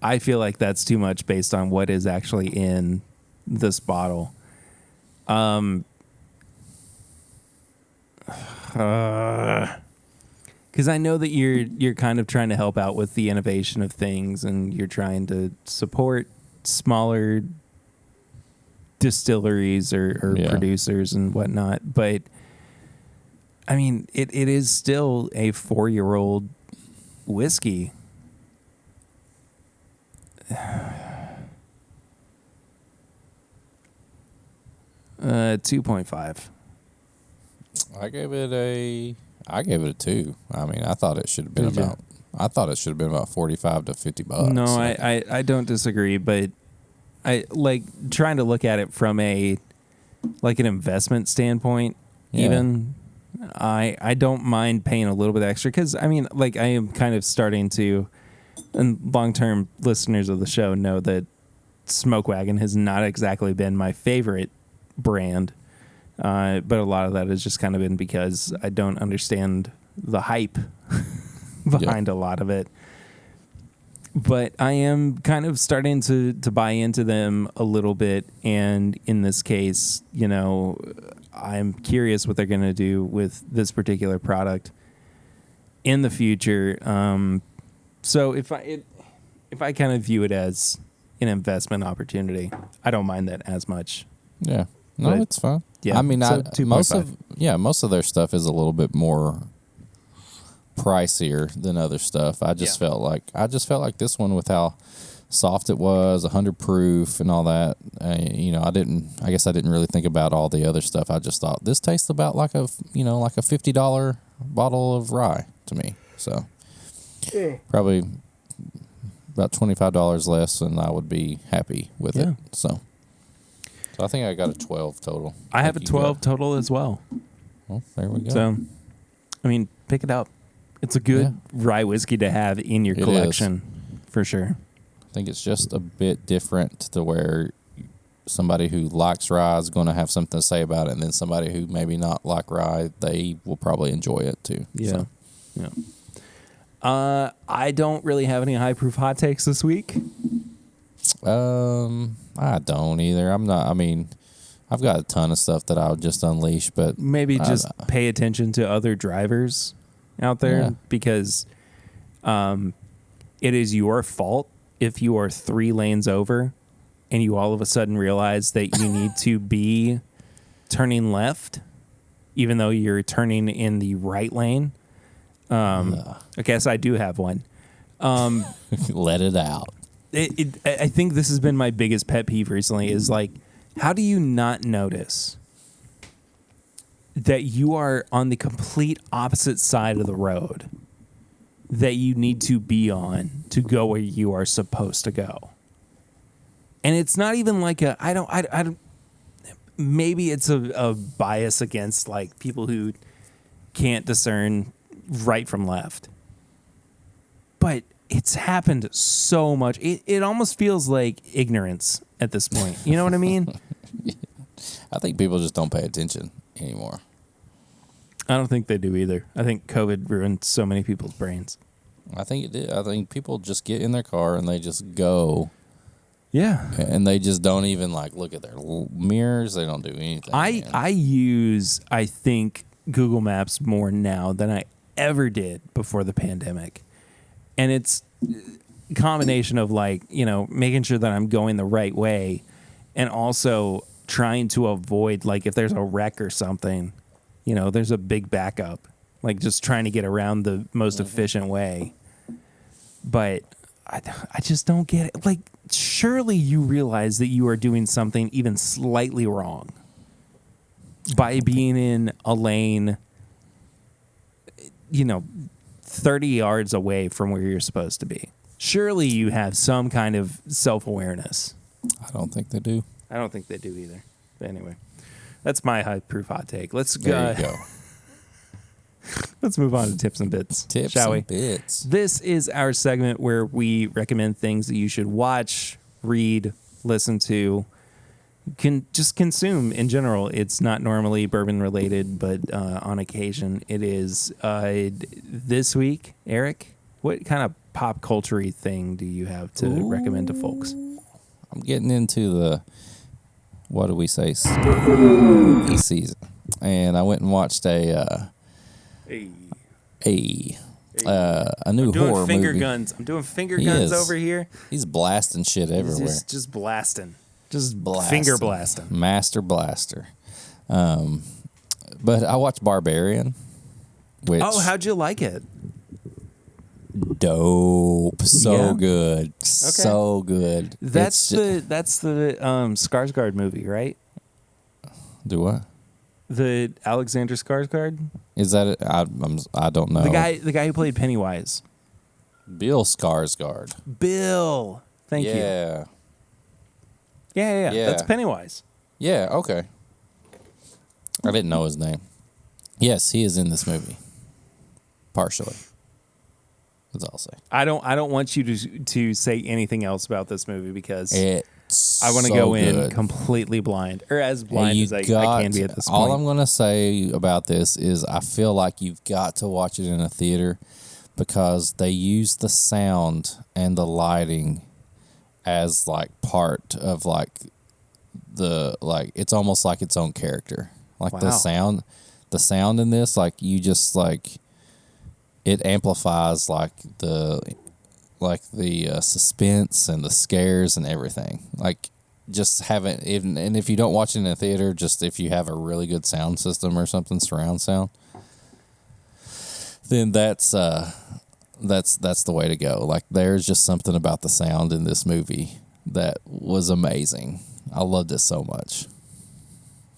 I feel like that's too much based on what is actually in this bottle. Because I know that you're kind of trying to help out with the innovation of things, and you're trying to support smaller distilleries or producers and whatnot, but I mean, it is still a 4-year-old whiskey. 2.5. I gave it a 2. I mean, I thought it should have been about $45 to $50. No, I don't disagree, but I like trying to look at it from an investment standpoint. Even I don't mind paying a little bit extra, because I mean, like, I am kind of starting to, and long-term listeners of the show know that Smoke Wagon has not exactly been my favorite brand, but a lot of that has just kind of been because I don't understand the hype behind a lot of it. But I am kind of starting to buy into them a little bit, and in this case, I'm curious what they're going to do with this particular product in the future. So if I kind of view it as an investment opportunity, I don't mind that as much. Yeah, no, it's fine. Yeah, I mean, so most of their stuff is a little bit more pricier than other stuff. I just felt like this one, with how soft it was, 100 proof and all that. I guess I didn't really think about all the other stuff. I just thought this tastes about like a $50 bottle of rye to me. So probably about $25 less, and I would be happy with it. So I think I got a 12 total. I have a 12 total as well. Well, there we go. So, I mean, pick it up. It's a good rye whiskey to have in your collection, for sure. I think it's just a bit different to where somebody who likes rye is going to have something to say about it, and then somebody who maybe not like rye, they will probably enjoy it too. Yeah. So. Yeah. I don't really have any high proof hot takes this week. I don't either. I've got a ton of stuff that I'll just unleash, but maybe just pay attention to other drivers out there, because it is your fault if you are 3 lanes over and you all of a sudden realize that you need to be turning left even though you're turning in the right lane. I guess I do have one. Let it out. I think this has been my biggest pet peeve recently is like, how do you not notice that you are on the complete opposite side of the road that you need to be on to go where you are supposed to go? And it's not even like I don't, maybe it's a bias against like people who can't discern right from left. But it's happened so much. It almost feels like ignorance at this point. You know what I mean? I think people just don't pay attention anymore. I don't think they do either. I think COVID ruined so many people's brains. I think it did. I think people just get in their car and they just go. Yeah. And they just don't even like look at their mirrors. They don't do anything. I use, I think, Google Maps more now than I ever did before the pandemic. And it's a combination of like, you know, making sure that I'm going the right way and also trying to avoid, like, if there's a wreck or something, you know, there's a big backup, like just trying to get around the most efficient way. But I just don't get it. Like, surely you realize that you are doing something even slightly wrong by being in a lane, you know, 30 yards away from where you're supposed to be. Surely you have some kind of self-awareness. I don't think they do. I don't think they do either. But anyway, that's my high-proof hot take. Let's There you go. Let's move on to tips and bits, Tips shall we? and bits. This is our segment where we recommend things that you should watch, read, listen to, can just consume in general. It's not normally bourbon related, but on occasion it is. This week, Eric, what kind of pop culture-y thing do you have to recommend to folks? I'm getting into the, what do we say, spooky season. And I went and watched a new horror finger movie. guns. I'm doing finger guns over here. He's blasting shit everywhere. He's just blasting. Just finger blasting. Master blaster. But I watched Barbarian. Which how'd you like it? Dope. So good. Okay. So good. That's the Skarsgård movie, right? Do what? The Alexander Skarsgård? Is that it? I don't know. The guy who played Pennywise. Bill Skarsgård. Bill. Thank you. Yeah. Yeah. That's Pennywise. Yeah, okay. I didn't know his name. Yes, he is in this movie. Partially. That's all I'll say. I don't want you to say anything else about this movie because it's I want to go in completely blind, or as blind as I can be at this point. All I'm going to say about this is I feel like you've got to watch it in a theater because they use the sound and the lighting as like part of like it's almost like its own character. Like the sound in this, like you just like it amplifies like the suspense and the scares and everything. Like just and if you don't watch it in a theater, just if you have a really good sound system or something, surround sound, then that's the way to go. Like there's just something about the sound in this movie that was amazing. I loved it so much.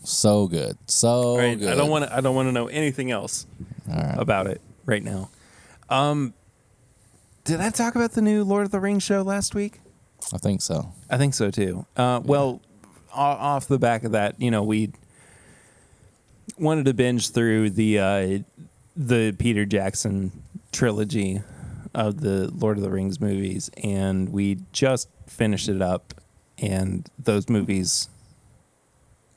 So good. So good. I don't want to know anything else about it right now. Did I talk about the new Lord of the Rings show last week? I think so. I think so too. Well, off the back of that, you know, we wanted to binge through the Peter Jackson trilogy of the Lord of the Rings movies, and we just finished it up, and those movies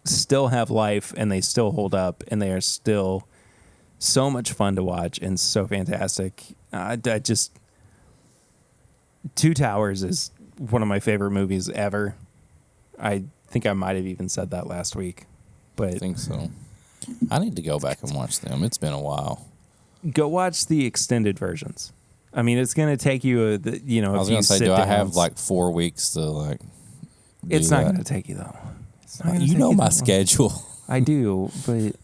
still have life, and they still hold up, and they are still so much fun to watch and so fantastic. Two Towers is one of my favorite movies ever. I think I might have even said that last week, but I think so. I need to go back and watch them. It's been a while. Go watch the extended versions. I mean, it's going to take you a few sit downs. I was going to say, do I have like 4 weeks to like? It's not going to take you though. You know my schedule. I do, but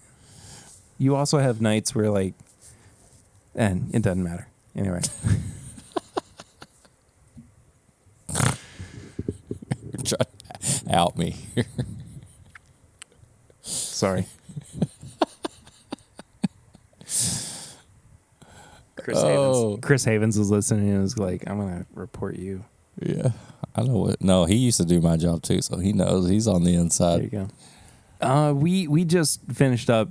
you also have nights where like, and it doesn't matter anyway. out me here. Sorry. Chris Havens was listening and was like, I'm going to report you. Yeah. I know what. No, he used to do my job too, so he knows. He's on the inside. There you go. We just finished up.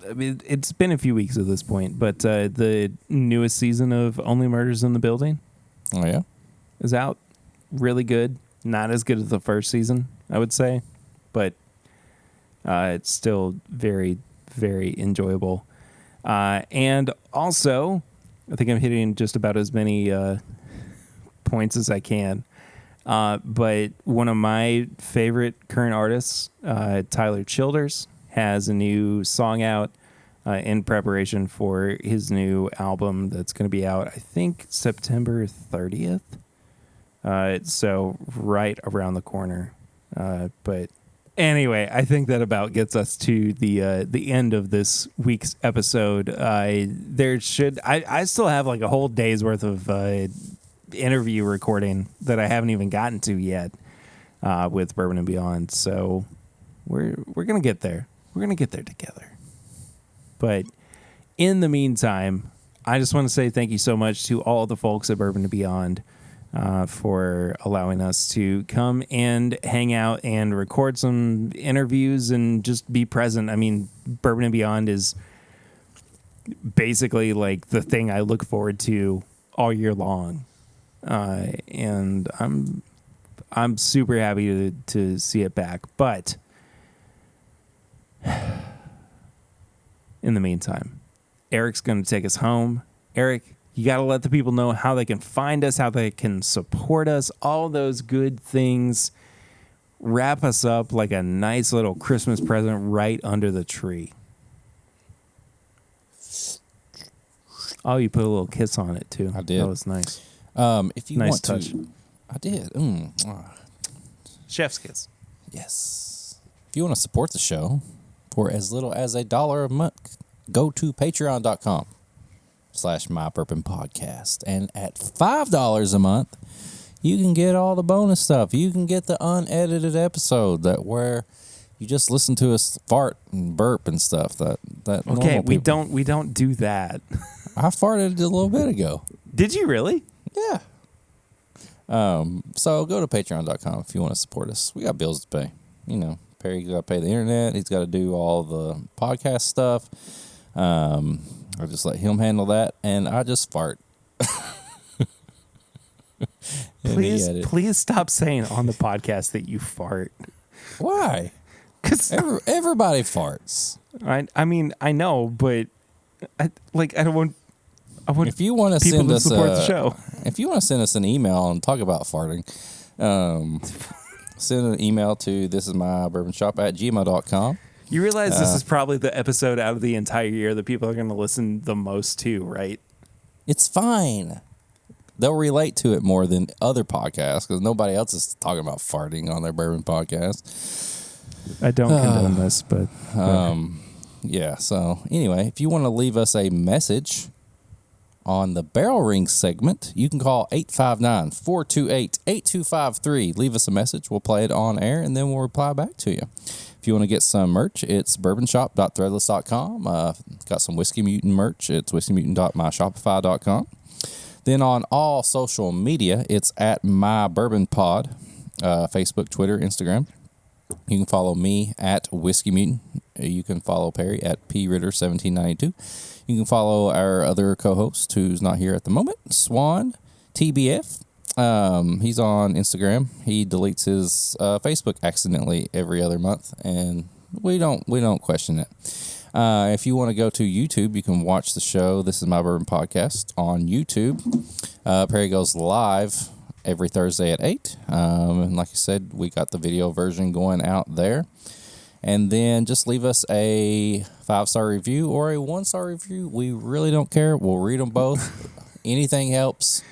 I mean, it's been a few weeks at this point, but the newest season of Only Murders in the Building. Oh, yeah? Is out. Really good. Not as good as the first season, I would say, but it's still very, very enjoyable. And also, I think I'm hitting just about as many points as I can. But one of my favorite current artists, Tyler Childers, has a new song out in preparation for his new album that's going to be out, I think, September 30th. So right around the corner. But anyway, I think that about gets us to the end of this week's episode. I still have like a whole day's worth of interview recording that I haven't even gotten to yet with Bourbon and Beyond. So we're gonna get there. We're gonna get there together. But in the meantime, I just want to say thank you so much to all the folks at Bourbon and Beyond for allowing us to come and hang out and record some interviews and just be present. I mean, Bourbon and Beyond is basically like the thing I look forward to all year long. And I'm super happy to see it back. But in the meantime, Eric's going to take us home. Eric, you got to let the people know how they can find us, how they can support us, all those good things. Wrap us up like a nice little Christmas present right under the tree. Oh, you put a little kiss on it, too. I did. That was nice. If you nice want touch. to, I did. Chef's kiss. Yes. If you want to support the show for as little as $1 a month, go to patreon.com/mybourbonpodcast. And at $5 a month, you can get all the bonus stuff. You can get the unedited episode where you just listen to us fart and burp and stuff. That okay, we don't do that. I farted a little bit ago. Did you really? Yeah. So go to patreon.com if you want to support us. We got bills to pay. You know, Perry's got to pay the internet. He's got to do all the podcast stuff. I just let him handle that, and I just fart. Please stop saying on the podcast that you fart. Why? Because everybody farts. I mean, I know, but I don't want. If you want to people send to us support the show, if you want to send us an email and talk about farting, send an email to thisismybourbonshop@gmail.com. You realize this is probably the episode out of the entire year that people are going to listen the most to, right? It's fine. They'll relate to it more than other podcasts because nobody else is talking about farting on their bourbon podcast. I don't condone this, but yeah. So anyway, if you want to leave us a message on the Barrel Ring segment, you can call 859-428-8253. Leave us a message. We'll play it on air, and then we'll reply back to you. If you want to get some merch, it's bourbonshop.threadless.com. Got some Whiskey Mutant merch. It's whiskeymutant.myshopify.com. Then on all social media, it's at MyBourbonPod, Facebook, Twitter, Instagram. You can follow me at Whiskey Mutant. You can follow Perry at PRitter1792. You can follow our other co-host who's not here at the moment, Swan TBF. He's on Instagram. He deletes his Facebook accidentally every other month, and we don't question it. If you want to go to YouTube, you can watch the show. This is My Bourbon Podcast on YouTube. Perry goes live every Thursday at 8. And like I said, we got the video version going out there. And then just leave us a 5-star review or a 1-star review. We really don't care. We'll read them both. Anything helps.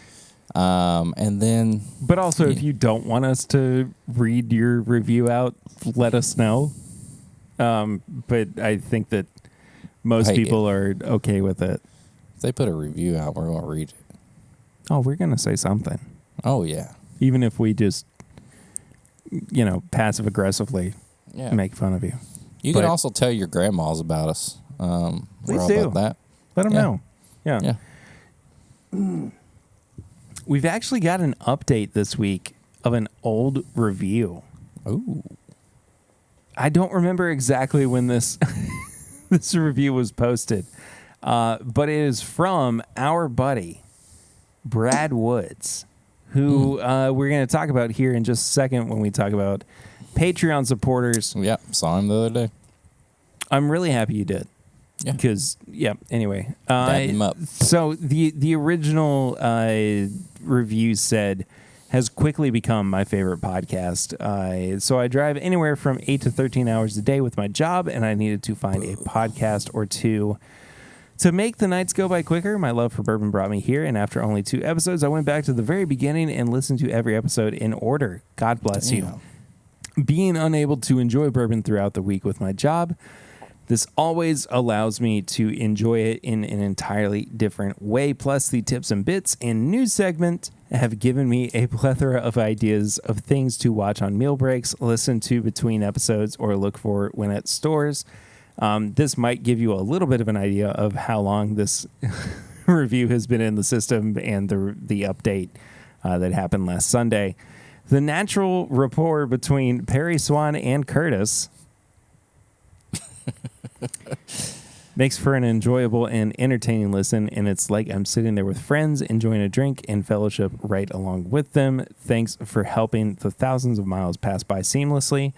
And then... But also, if you don't want us to read your review out, let us know. But I think that most people are okay with it. If they put a review out, we're going to read it. Oh, we're going to say something. Oh, yeah. Even if we just passive aggressively make fun of you. You can also tell your grandmas about us. Please do. About that. Let them know. Yeah. We've actually got an update this week of an old review. Ooh. I don't remember exactly when this this review was posted, but it is from our buddy, Brad Woods, who we're going to talk about here in just a second when we talk about Patreon supporters. Yeah, saw him the other day. I'm really happy you did. Yeah. Because, anyway. Dab him up. So the original review said, has quickly become my favorite podcast. So I drive anywhere from 8 to 13 hours a day with my job, and I needed to find a podcast or two to make the nights go by quicker. My love for bourbon brought me here, and after only 2 episodes, I went back to the very beginning and listened to every episode in order. God bless you. Being unable to enjoy bourbon throughout the week with my job, this always allows me to enjoy it in an entirely different way. Plus, the tips and bits and news segment have given me a plethora of ideas of things to watch on meal breaks, listen to between episodes, or look for when at stores. This might give you a little bit of an idea of how long this review has been in the system and the update that happened last Sunday. The natural rapport between Perry Swan and Curtis makes for an enjoyable and entertaining listen, and it's like I'm sitting there with friends, enjoying a drink and fellowship right along with them. Thanks for helping the thousands of miles pass by seamlessly.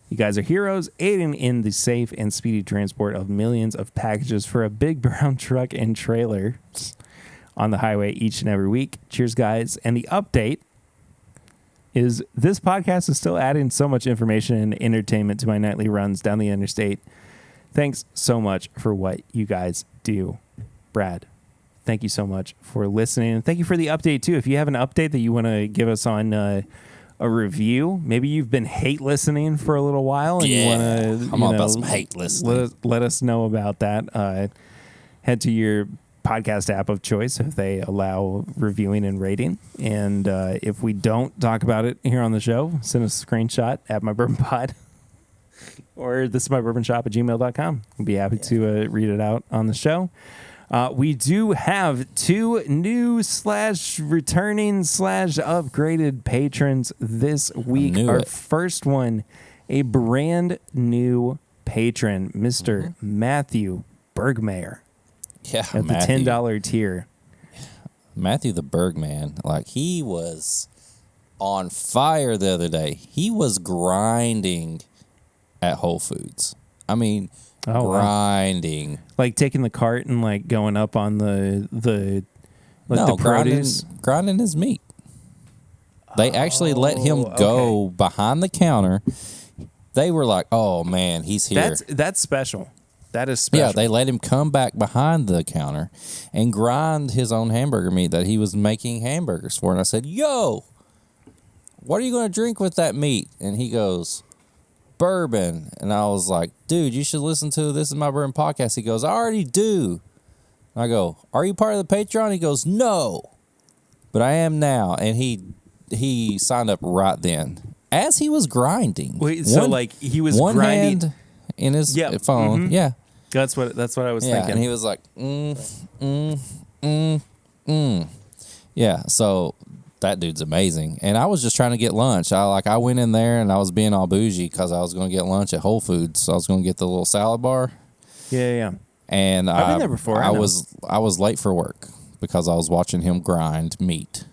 You guys are heroes, aiding in the safe and speedy transport of millions of packages for a big brown truck and trailer on the highway each and every week. Cheers, guys. And the update is this podcast is still adding so much information and entertainment to my nightly runs down the interstate. Thanks so much for what you guys do. Brad, thank you so much for listening. And thank you for the update, too. If you have an update that you want to give us on a review, maybe you've been hate listening for a little while. And you want to, I'm all about some hate listening. Let us know about that. Head to your podcast app of choice if they allow reviewing and rating. And if we don't talk about it here on the show, send us a screenshot at My Bourbon Pod. Or this is mybourbonshop@gmail.com. We'll be happy to read it out on the show. We do have 2 new / returning / upgraded patrons this week. Our first one, a brand new patron, Mr. Matthew Bergmayer. Yeah, at the $10 tier. Matthew the Bergman, like he was on fire the other day. He was grinding at Whole Foods. I mean, grinding. Wow. Like taking the cart and like going up on the produce. Grinding his meat. They actually let him go behind the counter. They were like, "Oh man, he's here." That's special. That is special. Yeah, they let him come back behind the counter and grind his own hamburger meat that he was making hamburgers for. And I said, "Yo, what are you going to drink with that meat?" And he goes, "Bourbon." And I was like, "Dude, you should listen to This Is My Bourbon Podcast." He goes, "I already do." I go, "Are you part of the Patreon?" He goes, "No, but I am now." And he signed up right then as he was grinding. Wait, so like he was one grinding hand in his phone. Mm-hmm. Yeah, that's what I was thinking. And he was like, Yeah, so that dude's amazing. And I was just trying to get lunch. I went in there and I was being all bougie because I was going to get lunch at Whole Foods. So I was going to get the little salad bar. Yeah. And I've been there before. I was late for work because I was watching him grind meat.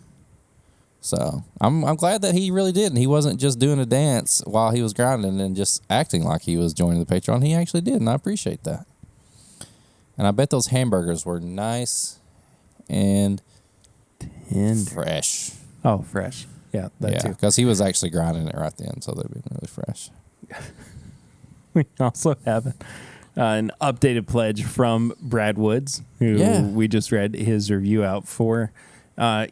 So I'm glad that he really did. And he wasn't just doing a dance while he was grinding and just acting like he was joining the Patreon. He actually did, and I appreciate that. And I bet those hamburgers were nice and fresh. Oh, fresh. Yeah, that too. Because he was actually grinding it right then, so they'd been really fresh. We also have an updated pledge from Brad Woods, who we just read his review out for.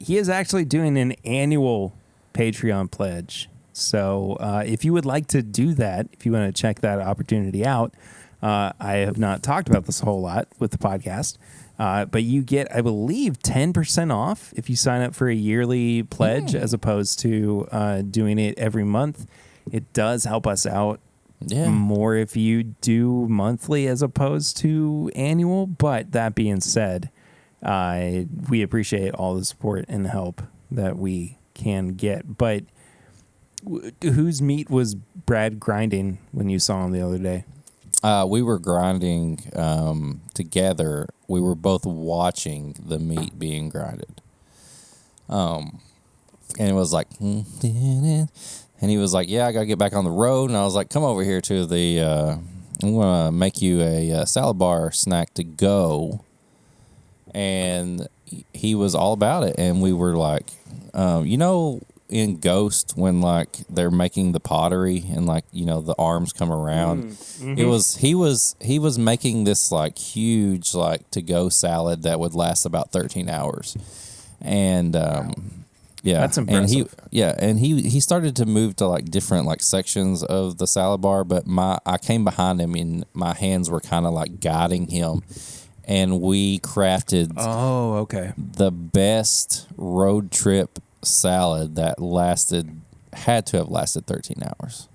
He is actually doing an annual Patreon pledge. So if you would like to do that, if you want to check that opportunity out, I have not talked about this a whole lot with the podcast, but you get, I believe, 10% off if you sign up for a yearly pledge as opposed to doing it every month. It does help us out more if you do monthly as opposed to annual. But that being said, we appreciate all the support and help that we can get. But whose meat was Brad grinding when you saw him the other day? We were grinding together. We were both watching the meat being grinded. And it was like, and he was like, yeah, I got to get back on the road. And I was like, come over here to the, I'm going to make you a salad bar snack to go. And he was all about it. And we were like, in Ghost when like they're making the pottery and like the arms come around, he was making this like huge like to go salad that would last about 13 hours, and that's impressive. And he started to move to like different like sections of the salad bar, but I came behind him and my hands were kind of like guiding him. And we crafted the best road trip salad that had to have lasted 13 hours.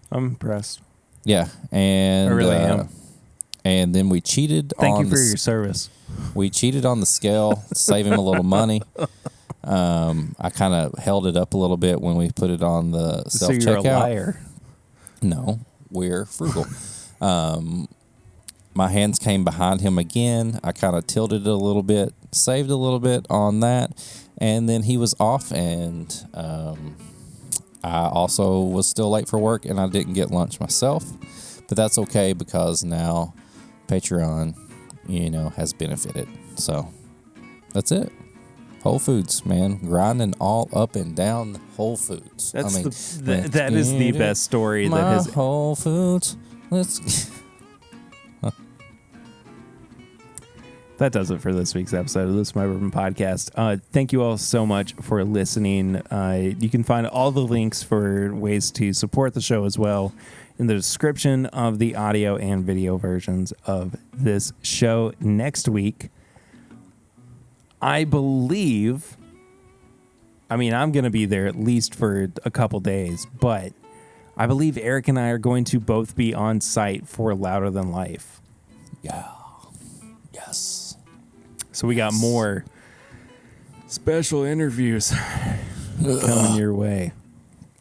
I'm impressed. Yeah, and I really am. And then we cheated. Thank you for your service. We cheated on the scale to save him a little money. I kind of held it up a little bit when we put it on the self checkout. So you're a liar. No, we're frugal. My hands came behind him again. I kind of tilted it a little bit, saved a little bit on that, and then he was off, and I also was still late for work, and I didn't get lunch myself. But that's okay because now Patreon, has benefited. So that's it. Whole Foods, man, grinding all up and down Whole Foods. That is the best story that has Whole Foods. Let's. That does it for this week's episode of This Is My Bourbon Podcast. Thank you all so much for listening. You can find all the links for ways to support the show as well in the description of the audio and video versions of this show. Next week, I believe, I'm going to be there at least for a couple days, but I believe Eric and I are going to both be on site for Louder Than Life. Yeah. Yes. So we got more special interviews coming your way.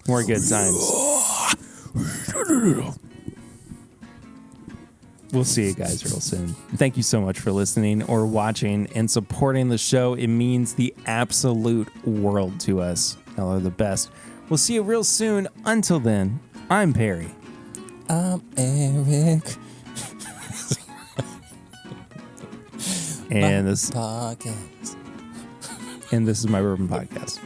More good times. We'll see you guys real soon. Thank you so much for listening or watching and supporting the show. It means the absolute world to us. Y'all are the best. We'll see you real soon. Until then, I'm Perry. I'm Eric. And this podcast. And this is my Bourbon Podcast.